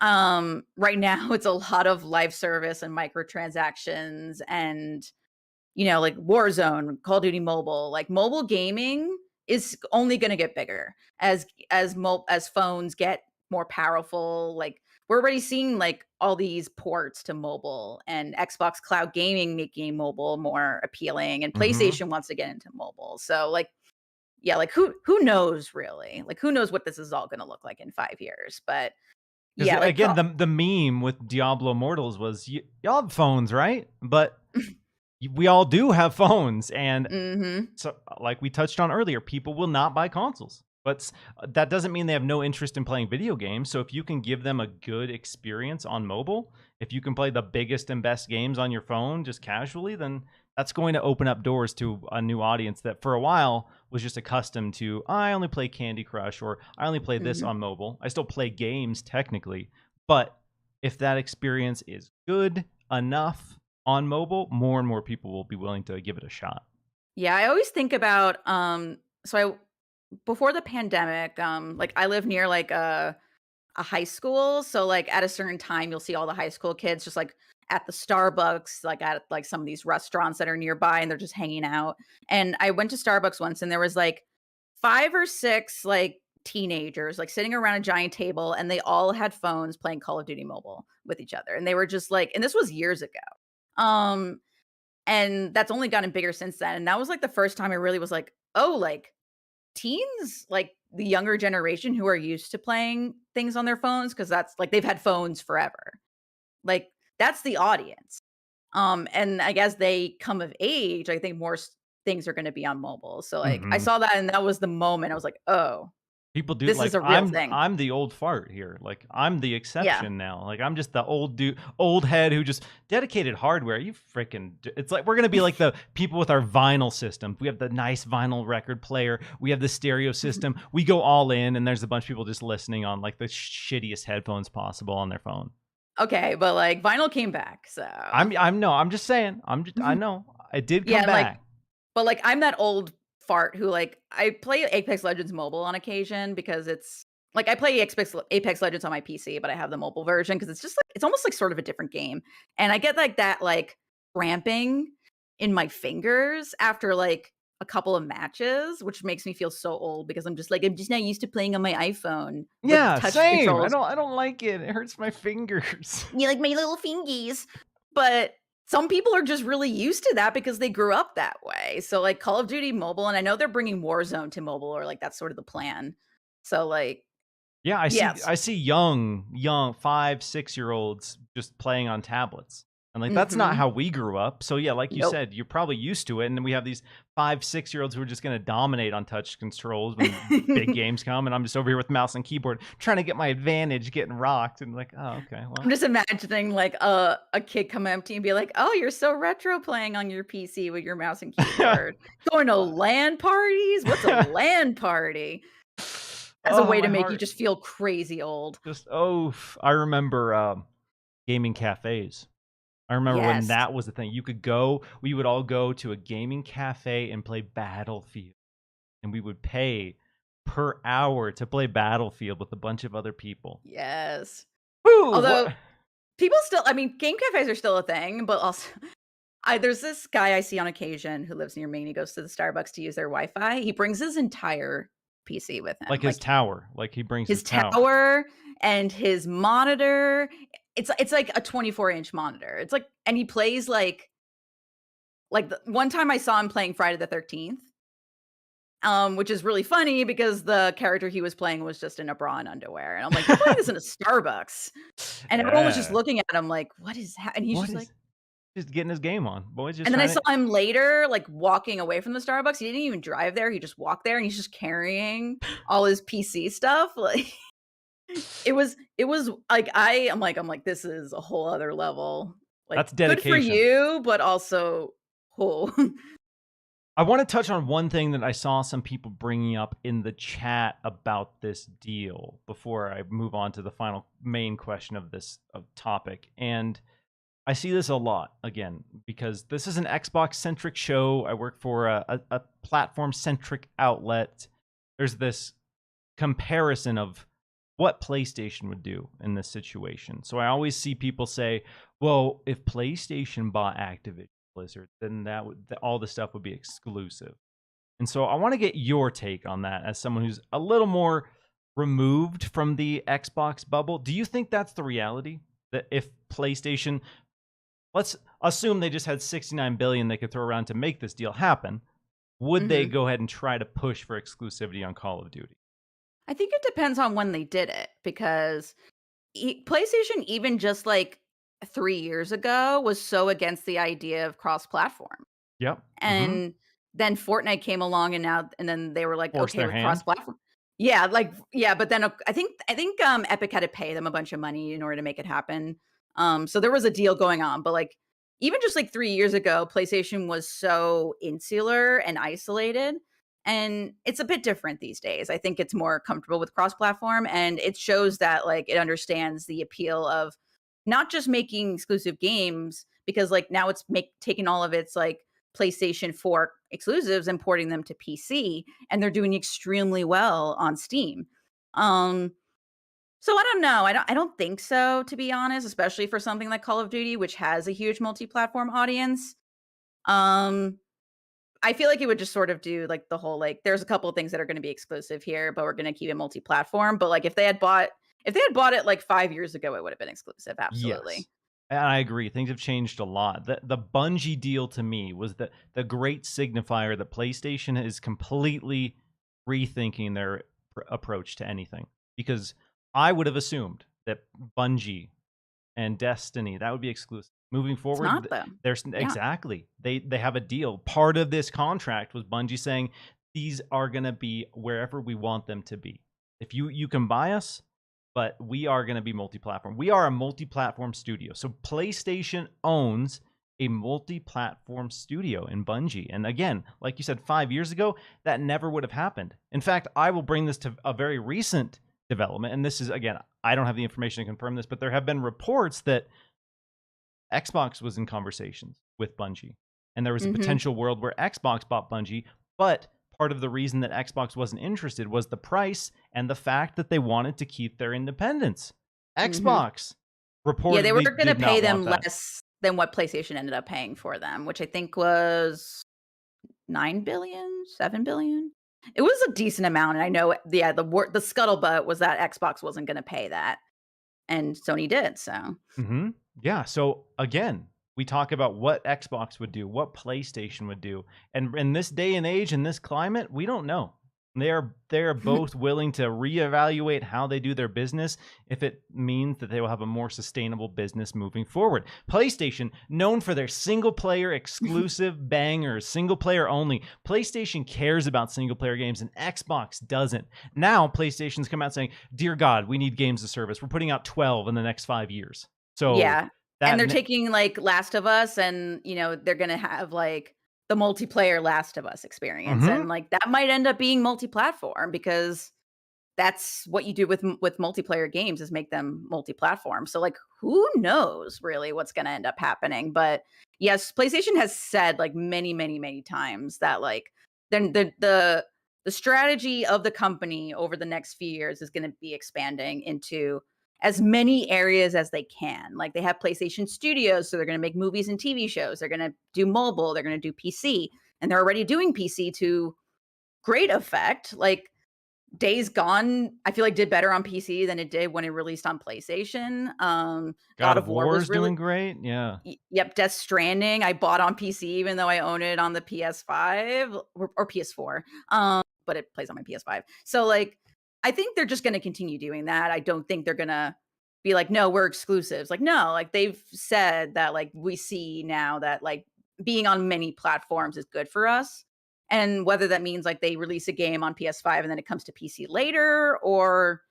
right now, it's a lot of live service and microtransactions and like Warzone, Call of Duty Mobile, like mobile gaming is only going to get bigger as phones get more powerful. Like we're already seeing like all these ports to mobile and Xbox Cloud Gaming making mobile more appealing and Hmm. PlayStation wants to get into mobile. So like yeah, like who knows really? Like who knows what this is all going to look like in 5 years? But Because yeah, like again, the meme with Diablo Immortals was y'all have phones, right? But we all do have phones, and mhm. so, like we touched on earlier, people will not buy consoles. But that doesn't mean they have no interest in playing video games. So if you can give them a good experience on mobile, if you can play the biggest and best games on your phone just casually, then that's going to open up doors to a new audience that for a while was just accustomed to, I only play Candy Crush or I only play this Mhm. on mobile. I still play games technically, but if that experience is good enough on mobile, more and more people will be willing to give it a shot. Yeah, I always think about so I before the pandemic, like I live near like a high school, so like at a certain time you'll see all the high school kids just like at the Starbucks, like at like some of these restaurants that are nearby and they're just hanging out. And I went to Starbucks once and there was like 5 or 6 like teenagers like sitting around a giant table and they all had phones playing Call of Duty Mobile with each other. And they were just like and this was years ago. Um and that's only gotten bigger since then, and that was, like, the first time I really was like, "Oh, like, teens, like, the younger generation who are used to playing things on their phones, because that's like, they've had phones forever. Like, that's the audience." And I guess they come of age, I think things are gonna be on mobile. So, like, I Mhm. saw that and that was the moment I was like, "Oh, People do this is like, a real I'm thing." I'm the old fart here, like, I'm the Yeah. exception now, like, I'm just the old head who just dedicated hardware, you freaking it's like we're gonna be like the people with our vinyl system. We have the nice vinyl record player, we have the stereo system, we go all in, and there's a bunch of people just listening on, like, the shittiest headphones possible on their phone. Okay, but, like, vinyl came back, so I'm no, I'm just saying, I know, it did yeah, come and, like back. but, like, I'm that old fart who, like I play Apex Legends Mobile on occasion because it's like, I play Apex Legends on my PC, but I have the mobile version because it's just, like it's almost like sort of a different game, and I get, like, that, like, cramping in my fingers after, like, a couple of matches, which makes me feel so old because I'm just not used to playing on my iPhone with Yeah, touch same, controls. I don't like it, it hurts my fingers. You like my little fingies. But some people are just really used to that because they grew up that way. So, like, Call of Duty Mobile, and I know they're bringing Warzone to mobile, or, like, that's sort of the plan. So, like, Yeah, yes. I see young 5, 6-year-olds just playing on tablets. And like that's not Mhm. how we grew up. So yeah, like you Nope. said, you're probably used to it. And then we have these 5, 6-year-olds who are just gonna dominate on touch controls when big games come. And I'm just over here with mouse and keyboard trying to get my advantage, getting rocked. And like, oh, okay, I'm well. just imagining, like, a kid come up to you and be like, "Oh, you're so retro playing on your PC with your mouse and keyboard. Going to LAN parties? What's a LAN party?" As a Oh, way to my make you heart. just feel crazy old. Just I remember gaming cafes. I remember when Yes. that was the thing. We would all go to a gaming cafe and play Battlefield, and we would pay per hour to play Battlefield with a bunch of other people. Yes. Woo! Although What? people still I mean, game cafes are still a thing, but also I there's this guy I see on occasion who lives near me, and he goes to the Starbucks to use their Wi-Fi. He brings his entire PC with Like him, his like, tower. Like he brings his his tower. tower and his monitor. It's like a 24-inch monitor. It's like and he plays, the one time I saw him playing Friday the 13th, which is really funny because the character he was playing was just in a bra and underwear, and I'm like, "You're playing this in a Starbucks." And everyone was just Yeah. looking at him like, "What is that?" And he's What just like is just getting his game on? Boys just and then I trying saw to him later, like, walking away from the Starbucks. He didn't even drive there, he just walked there, and he's just carrying all his PC stuff, like, it was like, I'm like, "This is a whole other level." Like, that's good for dedication. you, but also, oh. I want to touch on one thing that I saw some people bringing up in the chat about this deal before I move on to the final main question of this topic. And I see this a lot again because this is an Xbox centric show. I work for a platform centric outlet. There's this comparison of what PlayStation would do in this situation. So I always see people say, well, if PlayStation bought Activision Blizzard, then all the stuff would be exclusive. And so I want to get your take on that as someone who's a little more removed from the Xbox bubble. Do you think that's the reality? That if PlayStation, let's assume they just had 69 billion they could throw around to make this deal happen, would they Mhm. go ahead and try to push for exclusivity on Call of Duty? I think it depends on when they did it because PlayStation, even just, like, 3 years ago, was so against the idea of cross-platform. Yep. Mhm. And then Fortnite came along and then they were like, Force "Okay their with hand. cross-platform." Yeah, like yeah, but then, I think, Epic had to pay them a bunch of money in order to make it happen. So there was a deal going on, but, like, even just, like, 3 years ago, PlayStation was so insular and isolated, and it's a bit different these days. I think it's more comfortable with cross-platform, and it shows that, like, it understands the appeal of not just making exclusive games because, like, now it's make taking all of its, like, PlayStation 4 exclusives and porting them to PC, and they're doing extremely well on Steam. Um, so I don't know. I don't think so, to be honest, especially for something like Call of Duty, which has a huge multi-platform audience. Um, I feel like it would just sort of do like the whole like there's a couple of things that are going to be exclusive here, but we're going to keep it multi-platform. But like if they had bought it like 5 years ago, it would have been exclusive. Yes. Absolutely. And I agree. Things have changed a lot. The Bungie deal to me was the great signifier that PlayStation is completely rethinking their approach to anything. Because I would have assumed that Bungie and Destiny, that would be exclusive. Moving It's forward, not though. there's Yeah. exactly they have a deal. Part of this contract was Bungie saying these are going to be wherever we want them to be. If you can buy us, but we are going to be multi-platform. We are a multi-platform studio. So PlayStation owns a multi-platform studio in Bungie. And again, like you said, 5 years ago, that never would have happened. In fact, I will bring this to a very recent development. And this is, again, I don't have the information to confirm this, but there have been reports that Xbox was in conversations with Bungie. And there was a Mhm. potential world where Xbox bought Bungie, but part of the reason that Xbox wasn't interested was the price and the fact that they wanted to keep their independence. Mhm. Xbox Yeah, they were reportedly gonna did pay not want them that. less than what PlayStation ended up paying for them, which I think was 9 billion, 7 billion. It was a decent amount, and I know yeah, the scuttlebutt was that Xbox wasn't gonna pay that, and Sony did, so Hmm. Yeah. So again, we talk about what Xbox would do, what PlayStation would do, and in this day and age, in this climate, we don't know. They're both willing to reevaluate how they do their business if it means that they will have a more sustainable business moving forward. PlayStation, known for their single player exclusive bangers, single player only. PlayStation cares about single player games and Xbox doesn't. Now PlayStation's come out saying, "Dear God, we need games as service. We're putting out 12 in the next 5 years." So yeah, and that they're taking, like, Last of Us and, they're gonna have, like, the multiplayer Last of Us experience, Mhm. and, like, that might end up being multi-platform because that's what you do with multiplayer games is make them multi-platform. So like who knows really what's going to end up happening, but yes, PlayStation has said like many many many times that like then the strategy of the company over the next few years is going to be expanding into as many areas as they can. Like they have PlayStation Studios, so they're going to make movies and TV shows. They're going to do mobile, they're going to do PC, and they're already doing PC to great effect. Like Days Gone, I feel like did better on PC than it did when it released on PlayStation. God God of of War War was is really doing great. Yeah. yep, Death Stranding, I bought on PC even though I own it on the PS5 or PS4. But it plays on my PS5. So like I think they're just going to continue doing that. I don't think they're going to be like no, we're exclusives. Like no, like they've said that like we see now that like being on many platforms is good for us. And whether that means like they release a game on PS5 and then it comes to PC later or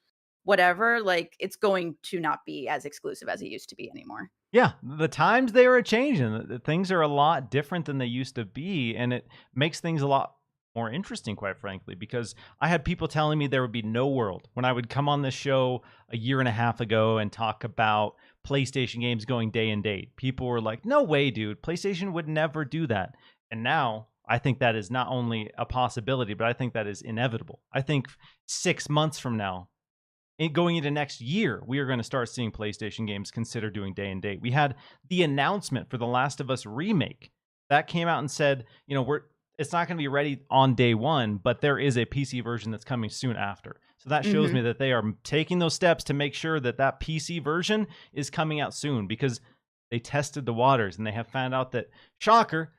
whatever, like it's going to not be as exclusive as it used to be anymore. Yeah, the times they are changing. Things are a lot different than they used to be, and it makes things a lot more interesting, quite frankly, because I had people telling me there would be no world when I would come on this show a year and a half ago and talk about PlayStation games going day and date. People were like, "No way, dude. PlayStation would never do that." And now I think that is not only a possibility, but I think that is inevitable. I think 6 months from now, going into next year, we are going to start seeing PlayStation games consider doing day and date. We had the announcement for the Last of Us remake that came out and said, it's not going to be ready on day one, but there is a PC version that's coming soon after. So that shows me Mhm. that they are taking those steps to make sure that that PC version is coming out soon because they tested the waters and they have found out that, shocker,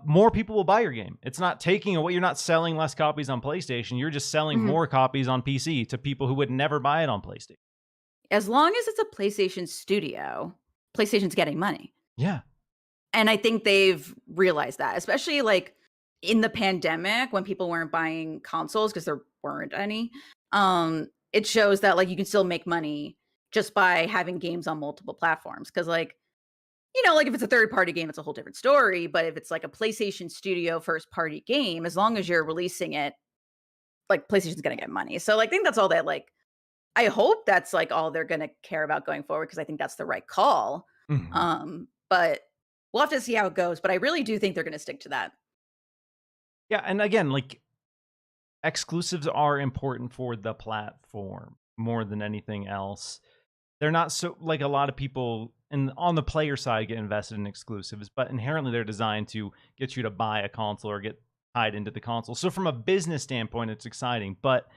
more people will buy your game. It's not taking away. You're not selling less copies on PlayStation. You're just selling Mhm. more copies on PC to people who would never buy it on PlayStation. As long as it's a PlayStation Studio, PlayStation's getting money. Yeah. And I think they've realized that, especially like in the pandemic when people weren't buying consoles because there weren't any. It shows that like you can still make money just by having games on multiple platforms. Cause like, like if it's a third party game, it's a whole different story. But if it's like a PlayStation Studio first party game, as long as you're releasing it, like PlayStation's gonna get money. So like, I think that's all that like I hope that's like all they're gonna care about going forward because I think that's the right call. Mhm. But we'll have to see how it goes. But I really do think they're gonna stick to that. Yeah. And again, like exclusives are important for the platform more than anything else. They're not so like a lot of people on the player side get invested in exclusives, but inherently they're designed to get you to buy a console or get tied into the console. So from a business standpoint, it's exciting. But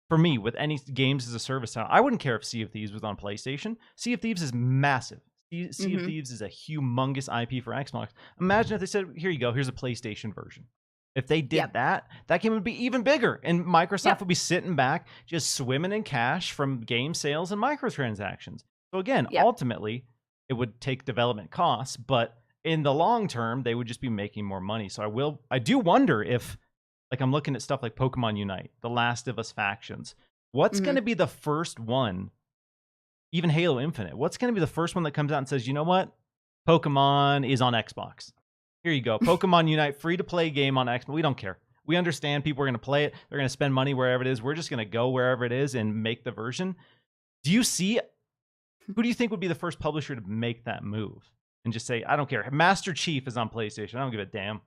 for me, with any games as a service now, I wouldn't care if Sea of Thieves was on PlayStation. Sea of Thieves is massive. Sea of Mhm. Thieves is a humongous IP for Xbox. Imagine if they said, "Here you go, here's a PlayStation version." If they did Yep. that, that game would be even bigger, and Microsoft Yep. would be sitting back, just swimming in cash from game sales and microtransactions. So again, Yep. ultimately, it would take development costs, but in the long term, they would just be making more money. So I do wonder if, like, I'm looking at stuff like Pokemon Unite, The Last of Us factions. What's going Mhm. to be the first one, even Halo Infinite? What's going to be the first one that comes out and says, you know what? Pokemon is on Xbox. Here you go. Pokemon Unite, free to play game on Xbox. We don't care. We understand people are going to play it. They're going to spend money wherever it is. We're just going to go wherever it is and make the version. Do you see, who do you think would be the first publisher to make that move and just say, I don't care. Master Chief is on PlayStation. I don't give a damn.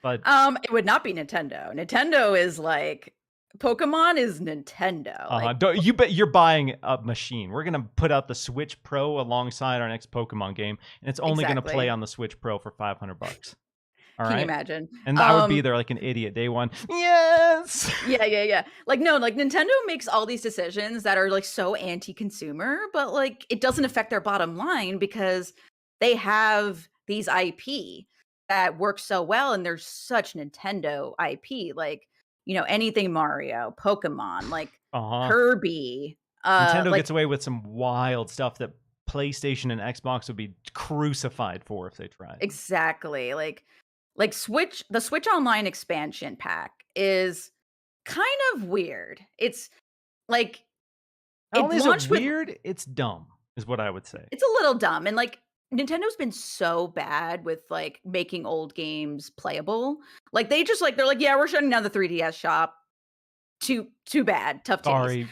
But It would not be Nintendo. Nintendo is like Pokemon is Nintendo. Like you bet you're buying a machine. We're gonna put out the Switch Pro alongside our next Pokemon game, and it's only gonna play exactly. on the Switch Pro for $500. All Can you right, imagine? and I would be there like an idiot day one. Yes. Yeah. Like, no, like Nintendo makes all these decisions that are like so anti-consumer, but like it doesn't affect their bottom line because they have these IP that work so well and they're such Nintendo IP. Like, anything Mario, Pokemon, like Uh-huh. Kirby, Nintendo like gets away with some wild stuff that PlayStation and Xbox would be crucified for if they tried. exactly. Like the Switch Online expansion pack is kind of weird. It's like Not it only is it launched with weird, it's dumb, is what I would say. it's a little dumb and like Nintendo's been so bad with like making old games playable. Like they just like they're like, yeah, we're shutting down the 3DS shop. Too bad. Tough titties. Sorry.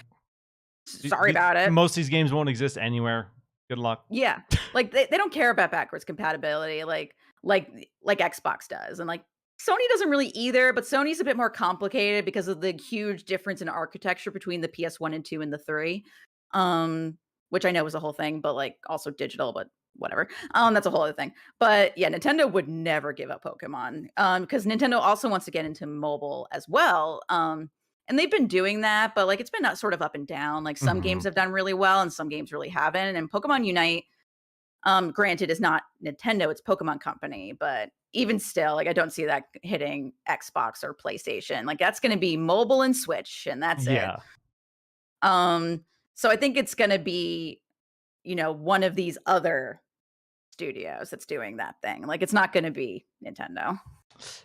Sorry about it. Most of these games won't exist anywhere. Good luck. Yeah. Like they don't care about backwards compatibility like Xbox does. And like Sony doesn't really either, but Sony's a bit more complicated because of the huge difference in architecture between the PS1 and 2 and the 3. Which I know was a whole thing, but like also digital, but whatever. That's a whole other thing. But yeah, Nintendo would never give up Pokemon. Because Nintendo also wants to get into mobile as well. And they've been doing that, but like it's been not sort of up and down. Like some games Mhm. have done really well and some games really haven't. And Pokemon Unite, granted, is not Nintendo, it's Pokemon Company, but even still, like I don't see that hitting Xbox or PlayStation. Like that's gonna be mobile and Switch, and that's it. Yeah. So I think it's gonna be, one of these other studios that's doing that thing. Like it's not gonna be Nintendo.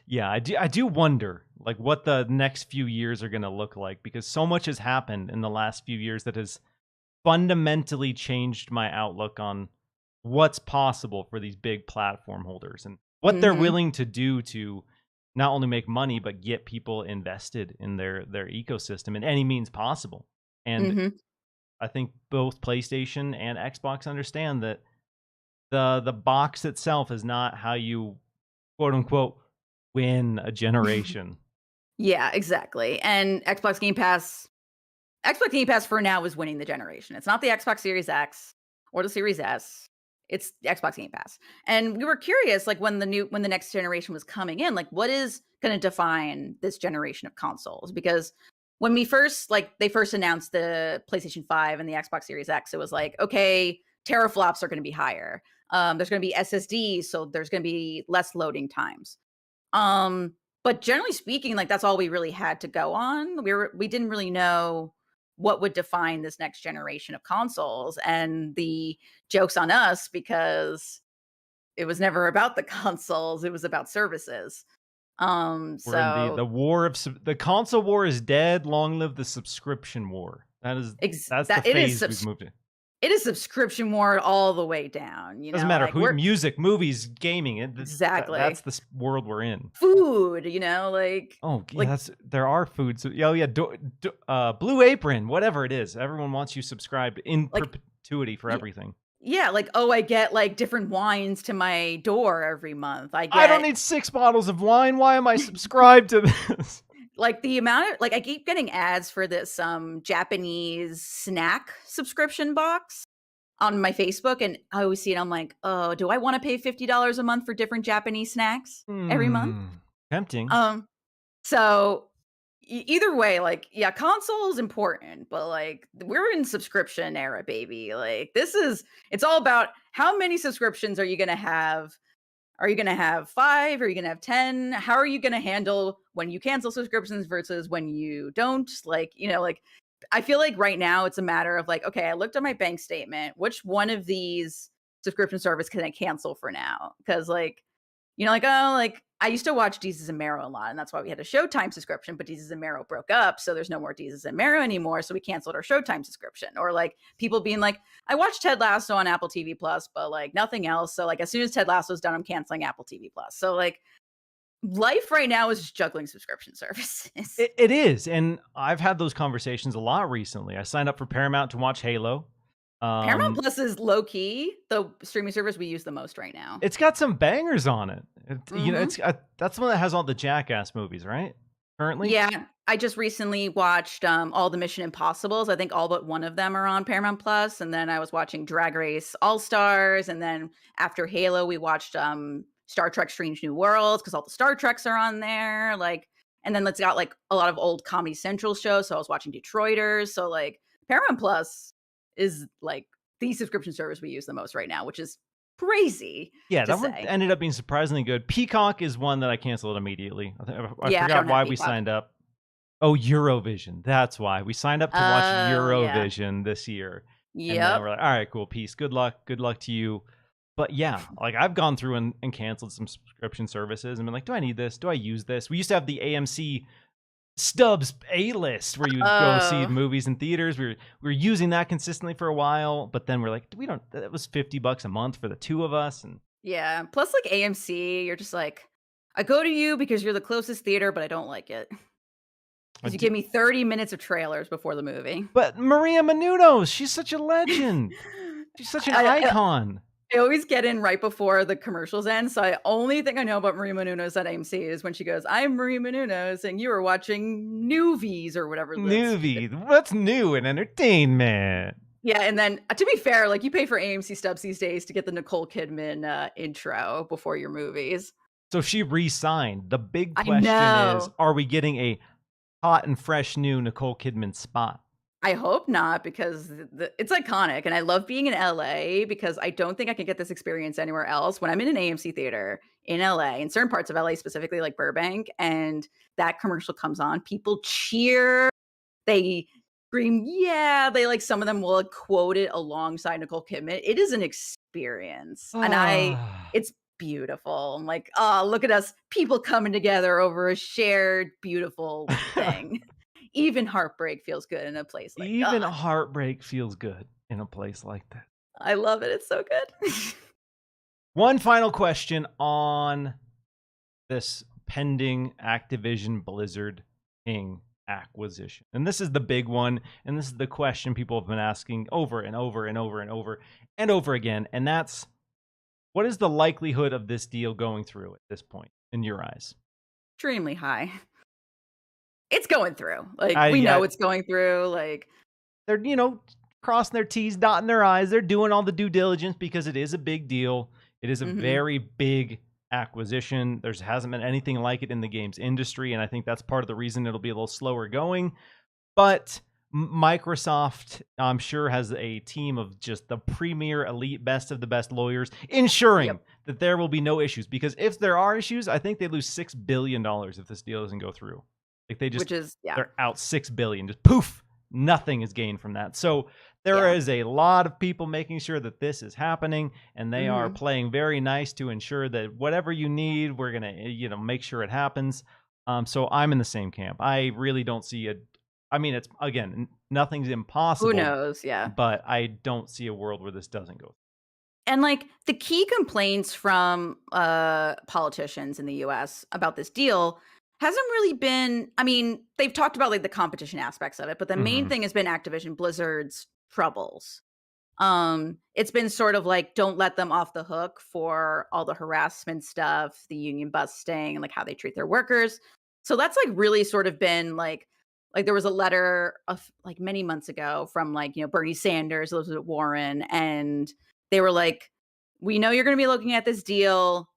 Yeah, I do wonder like what the next few years are going to look like because so much has happened in the last few years that has fundamentally changed my outlook on what's possible for these big platform holders and what they're Mhm. willing to do to not only make money but get people invested in their ecosystem in any means possible. And Mhm. I think both PlayStation and Xbox understand that the box itself is not how you quote unquote win a generation. Yeah, exactly. And Xbox Game Pass for now is winning the generation. It's not the Xbox Series X or the Series S. It's the Xbox Game Pass. And we were curious, like when the next generation was coming in, like what is going to define this generation of consoles? Because when they first announced the PlayStation 5 and the Xbox Series X, it was like, okay, teraflops are going to be higher. There's going to be SSDs, so there's going to be less loading times. But generally speaking, like that's all we really had to go on. We didn't really know what would define this next generation of consoles, and the joke's on us because it was never about the consoles, it was about services. We're in the So war of the console war is dead. Long live the subscription war. That's the that it is phase we've moved in. it is subscription war all the way down, Doesn't matter like who, we're music, movies, gaming. That's exactly the world we're in. food, Oh yeah, like there are foods. So, yeah, Blue Apron, whatever it is. Everyone wants you subscribed in like perpetuity for everything. yeah, like, oh, I get, like, different wines to my door every month. I I don't get, need 6 bottles of wine. Why am I subscribed to this? like, the amount of like, I keep getting ads for this, Japanese snack subscription box on my Facebook, and I always see it, I'm like, "Oh, do I wanna pay $50 a month for different Japanese snacks every month?" Tempting. Um, so either way, like, yeah, console is important, but like we're in subscription era, baby. Like it's all about how many subscriptions are you gonna have? Are you gonna have 5? Are you gonna have 10? How are you gonna handle when you cancel subscriptions versus when you don't? Like, like I feel like right now it's a matter of like, okay, I looked at my bank statement. Which one of these subscription service can I cancel for now? Because like, like, oh, like I used to watch Deezus and Mero a lot, and that's why we had a Showtime subscription, but Deezus and Mero broke up, so there's no more Deezus and Mero anymore, so we canceled our Showtime subscription. Or like people being like, I watched Ted Lasso on Apple TV Plus, but like nothing else. So like as soon as Ted Lasso's done, I'm canceling Apple TV Plus. So like life right now is just juggling subscription services. It is, and I've had those conversations a lot recently. I signed up for Paramount to watch Halo. Paramount Plus is low key the streaming service we use the most right now. It's got some bangers on it. Mhm. It's that's the one that has all the Jackass movies, right? Currently, Yeah, I just recently watched all the Mission Impossibles. I think all but one of them are on Paramount Plus, and then I was watching Drag Race All Stars, and then after Halo, we watched Star Trek: Strange New Worlds because all the Star Treks are on there. Like, and then it's got like a lot of old Comedy Central shows. So I was watching Detroiters. So like Paramount Plus is like the subscription service we use the most right now, which is crazy yeah, to that one say. ended up being surprisingly good. Peacock is one that I canceled immediately. I Yeah, I forgot don't have why we Peacock. signed up. Oh, Eurovision. That's why we signed up to watch Oh, yeah. Eurovision this year. And then Yep. we're like, all right, cool, peace. Good luck to you. But yeah, like I've gone through and canceled some subscription services and been like, do I need this? Do I use this? We used to have the AMC Stubbs A-list where you would go see Oh. movies in theaters. We were using that consistently for a while, but then we're like, that was $50 a month for the two of us. And Yeah. Plus, like AMC, you're just like, I go to you because you're the closest theater, but I don't like it. Because you give me 30 minutes of trailers before the movie. But Maria Menounos, she's such a legend. She's such an icon. I always get in right before the commercials end. So I only thing I know about Maria Menounos at AMC is when she goes, I'm Maria Menounos, and you are watching Newvies or whatever. Newbie. What's new in entertainment? Yeah, and then to be fair, like you pay for AMC stubs these days to get the Nicole Kidman intro before your movies. So she re-signed. The big I question is, know. are we getting a hot and fresh new Nicole Kidman spot? I hope not because it's iconic, and I love being in LA because I don't think I can get this experience anywhere else. When I'm in an AMC theater in LA, in certain parts of LA, specifically like Burbank, and that commercial comes on, people cheer, they scream, yeah, they like some of them will like, quote it alongside Nicole Kidman. It is an experience, and it's beautiful. I'm like, oh, look at us, people coming together over a shared beautiful thing. Even heartbreak feels good in a place like Even heartbreak feels good in a place like that. I love it. It's so good. One final question on this pending Activision Blizzard King acquisition. And this is the big one. And this is the question people have been asking over and over and over and over and over again. And that's, what is the likelihood of this deal going through at this point in your eyes? Extremely high. It's going through. Like we know it's going through. Like they're, crossing their T's, dotting their I's. They're doing all the due diligence because it is a big deal. It is a very big acquisition. There hasn't been anything like it in the games industry, and I think that's part of the reason it'll be a little slower going. But Microsoft, I'm sure, has a team of just the premier, elite, best of the best lawyers ensuring that there will be no issues. Because if there are issues, I think they lose $6 billion if this deal doesn't go through. Like they're out $6 billion. Just poof, nothing is gained from that. So there is a lot of people making sure that this is happening, and they are playing very nice to ensure that whatever you need, we're gonna, make sure it happens. So I'm in the same camp. I really don't see it's again, nothing's impossible. Who knows? Yeah. But I don't see a world where this doesn't go. And like the key complaints from politicians in the US about this deal hasn't really been, they've talked about like the competition aspects of it, but the main thing has been Activision Blizzard's troubles. It's been sort of like, don't let them off the hook for all the harassment stuff, the union busting, and like how they treat their workers. So that's like really sort of been like there was a letter of like many months ago from like, Bernie Sanders, Elizabeth Warren, and they were like, we know you're going to be looking at this deal.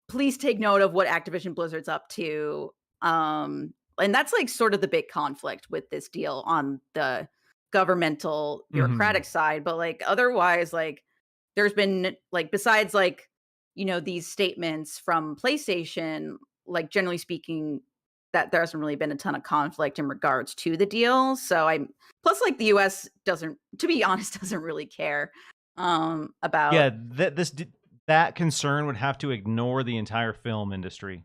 Please take note of what Activision Blizzard's up to. And that's like sort of the big conflict with this deal on the governmental bureaucratic side. But like otherwise, like there's been like, besides like, these statements from PlayStation, like generally speaking, that there hasn't really been a ton of conflict in regards to the deal. So plus like the US doesn't, to be honest, doesn't really care about Yeah, that concern would have to ignore the entire film industry.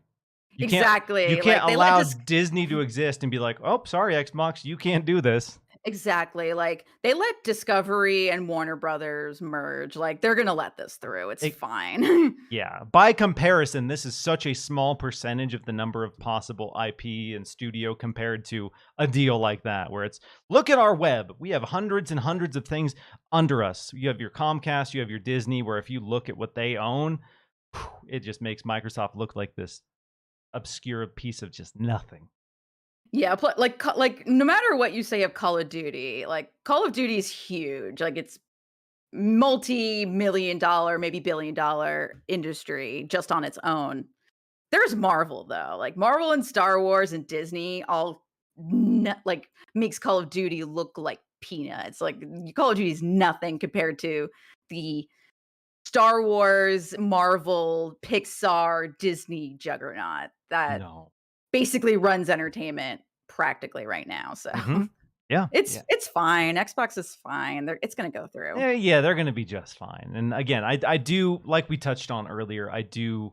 You exactly, can't like, they let allow this Disney to exist and be like, "Oh, sorry, Xbox, you can't do this." exactly, like, they let Discovery and Warner Brothers merge, like, they're gonna let this through, it's It fine. Yeah, by comparison, this is such a small percentage of the number of possible IP and studio compared to a deal like that, where it's, "Look at our web. We have hundreds and hundreds of things under us." You have your Comcast, you have your Disney, where if you look at what they own, it just makes Microsoft look like this obscure piece of just nothing. Yeah, pl like, no matter what you say of Call of Duty, like, Call of Duty is huge, like, it's multi-million dollar, maybe billion-dollar industry just on its own. There's Marvel, though, like, Marvel and Star Wars and Disney all like, makes Call of Duty look like peanuts, like, Call of Duty is nothing compared to the Star Wars, Marvel, Pixar, Disney juggernaut that No. basically runs entertainment practically right now, so Mhm. Yeah, yeah. it's fine, Xbox is fine, it's gonna go through. Yeah, they're gonna be just fine, and again, I do like we touched on earlier, I do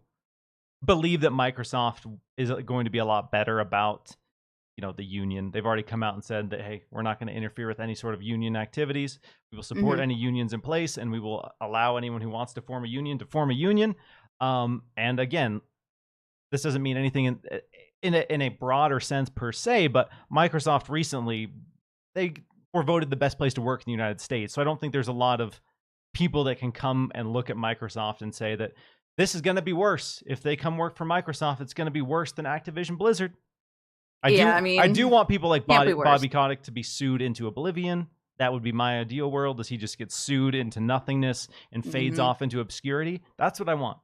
believe that Microsoft is going to be a lot better about, the union. They've already come out and said that, "Hey, we're not gonna interfere with any sort of union activities. We will support Mhm. any unions in place, and we will allow anyone who wants to form a union to form a union." And again, this doesn't mean anything in a broader sense per se, but Microsoft recently, they were voted the best place to work in the United States. So I don't think there's a lot of people that can come and look at Microsoft and say that this is going to be worse. If they come work for Microsoft, it's going to be worse than Activision Blizzard. I Yeah, do I I do mean, want people like can't be worse. Bobby Kotick to be sued into oblivion. That would be my ideal world, as he just gets sued into nothingness and fades Mhm. off into obscurity. That's what I want.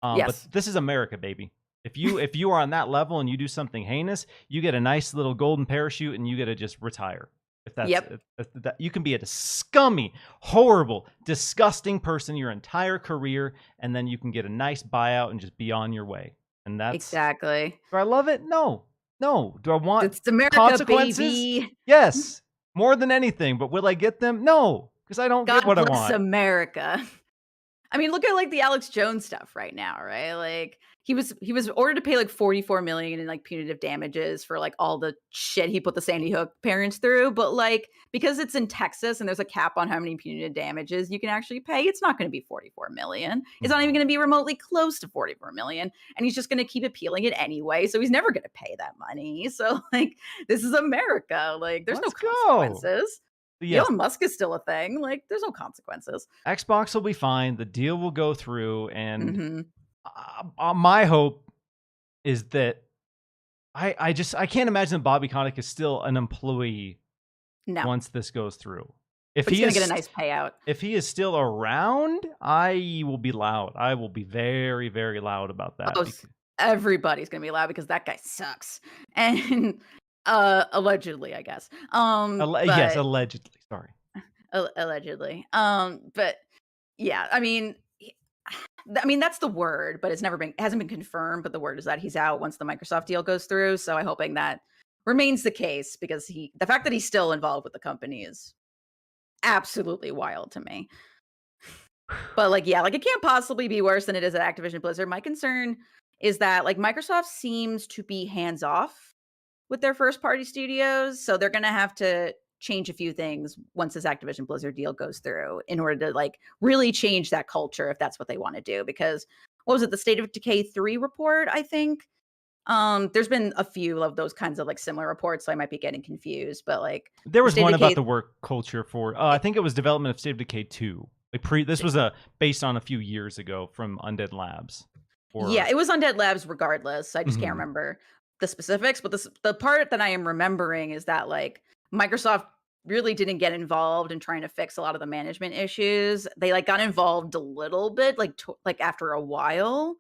But Yes. this is America, baby. If you are on that level and you do something heinous, you get a nice little golden parachute and you get to just retire. If that's Yep. if that you can be a scummy, horrible, disgusting person your entire career, and then you can get a nice buyout and just be on your way. And that's Exactly. do I love it? No. No. Do I want It's America, consequences? baby. Yes. More than anything, but will I get them? No, because I don't get God what I bless want. America. I mean, look at, like, the Alex Jones stuff right now, right? Like, he was ordered to pay, like, 44 million in, like, punitive damages for, like, all the shit he put the Sandy Hook parents through, but, like, because it's in Texas and there's a cap on how many punitive damages you can actually pay, it's not gonna be 44 million. It's not even No. gonna be remotely close to 44 million, and he's just gonna keep appealing it anyway, so he's never gonna pay that money. So, like, this is America, like, there's no Let's go. consequences. Yes, Elon Musk is still a thing, like, there's no consequences. Xbox will be fine. The deal will go through, and Mhm. my hope is that I can't imagine that Bobby Kotick is still an employee No. once this goes through. If But he's he gonna get a is nice payout. if he is still around, I will be loud. I will be very, very loud about that Oh, because everybody's gonna be loud because that guy sucks. And, allegedly, I guess. yes, But allegedly. Sorry. allegedly. But yeah, I mean, that's the word, but hasn't been confirmed, but the word is that he's out once the Microsoft deal goes through, so I'm hoping that remains the case because the fact that he's still involved with the company is absolutely wild to me. But, like, yeah, like, it can't possibly be worse than it is at Activision Blizzard. My concern is that, like, Microsoft seems to be hands off with their first party studios, so they're gonna have to change a few things once this Activision Blizzard deal goes through in order to, like, really change that culture if that's what they wanna do, because what was it? The State of Decay 3 report, I think? There's been a few of those kinds of, like, similar reports, so I might be getting confused, but, like, There the was State of one about Decay the work culture for, I think it was development of State of Decay 2. This was based on a few years ago from Undead Labs. Yeah, Or it was Undead Labs regardless. I just can't Mhm. remember the specifics, but the part that I am remembering is that, like, Microsoft really didn't get involved in trying to fix a lot of the management issues. They, like, got involved a little bit, like, after a while,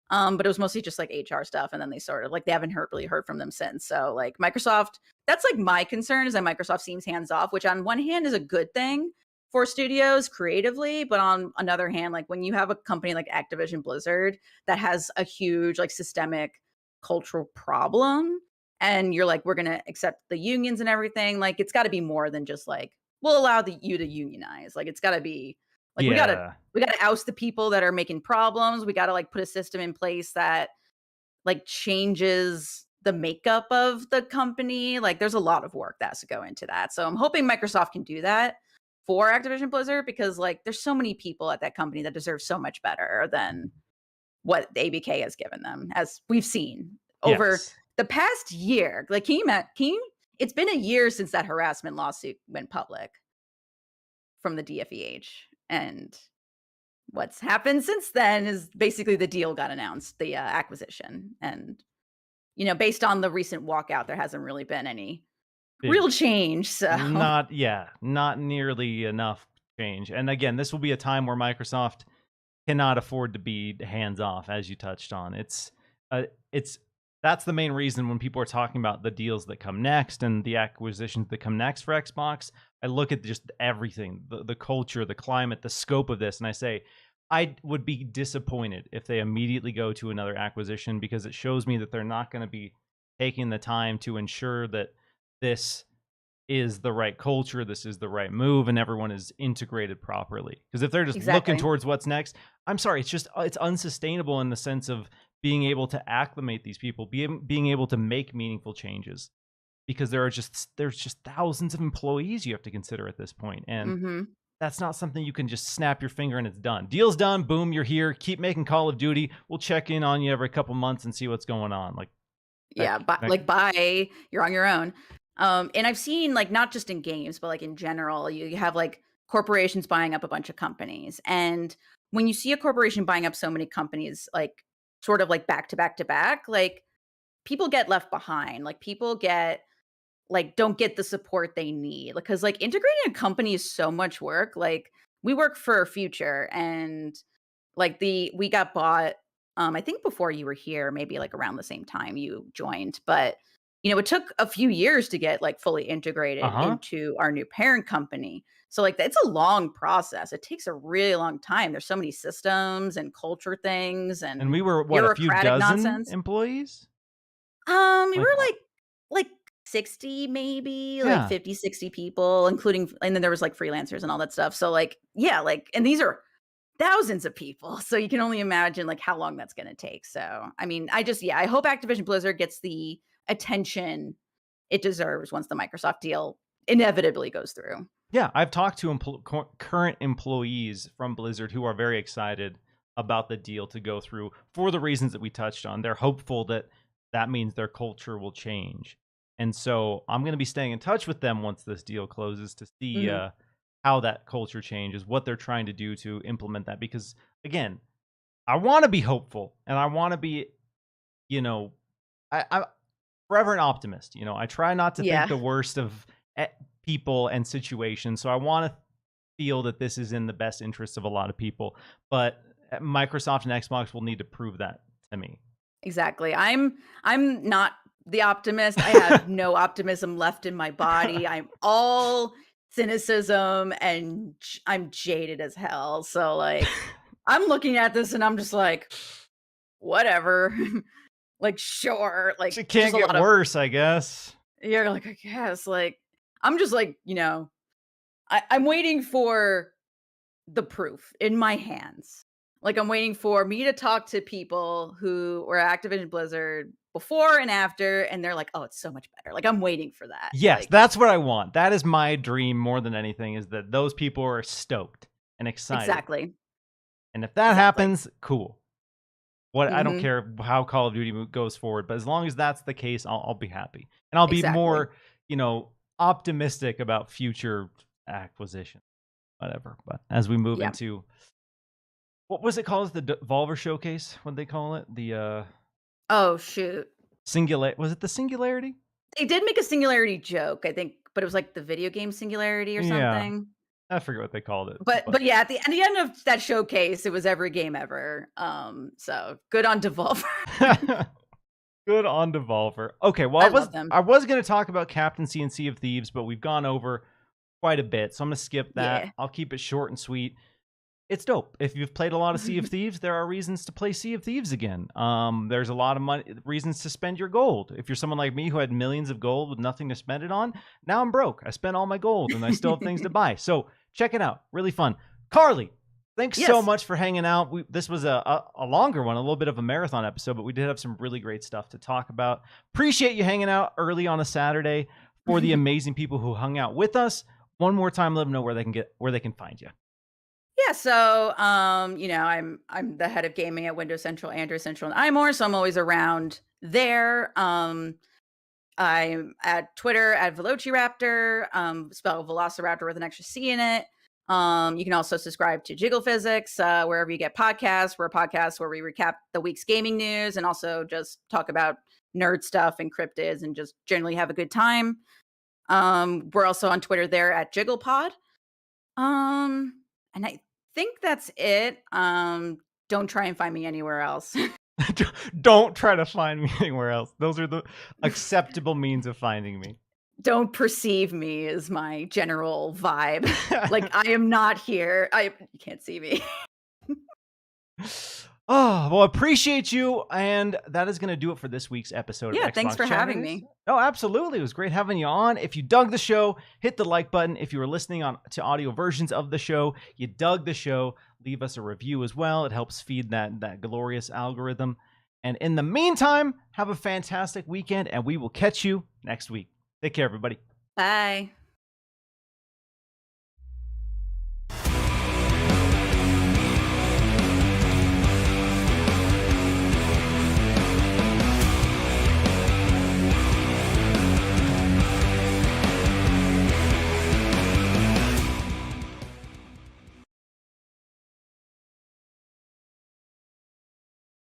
but it was mostly just, like, HR stuff, and then they sort of like, they haven't really heard from them since. So, like, Microsoft, that's, like, my concern is that Microsoft seems hands off, which on one hand is a good thing for studios creatively, but on another hand, like, when you have a company like Activision Blizzard that has a huge, like, systemic cultural problem, and you're like, "We're gonna accept the unions and everything," like, it's gotta be more than just, like, "We'll allow you to unionize." Like, it's gotta be Like we gotta Yeah. we gotta oust the people that are making problems. We gotta like put a system in place that like changes the makeup of the company. Like there's a lot of work that has to go into that. So I'm hoping Microsoft can do that for Activision Blizzard because like there's so many people at that company that deserve so much better than what the ABK has given them, as we've seen over Yes. the past year. Like, it's been a year since that harassment lawsuit went public from the DFEH. And what's happened since then is basically the deal got announced, the acquisition. And, based on the recent walkout, there hasn't really been any Big real change. So, not nearly enough change. And again, this will be a time where Microsoft cannot afford to be hands off, as you touched on. It's that's the main reason when people are talking about the deals that come next and the acquisitions that come next for Xbox, I look at just everything, the culture, the climate, the scope of this, and I say I would be disappointed if they immediately go to another acquisition because it shows me that they're not going to be taking the time to ensure that this is the right culture, this is the right move, and everyone is integrated properly. Because if they're just looking exactly. towards what's next, I'm sorry, it's unsustainable in the sense of being able to acclimate these people, being able to make meaningful changes. Because there's just thousands of employees you have to consider at this point, and Hmm. that's not something you can just snap your finger and it's done. Deal's done, boom, you're here. Keep making Call of Duty. We'll check in on you every couple months and see what's going on. Like that, Yeah, but that like bye, you're on your own. And I've seen like not just in games, but like in general, you have like corporations buying up a bunch of companies. And when you see a corporation buying up so many companies, like sort of like back to back to back, like people get left behind. Like people get like don't get the support they need. Because like integrating a company is so much work. Like we work for Future and like we got bought, I think before you were here, maybe like around the same time you joined, but it took a few years to get like fully integrated uh-huh. into our new parent company. So like it's a long process. It takes a really long time. There's so many systems and culture things And and we were what, a few bureaucratic dozen nonsense. employees? We Like were like 60 maybe, like yeah. 50, 60 people, including and then there was like freelancers and all that stuff. So like yeah, like and these are thousands of people. So you can only imagine like how long that's going to take. So, I mean, I hope Activision Blizzard gets the attention it deserves once the Microsoft deal inevitably goes through. Yeah, I've talked to current employees from Blizzard who are very excited about the deal to go through for the reasons that we touched on. They're hopeful that that means their culture will change. And so I'm going to be staying in touch with them once this deal closes to see Mhm. how that culture changes, what they're trying to do to implement that. Because again, I want to be hopeful and I want to be, you know, I'm forever an optimist. I try not to think Yeah, the worst of eh, people and situations. So I want to feel that this is in the best interest of a lot of people. But Microsoft and Xbox will need to prove that to me. exactly. I'm not the optimist. I have no optimism left in my body. I'm all cynicism and I'm jaded as hell. So like I'm looking at this and I'm just like whatever. Like, sure, like, It just can't a get lot of worse, I guess. yeah, like, I guess, like, I'm just like, I'm waiting for the proof in my hands. Like, I'm waiting for me to talk to people who were at Activision Blizzard before and after, and they're like, "Oh, it's so much better." Like, I'm waiting for that. Yes, Like that's what I want. That is my dream more than anything, is that those people are stoked and excited. exactly, And if that exactly. happens, cool. I don't Mhm, care how Call of Duty goes forward, but as long as that's the case, I'll be happy, and I'll be exactly. more, optimistic about future acquisition, whatever. But as we move Yeah. into what was it called? The Devolver Showcase? What they call it? The Oh, shoot. singular? Was it the Singularity? They did make a singularity joke, I think, but it was like the video game singularity or Yeah, something. I forget what they called it, But but yeah, at the end of that showcase, it was every game ever. So good on Devolver. good on Devolver. Okay, well, I love them. I was going to talk about Captaincy and Sea of Thieves, but we've gone over quite a bit, so I'm going to skip that. Yeah. I'll keep it short and sweet. It's dope. If you've played a lot of Sea of Thieves, there are reasons to play Sea of Thieves again. There's a lot of money, reasons to spend your gold. If you're someone like me who had millions of gold with nothing to spend it on, now I'm broke. I spent all my gold and I still have things to buy. So check it out. Really fun. Carli, Thanks so Yes. much for hanging out. This was a longer one, a little bit of a marathon episode, but we did have some really great stuff to talk about. Appreciate you hanging out early on a Saturday. For the amazing people who hung out with us, one more time, let them know where they can find you. Yeah, so I'm the head of gaming at Windows Central, Android Central, and iMore, so I'm always around there. I'm at Twitter at Velociraptor, spelled Velociraptor with an extra C in it. You can also subscribe to Jiggle Physics, wherever you get podcasts. We're a podcast where we recap the week's gaming news and also just talk about nerd stuff and cryptids and just generally have a good time. We're also on Twitter there at JigglePod. And I think that's it. Don't try and find me anywhere else. Don't try to find me anywhere else. Those are the acceptable means of finding me. Don't perceive me as my general vibe. Like, I am not here. You can't see me. Oh, well, appreciate you. And that is going to do it for this week's episode. Yeah, of Xbox thanks for having Chaturdays. me. Oh, absolutely. It was great having you on. If you dug the show, hit the like button. If you were listening to audio versions of the show, you dug the show, leave us a review as well. It helps feed that glorious algorithm. And in the meantime, have a fantastic weekend, and we will catch you next week. Take care, everybody. Bye.